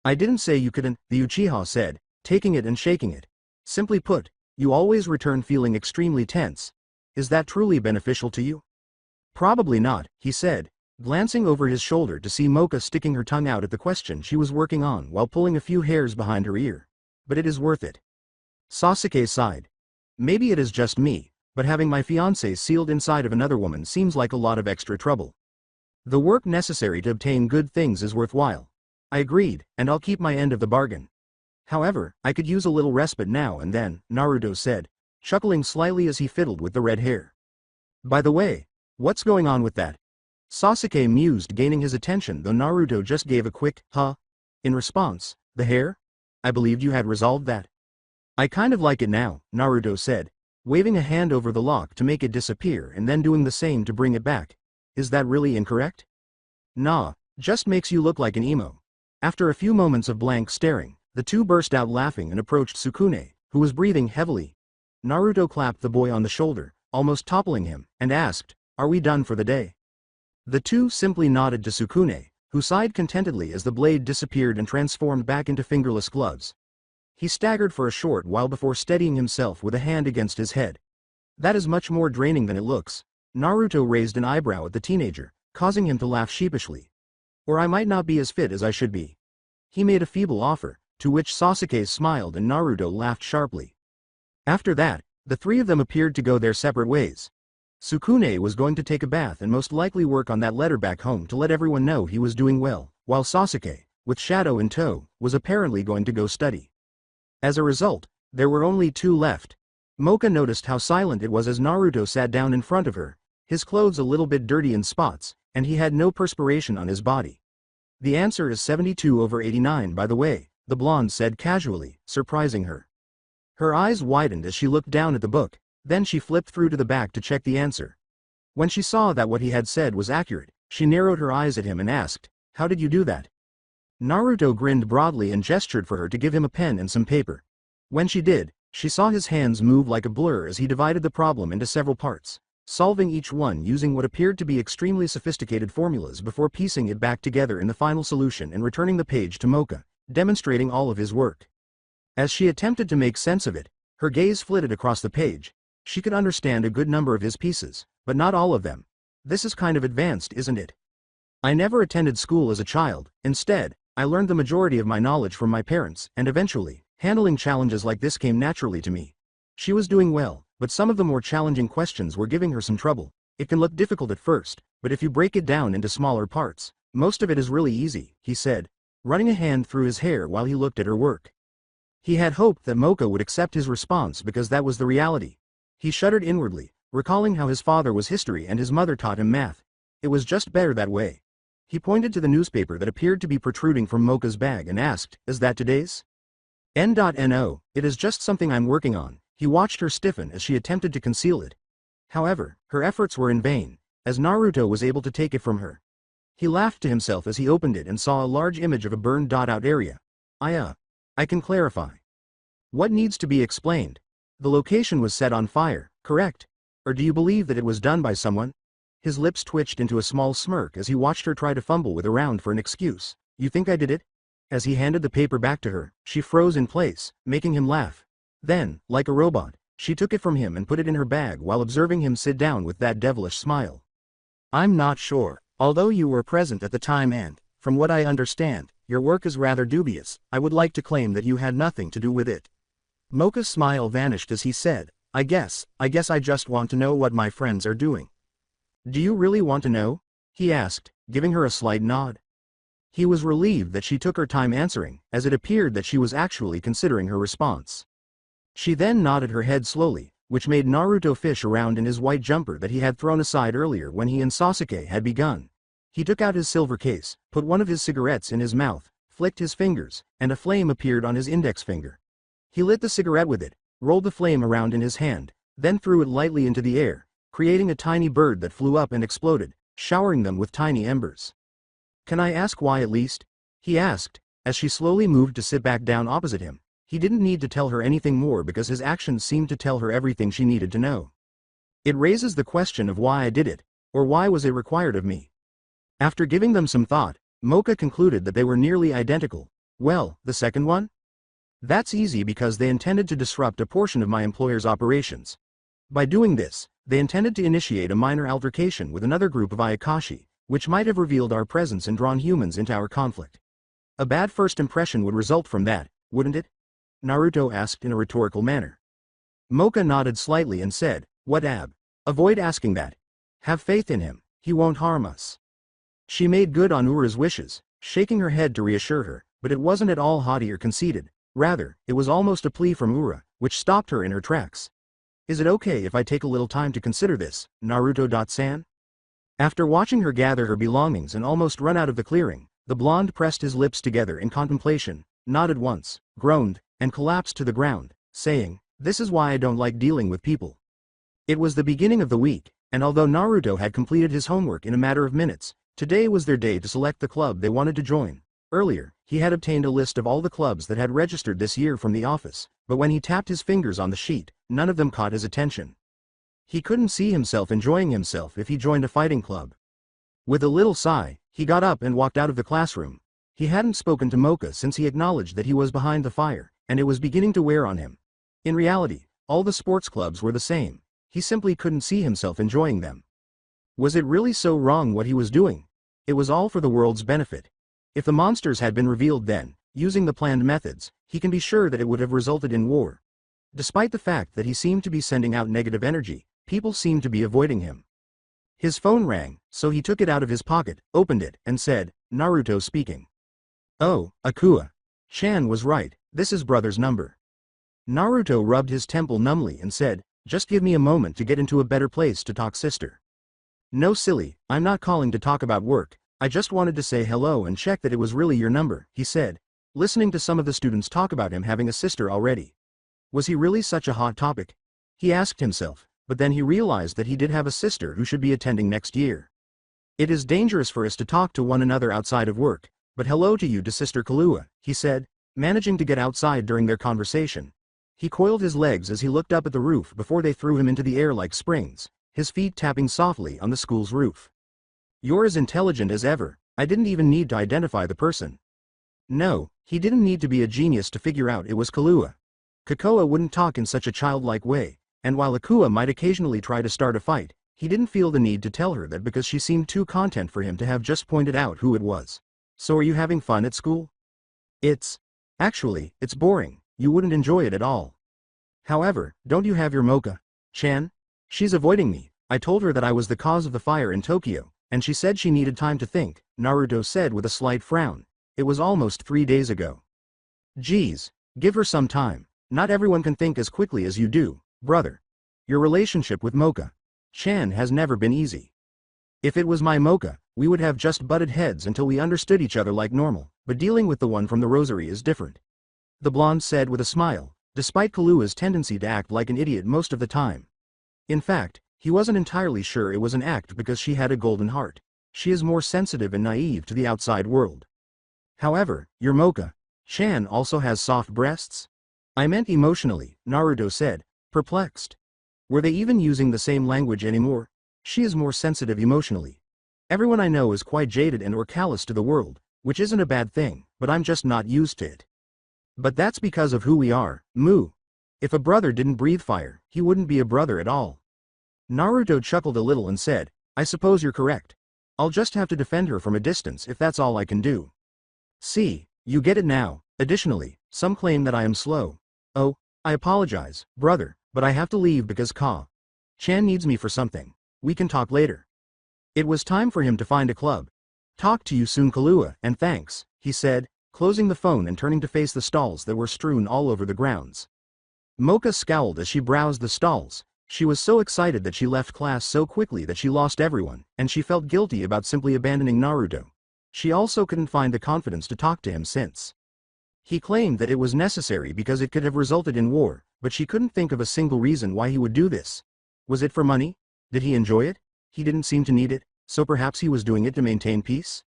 I didn't say you couldn't, the Uchiha said, taking it and shaking it. Simply put, you always return feeling extremely tense. Is that truly beneficial to you? Probably not, he said, glancing over his shoulder to see Mocha sticking her tongue out at the question she was working on while pulling a few hairs behind her ear. But it is worth it. Sasuke sighed. Maybe it is just me, but having my fiancé sealed inside of another woman seems like a lot of extra trouble. The work necessary to obtain good things is worthwhile. I agreed, and I'll keep my end of the bargain. However, I could use a little respite now and then, Naruto said, chuckling slightly as he fiddled with the red hair. By the way, what's going on with that? Sasuke mused, gaining his attention, though Naruto just gave a quick, huh? In response, the hair? I believed you had resolved that. I kind of like it now, Naruto said, waving a hand over the lock to make it disappear and then doing the same to bring it back. Is that really incorrect? Nah, just makes you look like an emo. After a few moments of blank staring, the two burst out laughing and approached Sukune, who was breathing heavily. Naruto clapped the boy on the shoulder, almost toppling him, and asked, "Are we done for the day?" The two simply nodded to Sukune, who sighed contentedly as the blade disappeared and transformed back into fingerless gloves. He staggered for a short while before steadying himself with a hand against his head. That is much more draining than it looks. Naruto raised an eyebrow at the teenager, causing him to laugh sheepishly. Or I might not be as fit as I should be. He made a feeble offer, to which Sasuke smiled and Naruto laughed sharply. After that, the three of them appeared to go their separate ways. Sukune was going to take a bath and most likely work on that letter back home to let everyone know he was doing well, while Sasuke, with Shadow in tow, was apparently going to go study. As a result, there were only two left. Mocha noticed how silent it was as Naruto sat down in front of her, his clothes a little bit dirty in spots, and he had no perspiration on his body. The answer is 72/89 by the way, the blonde said casually, surprising her. Her eyes widened as she looked down at the book, then she flipped through to the back to check the answer. When she saw that what he had said was accurate, she narrowed her eyes at him and asked, "How did you do that?" Naruto grinned broadly and gestured for her to give him a pen and some paper. When she did, she saw his hands move like a blur as he divided the problem into several parts, solving each one using what appeared to be extremely sophisticated formulas before piecing it back together in the final solution and returning the page to Mocha, demonstrating all of his work. As she attempted to make sense of it, her gaze flitted across the page. She could understand a good number of his pieces, but not all of them. This is kind of advanced, isn't it? I never attended school as a child. Instead, I learned the majority of my knowledge from my parents, and eventually, handling challenges like this came naturally to me. She was doing well, but some of the more challenging questions were giving her some trouble. It can look difficult at first, but if you break it down into smaller parts, most of it is really easy, he said, running a hand through his hair while he looked at her work. He had hoped that Mocha would accept his response because that was the reality. He shuddered inwardly, recalling how his father was history and his mother taught him math. It was just better that way. He pointed to the newspaper that appeared to be protruding from Mocha's bag and asked, "Is that today's?" N.No, it is just something I'm working on. He watched her stiffen as she attempted to conceal it. However, her efforts were in vain, as Naruto was able to take it from her. He laughed to himself as he opened it and saw a large image of a burned out area. I can clarify. What needs to be explained? The location was set on fire, correct? Or do you believe that it was done by someone? His lips twitched into a small smirk as he watched her try to fumble with around for an excuse. You think I did it? As he handed the paper back to her, she froze in place, making him laugh. Then, like a robot, she took it from him and put it in her bag while observing him sit down with that devilish smile. I'm not sure. Although you were present at the time and, from what I understand, your work is rather dubious, I would like to claim that you had nothing to do with it. Mocha's smile vanished as he said, I guess I just want to know what my friends are doing. Do you really want to know? He asked, giving her a slight nod. He was relieved that she took her time answering, as it appeared that she was actually considering her response. She then nodded her head slowly, which made Naruto fish around in his white jumper that he had thrown aside earlier when he and Sasuke had begun. He took out his silver case, put one of his cigarettes in his mouth, flicked his fingers, and a flame appeared on his index finger. He lit the cigarette with it, rolled the flame around in his hand, then threw it lightly into the air, creating a tiny bird that flew up and exploded, showering them with tiny embers. Can I ask why at least? He asked, as she slowly moved to sit back down opposite him. He didn't need to tell her anything more because his actions seemed to tell her everything she needed to know. It raises the question of why I did it, or why was it required of me? After giving them some thought, Mocha concluded that they were nearly identical. Well, the second one? That's easy because they intended to disrupt a portion of my employer's operations. By doing this, they intended to initiate a minor altercation with another group of Ayakashi, which might have revealed our presence and drawn humans into our conflict. A bad first impression would result from that, wouldn't it? Naruto asked in a rhetorical manner. Mocha nodded slightly and said, What ab? Avoid asking that. Have faith in him, he won't harm us. She made good on Ura's wishes, shaking her head to reassure her, but it wasn't at all haughty or conceited. Rather, it was almost a plea from Ura, which stopped her in her tracks. Is it okay if I take a little time to consider this, Naruto-san? After watching her gather her belongings and almost run out of the clearing, the blonde pressed his lips together in contemplation, nodded once, groaned, and collapsed to the ground, saying, This is why I don't like dealing with people. It was the beginning of the week, and although Naruto had completed his homework in a matter of minutes, today was their day to select the club they wanted to join. Earlier, he had obtained a list of all the clubs that had registered this year from the office, but when he tapped his fingers on the sheet, none of them caught his attention. He couldn't see himself enjoying himself if he joined a fighting club. With a little sigh, he got up and walked out of the classroom. He hadn't spoken to Mocha since he acknowledged that he was behind the fire, and it was beginning to wear on him. In reality, all the sports clubs were the same. He simply couldn't see himself enjoying them. Was it really so wrong what he was doing? It was all for the world's benefit. If the monsters had been revealed then, using the planned methods, he can be sure that it would have resulted in war. Despite the fact that he seemed to be sending out negative energy, people seemed to be avoiding him. His phone rang, so he took it out of his pocket, opened it, and said, "Naruto speaking." "Oh, Akua-chan was right, this is brother's number." Naruto rubbed his temple numbly and said, "Just give me a moment to get into a better place to talk, sister." "No, silly, I'm not calling to talk about work, I just wanted to say hello and check that it was really your number," he said, listening to some of the students talk about him having a sister already. Was he really such a hot topic? He asked himself, but then he realized that he did have a sister who should be attending next year. "It is dangerous for us to talk to one another outside of work, but hello to you to Sister Kahlua," he said, managing to get outside during their conversation. He coiled his legs as he looked up at the roof before they threw him into the air like springs, his feet tapping softly on the school's roof. "You're as intelligent as ever, I didn't even need to identify the person." No, he didn't need to be a genius to figure out it was Kahlua. Kakoa wouldn't talk in such a childlike way, and while Akua might occasionally try to start a fight, he didn't feel the need to tell her that because she seemed too content for him to have just pointed out who it was. "So are you having fun at school?" Actually, it's boring, you wouldn't enjoy it at all." "However, don't you have your Mocha-chan? She's avoiding me, I told her that I was the cause of the fire in Tokyo, and she said she needed time to think," Naruto said with a slight frown. It was almost 3 days ago. "Geez, give her some time, not everyone can think as quickly as you do, brother. Your relationship with Mocha-chan has never been easy. If it was my Mocha, we would have just butted heads until we understood each other like normal, but dealing with the one from the rosary is different," the blonde said with a smile, despite Kahlua's tendency to act like an idiot most of the time. In fact, he wasn't entirely sure it was an act because she had a golden heart. She is more sensitive and naive to the outside world. "However, your Mocha-chan also has soft breasts?" "I meant emotionally," Naruto said, perplexed. Were they even using the same language anymore? "She is more sensitive emotionally. Everyone I know is quite jaded and or callous to the world, which isn't a bad thing, but I'm just not used to it. But that's because of who we are, Moo. If a brother didn't breathe fire, he wouldn't be a brother at all." Naruto chuckled a little and said, "I suppose you're correct. I'll just have to defend her from a distance if that's all I can do." "See, you get it now. Additionally, some claim that I am slow. Oh, I apologize, brother, but I have to leave because Ka-chan needs me for something. We can talk later." It was time for him to find a club. "Talk to you soon, Kahlua, and thanks," he said, closing the phone and turning to face the stalls that were strewn all over the grounds. Mocha scowled as she browsed the stalls. She was so excited that she left class so quickly that she lost everyone, and she felt guilty about simply abandoning Naruto. She also couldn't find the confidence to talk to him since he claimed that it was necessary because it could have resulted in war, but she couldn't think of a single reason why he would do this. Was it for money? Did he enjoy it? He didn't seem to need it, so perhaps he was doing it to maintain peace?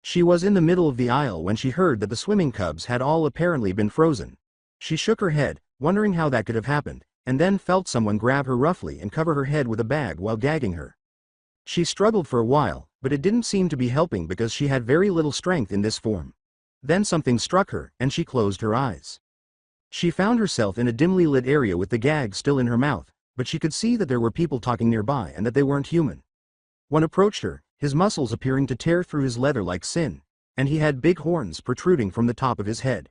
She was in the middle of the aisle when she heard that the swimming cubs had all apparently been frozen. She shook her head, wondering how that could have happened, and then felt someone grab her roughly and cover her head with a bag while gagging her. She struggled for a while, but it didn't seem to be helping because she had very little strength in this form. Then something struck her, and she closed her eyes. She found herself in a dimly lit area with the gag still in her mouth, but she could see that there were people talking nearby and that they weren't human. One approached her, his muscles appearing to tear through his leather like sin, and he had big horns protruding from the top of his head.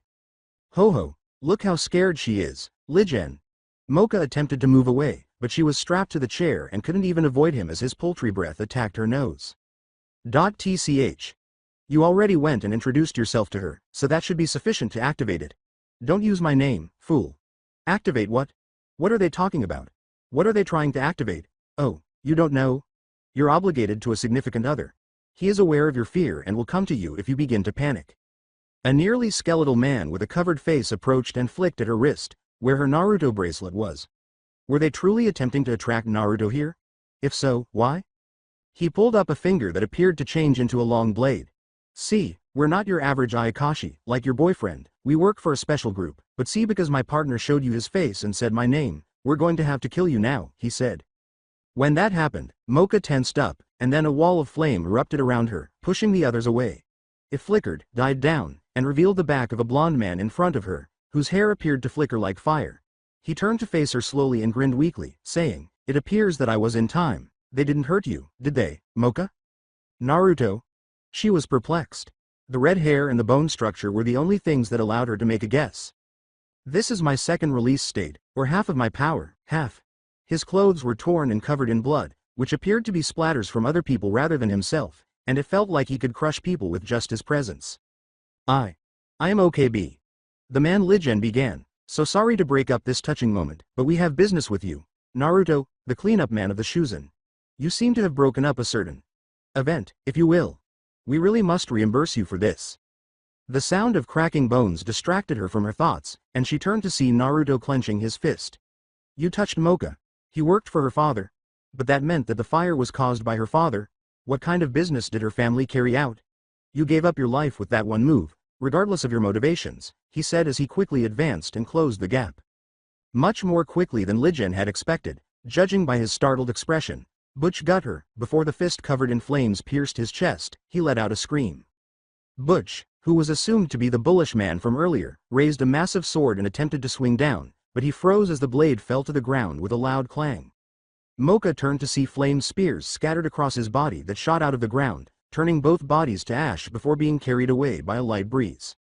"Ho-ho, look how scared she is, Lijen." Mocha attempted to move away, but she was strapped to the chair and couldn't even avoid him as his poultry breath attacked her nose. "Tch. You already went and introduced yourself to her, so that should be sufficient to activate it. Don't use my name, fool." "Activate what? What are they talking about? What are they trying to activate? Oh, you don't know? You're obligated to a significant other. He is aware of your fear and will come to you if you begin to panic." A nearly skeletal man with a covered face approached and flicked at her wrist, where her Naruto bracelet was. Were they truly attempting to attract Naruto here? If so, why? He pulled up a finger that appeared to change into a long blade. See, we're not your average Ayakashi, like your boyfriend. We work for a special group, but see, because my partner showed you his face and said my name, we're going to have to kill you now, he said. When that happened, Mocha tensed up, and then a wall of flame erupted around her, pushing the others away. It flickered, died down, and revealed the back of a blonde man in front of her, whose hair appeared to flicker like fire. He turned to face her slowly and grinned weakly, saying, "It appears that I was in time. They didn't hurt you, did they, Mocha?" Naruto? She was perplexed. The red hair and the bone structure were the only things that allowed her to make a guess. This is my second release state, or half of my power, half. His clothes were torn and covered in blood, which appeared to be splatters from other people rather than himself, and it felt like he could crush people with just his presence. I am OKB. The man Lijen began, so sorry to break up this touching moment, but we have business with you. Naruto, the cleanup man of the Shuzen. You seem to have broken up a certain event, if you will. We really must reimburse you for this. The sound of cracking bones distracted her from her thoughts, and she turned to see Naruto clenching his fist. You touched Mocha. He worked for her father. But that meant that the fire was caused by her father. What kind of business did her family carry out? You gave up your life with that one move, regardless of your motivations, he said as he quickly advanced and closed the gap. Much more quickly than Lijen had expected, judging by his startled expression. Butch got her. Before the fist covered in flames pierced his chest, he let out a scream. Butch, who was assumed to be the bullish man from earlier, raised a massive sword and attempted to swing down, but he froze as the blade fell to the ground with a loud clang. Mocha turned to see flamed spears scattered across his body that shot out of the ground, turning both bodies to ash before being carried away by a light breeze.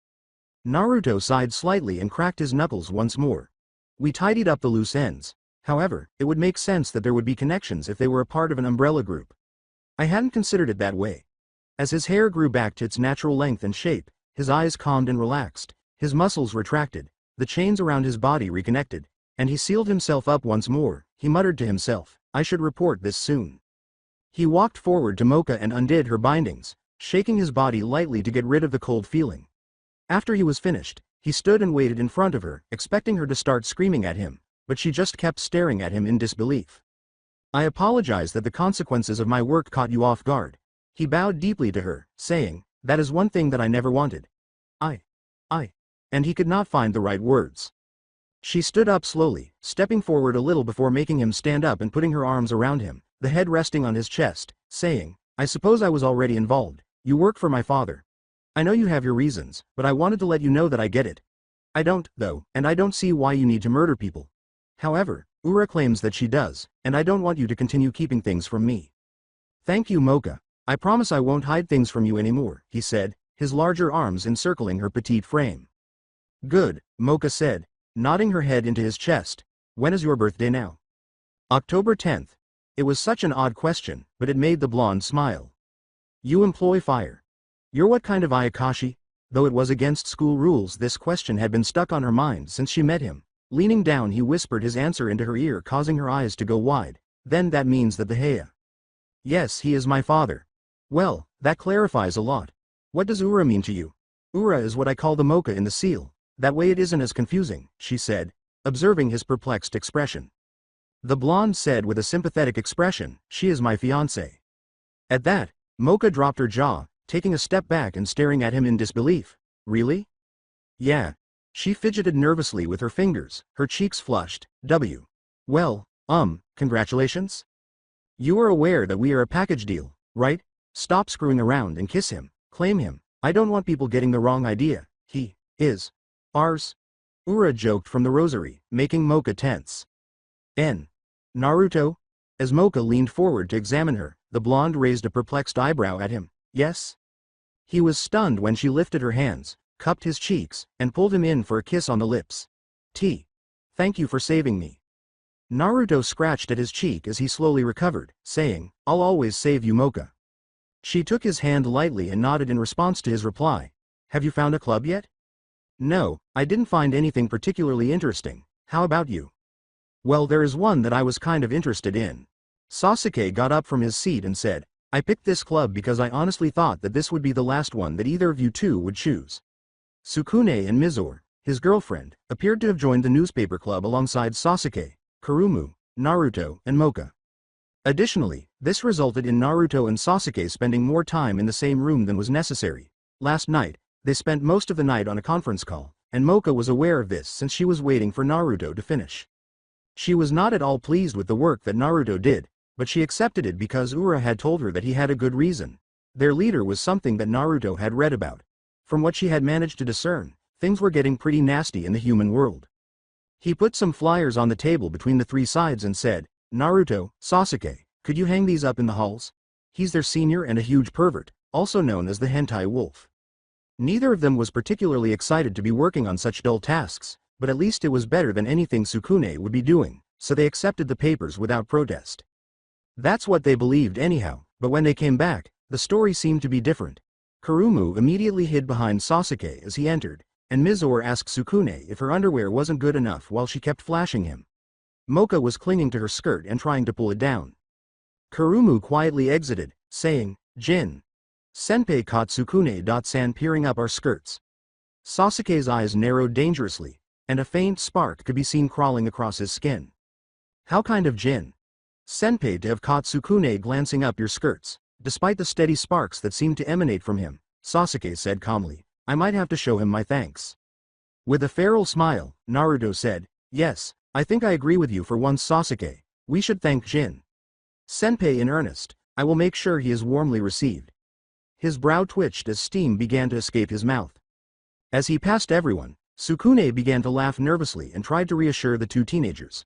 Naruto sighed slightly and cracked his knuckles once more. We tidied up the loose ends. However, it would make sense that there would be connections if they were a part of an umbrella group. I hadn't considered it that way. As his hair grew back to its natural length and shape, his eyes calmed and relaxed, his muscles retracted, the chains around his body reconnected, and he sealed himself up once more. He muttered to himself, I should report this soon. He walked forward to Mocha and undid her bindings, shaking his body lightly to get rid of the cold feeling. After he was finished, he stood and waited in front of her, expecting her to start screaming at him, but she just kept staring at him in disbelief. I apologize that the consequences of my work caught you off guard. He bowed deeply to her, saying, that is one thing that I never wanted. And he could not find the right words. She stood up slowly, stepping forward a little before making him stand up and putting her arms around him, the head resting on his chest, saying, I suppose I was already involved. You work for my father. I know you have your reasons, but I wanted to let you know that I get it. I don't, though, and I don't see why you need to murder people. However, Ura claims that she does, and I don't want you to continue keeping things from me. Thank you, Mocha. I promise I won't hide things from you anymore, he said, his larger arms encircling her petite frame. Good, Mocha said, nodding her head into his chest. When is your birthday now? October 10th. It was such an odd question, but it made the blonde smile. You employ fire. You're what kind of Ayakashi? Though it was against school rules, this question had been stuck on her mind since she met him. Leaning down, he whispered his answer into her ear, causing her eyes to go wide. Then that means that the Heia. Yes, he is my father. Well, that clarifies a lot. What does Ura mean to you? Ura is what I call the Mocha in the seal. That way it isn't as confusing, she said, observing his perplexed expression. The blonde said with a sympathetic expression, she is my fiancé. At that, Mocha dropped her jaw, taking a step back and staring at him in disbelief. Really? Yeah. She fidgeted nervously with her fingers, her cheeks flushed. Well, congratulations? You are aware that we are a package deal, right? Stop screwing around and kiss him, claim him. I don't want people getting the wrong idea. He is ours. Ura joked from the rosary, making Mocha tense. Naruto? As Mocha leaned forward to examine her, the blonde raised a perplexed eyebrow at him. Yes? He was stunned when she lifted her hands, cupped his cheeks, and pulled him in for a kiss on the lips. Thank you for saving me. Naruto scratched at his cheek as he slowly recovered, saying, I'll always save you, Mocha. She took his hand lightly and nodded in response to his reply. Have you found a club yet? No, I didn't find anything particularly interesting. How about you? Well, there is one that I was kind of interested in. Sasuke got up from his seat and said, I picked this club because I honestly thought that this would be the last one that either of you two would choose. Sukune and Mizore, his girlfriend, appeared to have joined the newspaper club alongside Sasuke, Kurumu, Naruto, and Mocha. Additionally, this resulted in Naruto and Sasuke spending more time in the same room than was necessary. Last night, they spent most of the night on a conference call, and Mocha was aware of this since she was waiting for Naruto to finish. She was not at all pleased with the work that Naruto did, but she accepted it because Ura had told her that he had a good reason. Their leader was something that Naruto had read about. From what she had managed to discern, things were getting pretty nasty in the human world. He put some flyers on the table between the three sides and said, "Naruto, Sasuke, could you hang these up in the halls? He's their senior and a huge pervert, also known as the hentai wolf." Neither of them was particularly excited to be working on such dull tasks, but at least it was better than anything Sukune would be doing, so they accepted the papers without protest. That's what they believed anyhow, but when they came back, the story seemed to be different. Kurumu immediately hid behind Sasuke as he entered, and Mizore asked Sukune if her underwear wasn't good enough while she kept flashing him. Mocha was clinging to her skirt and trying to pull it down. Kurumu quietly exited, saying, "Jin. Senpai caught Sukune-san peering up our skirts." Sasuke's eyes narrowed dangerously, and a faint spark could be seen crawling across his skin. "How kind of Jin? Senpai to have caught Sukune glancing up your skirts." Despite the steady sparks that seemed to emanate from him, Sasuke said calmly, "I might have to show him my thanks." With a feral smile, Naruto said, "Yes, I think I agree with you for once, Sasuke. We should thank Jin. Senpai in earnest. I will make sure he is warmly received." His brow twitched as steam began to escape his mouth. As he passed everyone, Sukune began to laugh nervously and tried to reassure the two teenagers.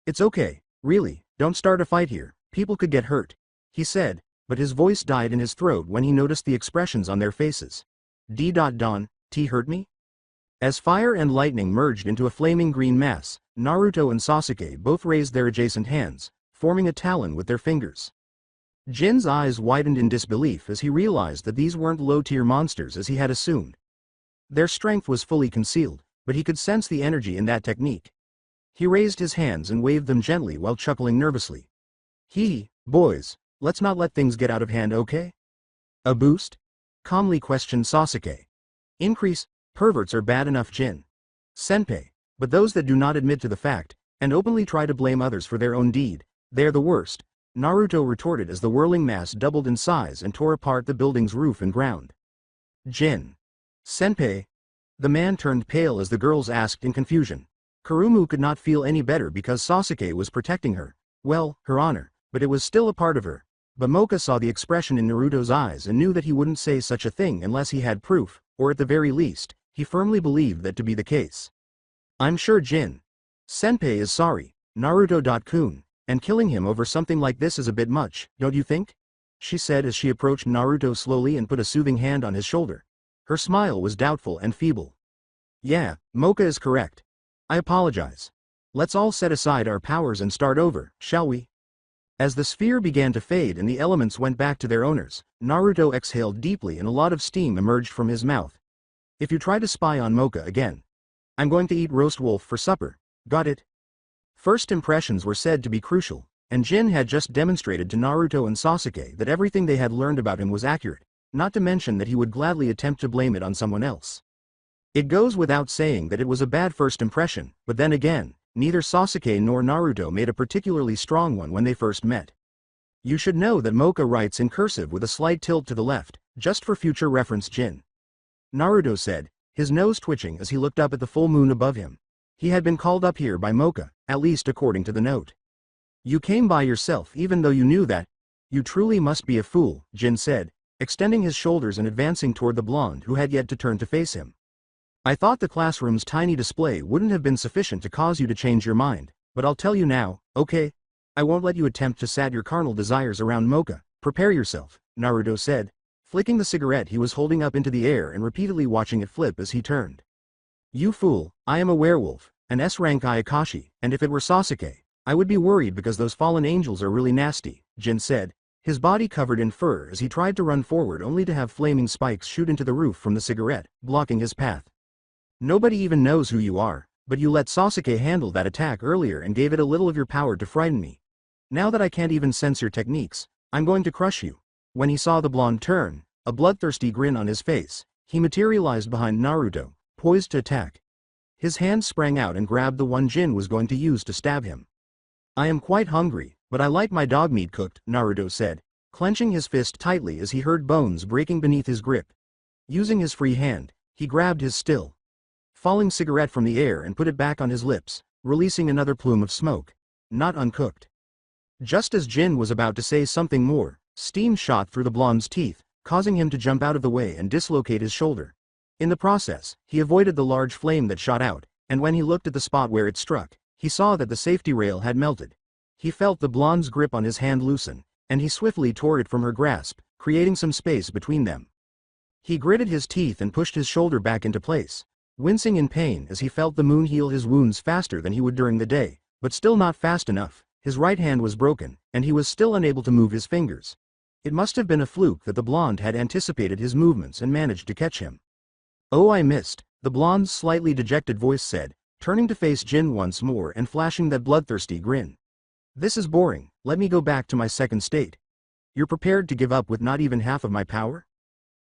It's okay, really, don't start a fight here, people could get hurt," he said, but his voice died in his throat when he noticed the expressions on their faces. D.Don, T hurt me? As fire and lightning merged into a flaming green mass, Naruto and Sasuke both raised their adjacent hands, forming a talon with their fingers. Jin's eyes widened in disbelief as he realized that these weren't low-tier monsters as he had assumed. Their strength was fully concealed, but he could sense the energy in that technique. He raised his hands and waved them gently while chuckling nervously. Boys, let's not let things get out of hand, okay? A boost? Calmly questioned Sasuke. Increase, perverts are bad enough, Jin. Senpai, but those that do not admit to the fact, and openly try to blame others for their own deed, they're the worst, Naruto retorted as the whirling mass doubled in size and tore apart the building's roof and ground. Jin. Senpai. The man turned pale as the girls asked in confusion. Kurumu could not feel any better because Sasuke was protecting her. Well, her honor, but it was still a part of her. But Mocha saw the expression in Naruto's eyes and knew that he wouldn't say such a thing unless he had proof, or at the very least, he firmly believed that to be the case. "I'm sure Jin. Senpai is sorry, Naruto-kun, and killing him over something like this is a bit much, don't you think?" she said as she approached Naruto slowly and put a soothing hand on his shoulder. Her smile was doubtful and feeble. "Yeah, Mocha is correct. I apologize. Let's all set aside our powers and start over, shall we?" As the sphere began to fade and the elements went back to their owners, Naruto exhaled deeply and a lot of steam emerged from his mouth. "If you try to spy on Mocha again, I'm going to eat roast wolf for supper, got it?" First impressions were said to be crucial, and Jin had just demonstrated to Naruto and Sasuke that everything they had learned about him was accurate, not to mention that he would gladly attempt to blame it on someone else. It goes without saying that it was a bad first impression, but then again, neither Sasuke nor Naruto made a particularly strong one when they first met. You should know that Mocha writes in cursive with a slight tilt to the left, just for future reference, Jin. Naruto said, his nose twitching as he looked up at the full moon above him. He had been called up here by Mocha, at least according to the note. "You came by yourself even though you knew that. You truly must be a fool," Jin said, extending his shoulders and advancing toward the blonde who had yet to turn to face him. "I thought the classroom's tiny display wouldn't have been sufficient to cause you to change your mind, but I'll tell you now, okay? I won't let you attempt to sat your carnal desires around Mocha. Prepare yourself," Naruto said, flicking the cigarette he was holding up into the air and repeatedly watching it flip as he turned. "You fool, I am a werewolf, an S-rank Ayakashi, and if it were Sasuke, I would be worried because those fallen angels are really nasty," Jin said, his body covered in fur as he tried to run forward only to have flaming spikes shoot into the roof from the cigarette, blocking his path. "Nobody even knows who you are, but you let Sasuke handle that attack earlier and gave it a little of your power to frighten me. Now that I can't even sense your techniques, I'm going to crush you." When he saw the blonde turn, a bloodthirsty grin on his face, he materialized behind Naruto, poised to attack. His hand sprang out and grabbed the one Jin was going to use to stab him. I am quite hungry, but I like my dog meat cooked, Naruto said, clenching his fist tightly as he heard bones breaking beneath his grip. Using his free hand, he grabbed his still falling cigarette from the air and put it back on his lips, releasing another plume of smoke. Not uncooked. Just as Jin was about to say something more, steam shot through the blonde's teeth, causing him to jump out of the way and dislocate his shoulder. In the process, he avoided the large flame that shot out, and when he looked at the spot where it struck, he saw that the safety rail had melted. He felt the blonde's grip on his hand loosen, and he swiftly tore it from her grasp, creating some space between them. He gritted his teeth and pushed his shoulder back into place, wincing in pain as he felt the moon heal his wounds faster than he would during the day, but still not fast enough. His right hand was broken, and he was still unable to move his fingers. It must have been a fluke that the blonde had anticipated his movements and managed to catch him. Oh, I missed, the blonde's slightly dejected voice said, turning to face Jin once more and flashing that bloodthirsty grin. This is boring, let me go back to my second state. You're prepared to give up with not even half of my power?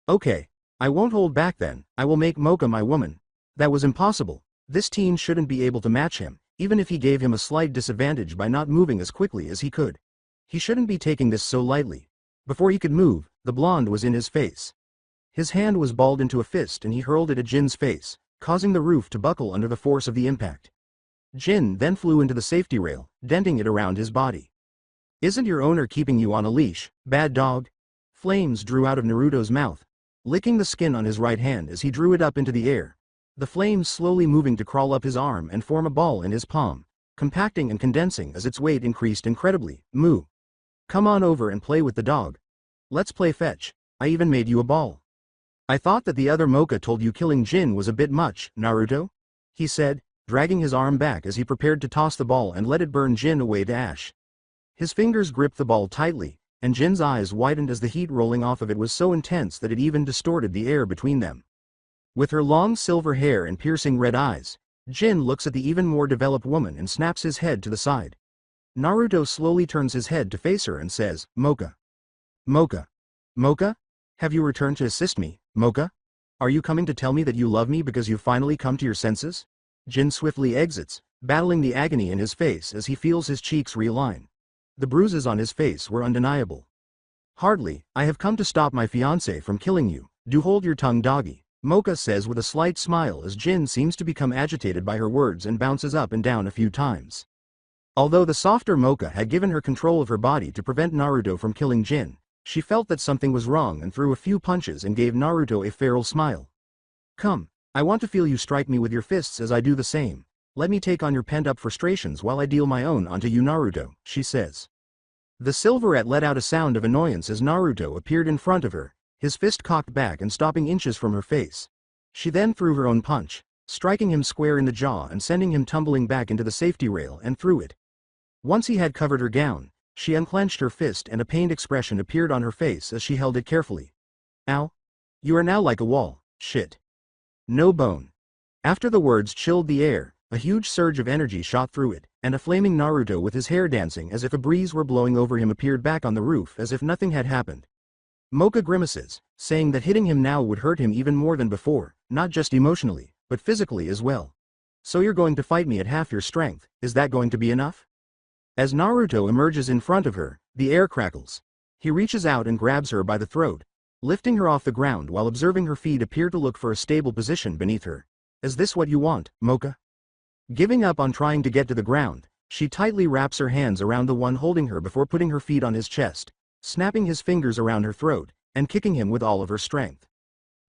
Okay, I won't hold back then, I will make Mocha my woman. That was impossible. This teen shouldn't be able to match him, even if he gave him a slight disadvantage by not moving as quickly as he could. He shouldn't be taking this so lightly. Before he could move, the blonde was in his face. His hand was balled into a fist and he hurled it at Jin's face, causing the roof to buckle under the force of the impact. Jin then flew into the safety rail, denting it around his body. Isn't your owner keeping you on a leash, bad dog? Flames drew out of Naruto's mouth, licking the skin on his right hand as he drew it up into the air. The flames slowly moving to crawl up his arm and form a ball in his palm, compacting and condensing as its weight increased incredibly. Moo. Come on over and play with the dog. Let's play fetch. I even made you a ball. I thought that the other Mocha told you killing Jin was a bit much, Naruto? He said, dragging his arm back as he prepared to toss the ball and let it burn Jin away to ash. His fingers gripped the ball tightly, and Jin's eyes widened as the heat rolling off of it was so intense that it even distorted the air between them. With her long silver hair and piercing red eyes, Jin looks at the even more developed woman and snaps his head to the side. Naruto slowly turns his head to face her and says, Mocha. Mocha. Mocha? Have you returned to assist me, Mocha? Are you coming to tell me that you love me because you've finally come to your senses? Jin swiftly exits, battling the agony in his face as he feels his cheeks realign. The bruises on his face were undeniable. Hardly, I have come to stop my fiancé from killing you. Do hold your tongue, doggy. Mocha says with a slight smile as Jin seems to become agitated by her words and bounces up and down a few times. Although the softer Mocha had given her control of her body to prevent Naruto from killing Jin, she felt that something was wrong and threw a few punches and gave Naruto a feral smile. Come, I want to feel you strike me with your fists as I do the same. Let me take on your pent-up frustrations while I deal my own onto you, Naruto, she says. The silverette let out a sound of annoyance as Naruto appeared in front of her, his fist cocked back and stopping inches from her face. She then threw her own punch, striking him square in the jaw and sending him tumbling back into the safety rail and through it. Once he had covered her gown, she unclenched her fist and a pained expression appeared on her face as she held it carefully. Ow. You are now like a wall, shit. No bone. After the words chilled the air, a huge surge of energy shot through it, and a flaming Naruto with his hair dancing as if a breeze were blowing over him appeared back on the roof as if nothing had happened. Mocha grimaces, saying that hitting him now would hurt him even more than before, not just emotionally, but physically as well. So you're going to fight me at half your strength, is that going to be enough? As Naruto emerges in front of her, the air crackles. He reaches out and grabs her by the throat, lifting her off the ground while observing her feet appear to look for a stable position beneath her. Is this what you want, Mocha? Giving up on trying to get to the ground, she tightly wraps her hands around the one holding her before putting her feet on his chest, snapping his fingers around her throat, and kicking him with all of her strength.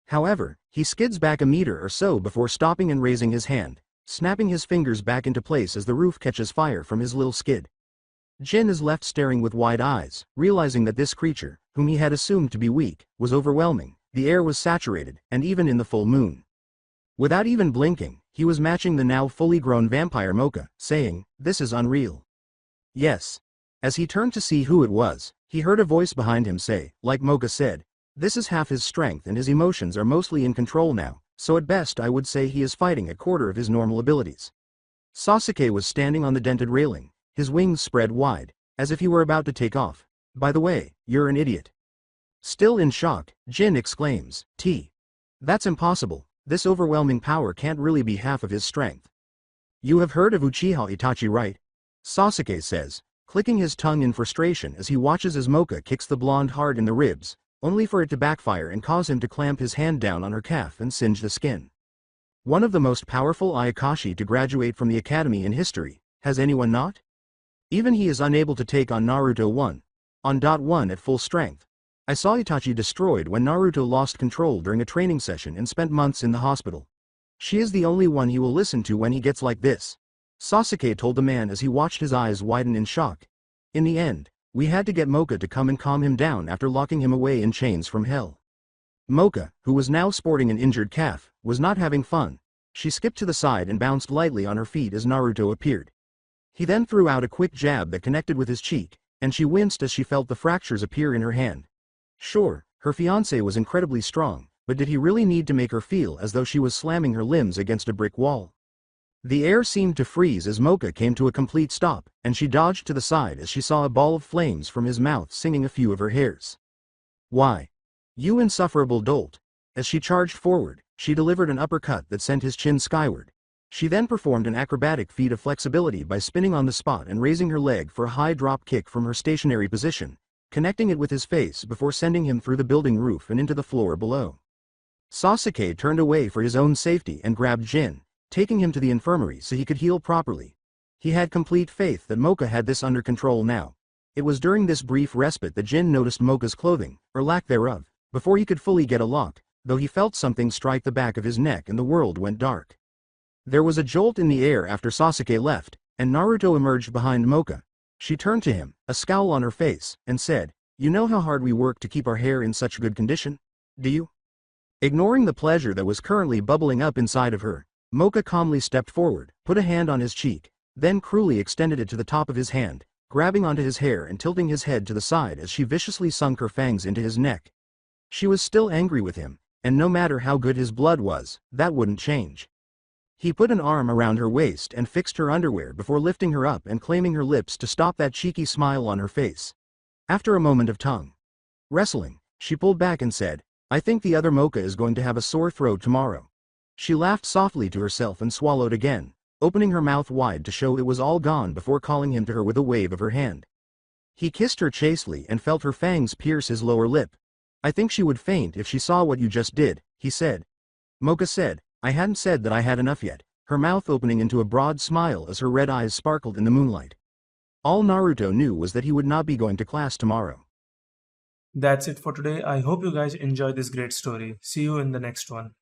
However, he skids back a meter or so before stopping and raising his hand, snapping his fingers back into place as the roof catches fire from his little skid. Jin is left staring with wide eyes, realizing that this creature, whom he had assumed to be weak, was overwhelming. The air was saturated, and even in the full moon. Without even blinking, he was matching the now fully grown vampire Mocha, saying, "This is unreal." Yes. As he turned to see who it was, he heard a voice behind him say, like Mocha said, "This is half his strength and his emotions are mostly in control now, so at best I would say he is fighting a quarter of his normal abilities." Sasuke was standing on the dented railing, his wings spread wide, as if he were about to take off. "By the way, you're an idiot." Still in shock, Jin exclaims, "That's impossible. This overwhelming power can't really be half of his strength. You have heard of Uchiha Itachi, right? Sasuke says, clicking his tongue in frustration as he watches as Mocha kicks the blonde hard in the ribs, only for it to backfire and cause him to clamp his hand down on her calf and singe the skin. One of the most powerful Ayakashi to graduate from the academy in history, has anyone not? Even he is unable to take on Naruto 1 at full strength. I saw Itachi destroyed when Naruto lost control during a training session and spent months in the hospital. She is the only one he will listen to when he gets like this. Sasuke told the man as he watched his eyes widen in shock. In the end, we had to get Mocha to come and calm him down after locking him away in chains from hell. Mocha, who was now sporting an injured calf, was not having fun. She skipped to the side and bounced lightly on her feet as Naruto appeared. He then threw out a quick jab that connected with his cheek, and she winced as she felt the fractures appear in her hand. Sure, her fiancé was incredibly strong, but did he really need to make her feel as though she was slamming her limbs against a brick wall? The air seemed to freeze as Mocha came to a complete stop, and she dodged to the side as she saw a ball of flames from his mouth singing a few of her hairs. Why? You insufferable dolt! As she charged forward, she delivered an uppercut that sent his chin skyward. She then performed an acrobatic feat of flexibility by spinning on the spot and raising her leg for a high drop kick from her stationary position, connecting it with his face before sending him through the building roof and into the floor below. Sasuke turned away for his own safety and grabbed Jin, taking him to the infirmary so he could heal properly. He had complete faith that Mocha had this under control now. It was during this brief respite that Jin noticed Mocha's clothing, or lack thereof, before he could fully get a lock, though he felt something strike the back of his neck and the world went dark. There was a jolt in the air after Sasuke left, and Naruto emerged behind Mocha. She turned to him, a scowl on her face, and said, "You know how hard we work to keep our hair in such good condition? Do you?" Ignoring the pleasure that was currently bubbling up inside of her, Mocha calmly stepped forward, put a hand on his cheek, then cruelly extended it to the top of his hand, grabbing onto his hair and tilting his head to the side as she viciously sunk her fangs into his neck. She was still angry with him, and no matter how good his blood was, that wouldn't change. He put an arm around her waist and fixed her underwear before lifting her up and claiming her lips to stop that cheeky smile on her face. After a moment of tongue wrestling, she pulled back and said, "I think the other Mocha is going to have a sore throat tomorrow." She laughed softly to herself and swallowed again, opening her mouth wide to show it was all gone before calling him to her with a wave of her hand. He kissed her chastely and felt her fangs pierce his lower lip. "I think she would faint if she saw what you just did," he said. Mocha said, "I hadn't said that I had enough yet," her mouth opening into a broad smile as her red eyes sparkled in the moonlight. All Naruto knew was that he would not be going to class tomorrow. That's it for today. I hope you guys enjoyed this great story. See you in the next one.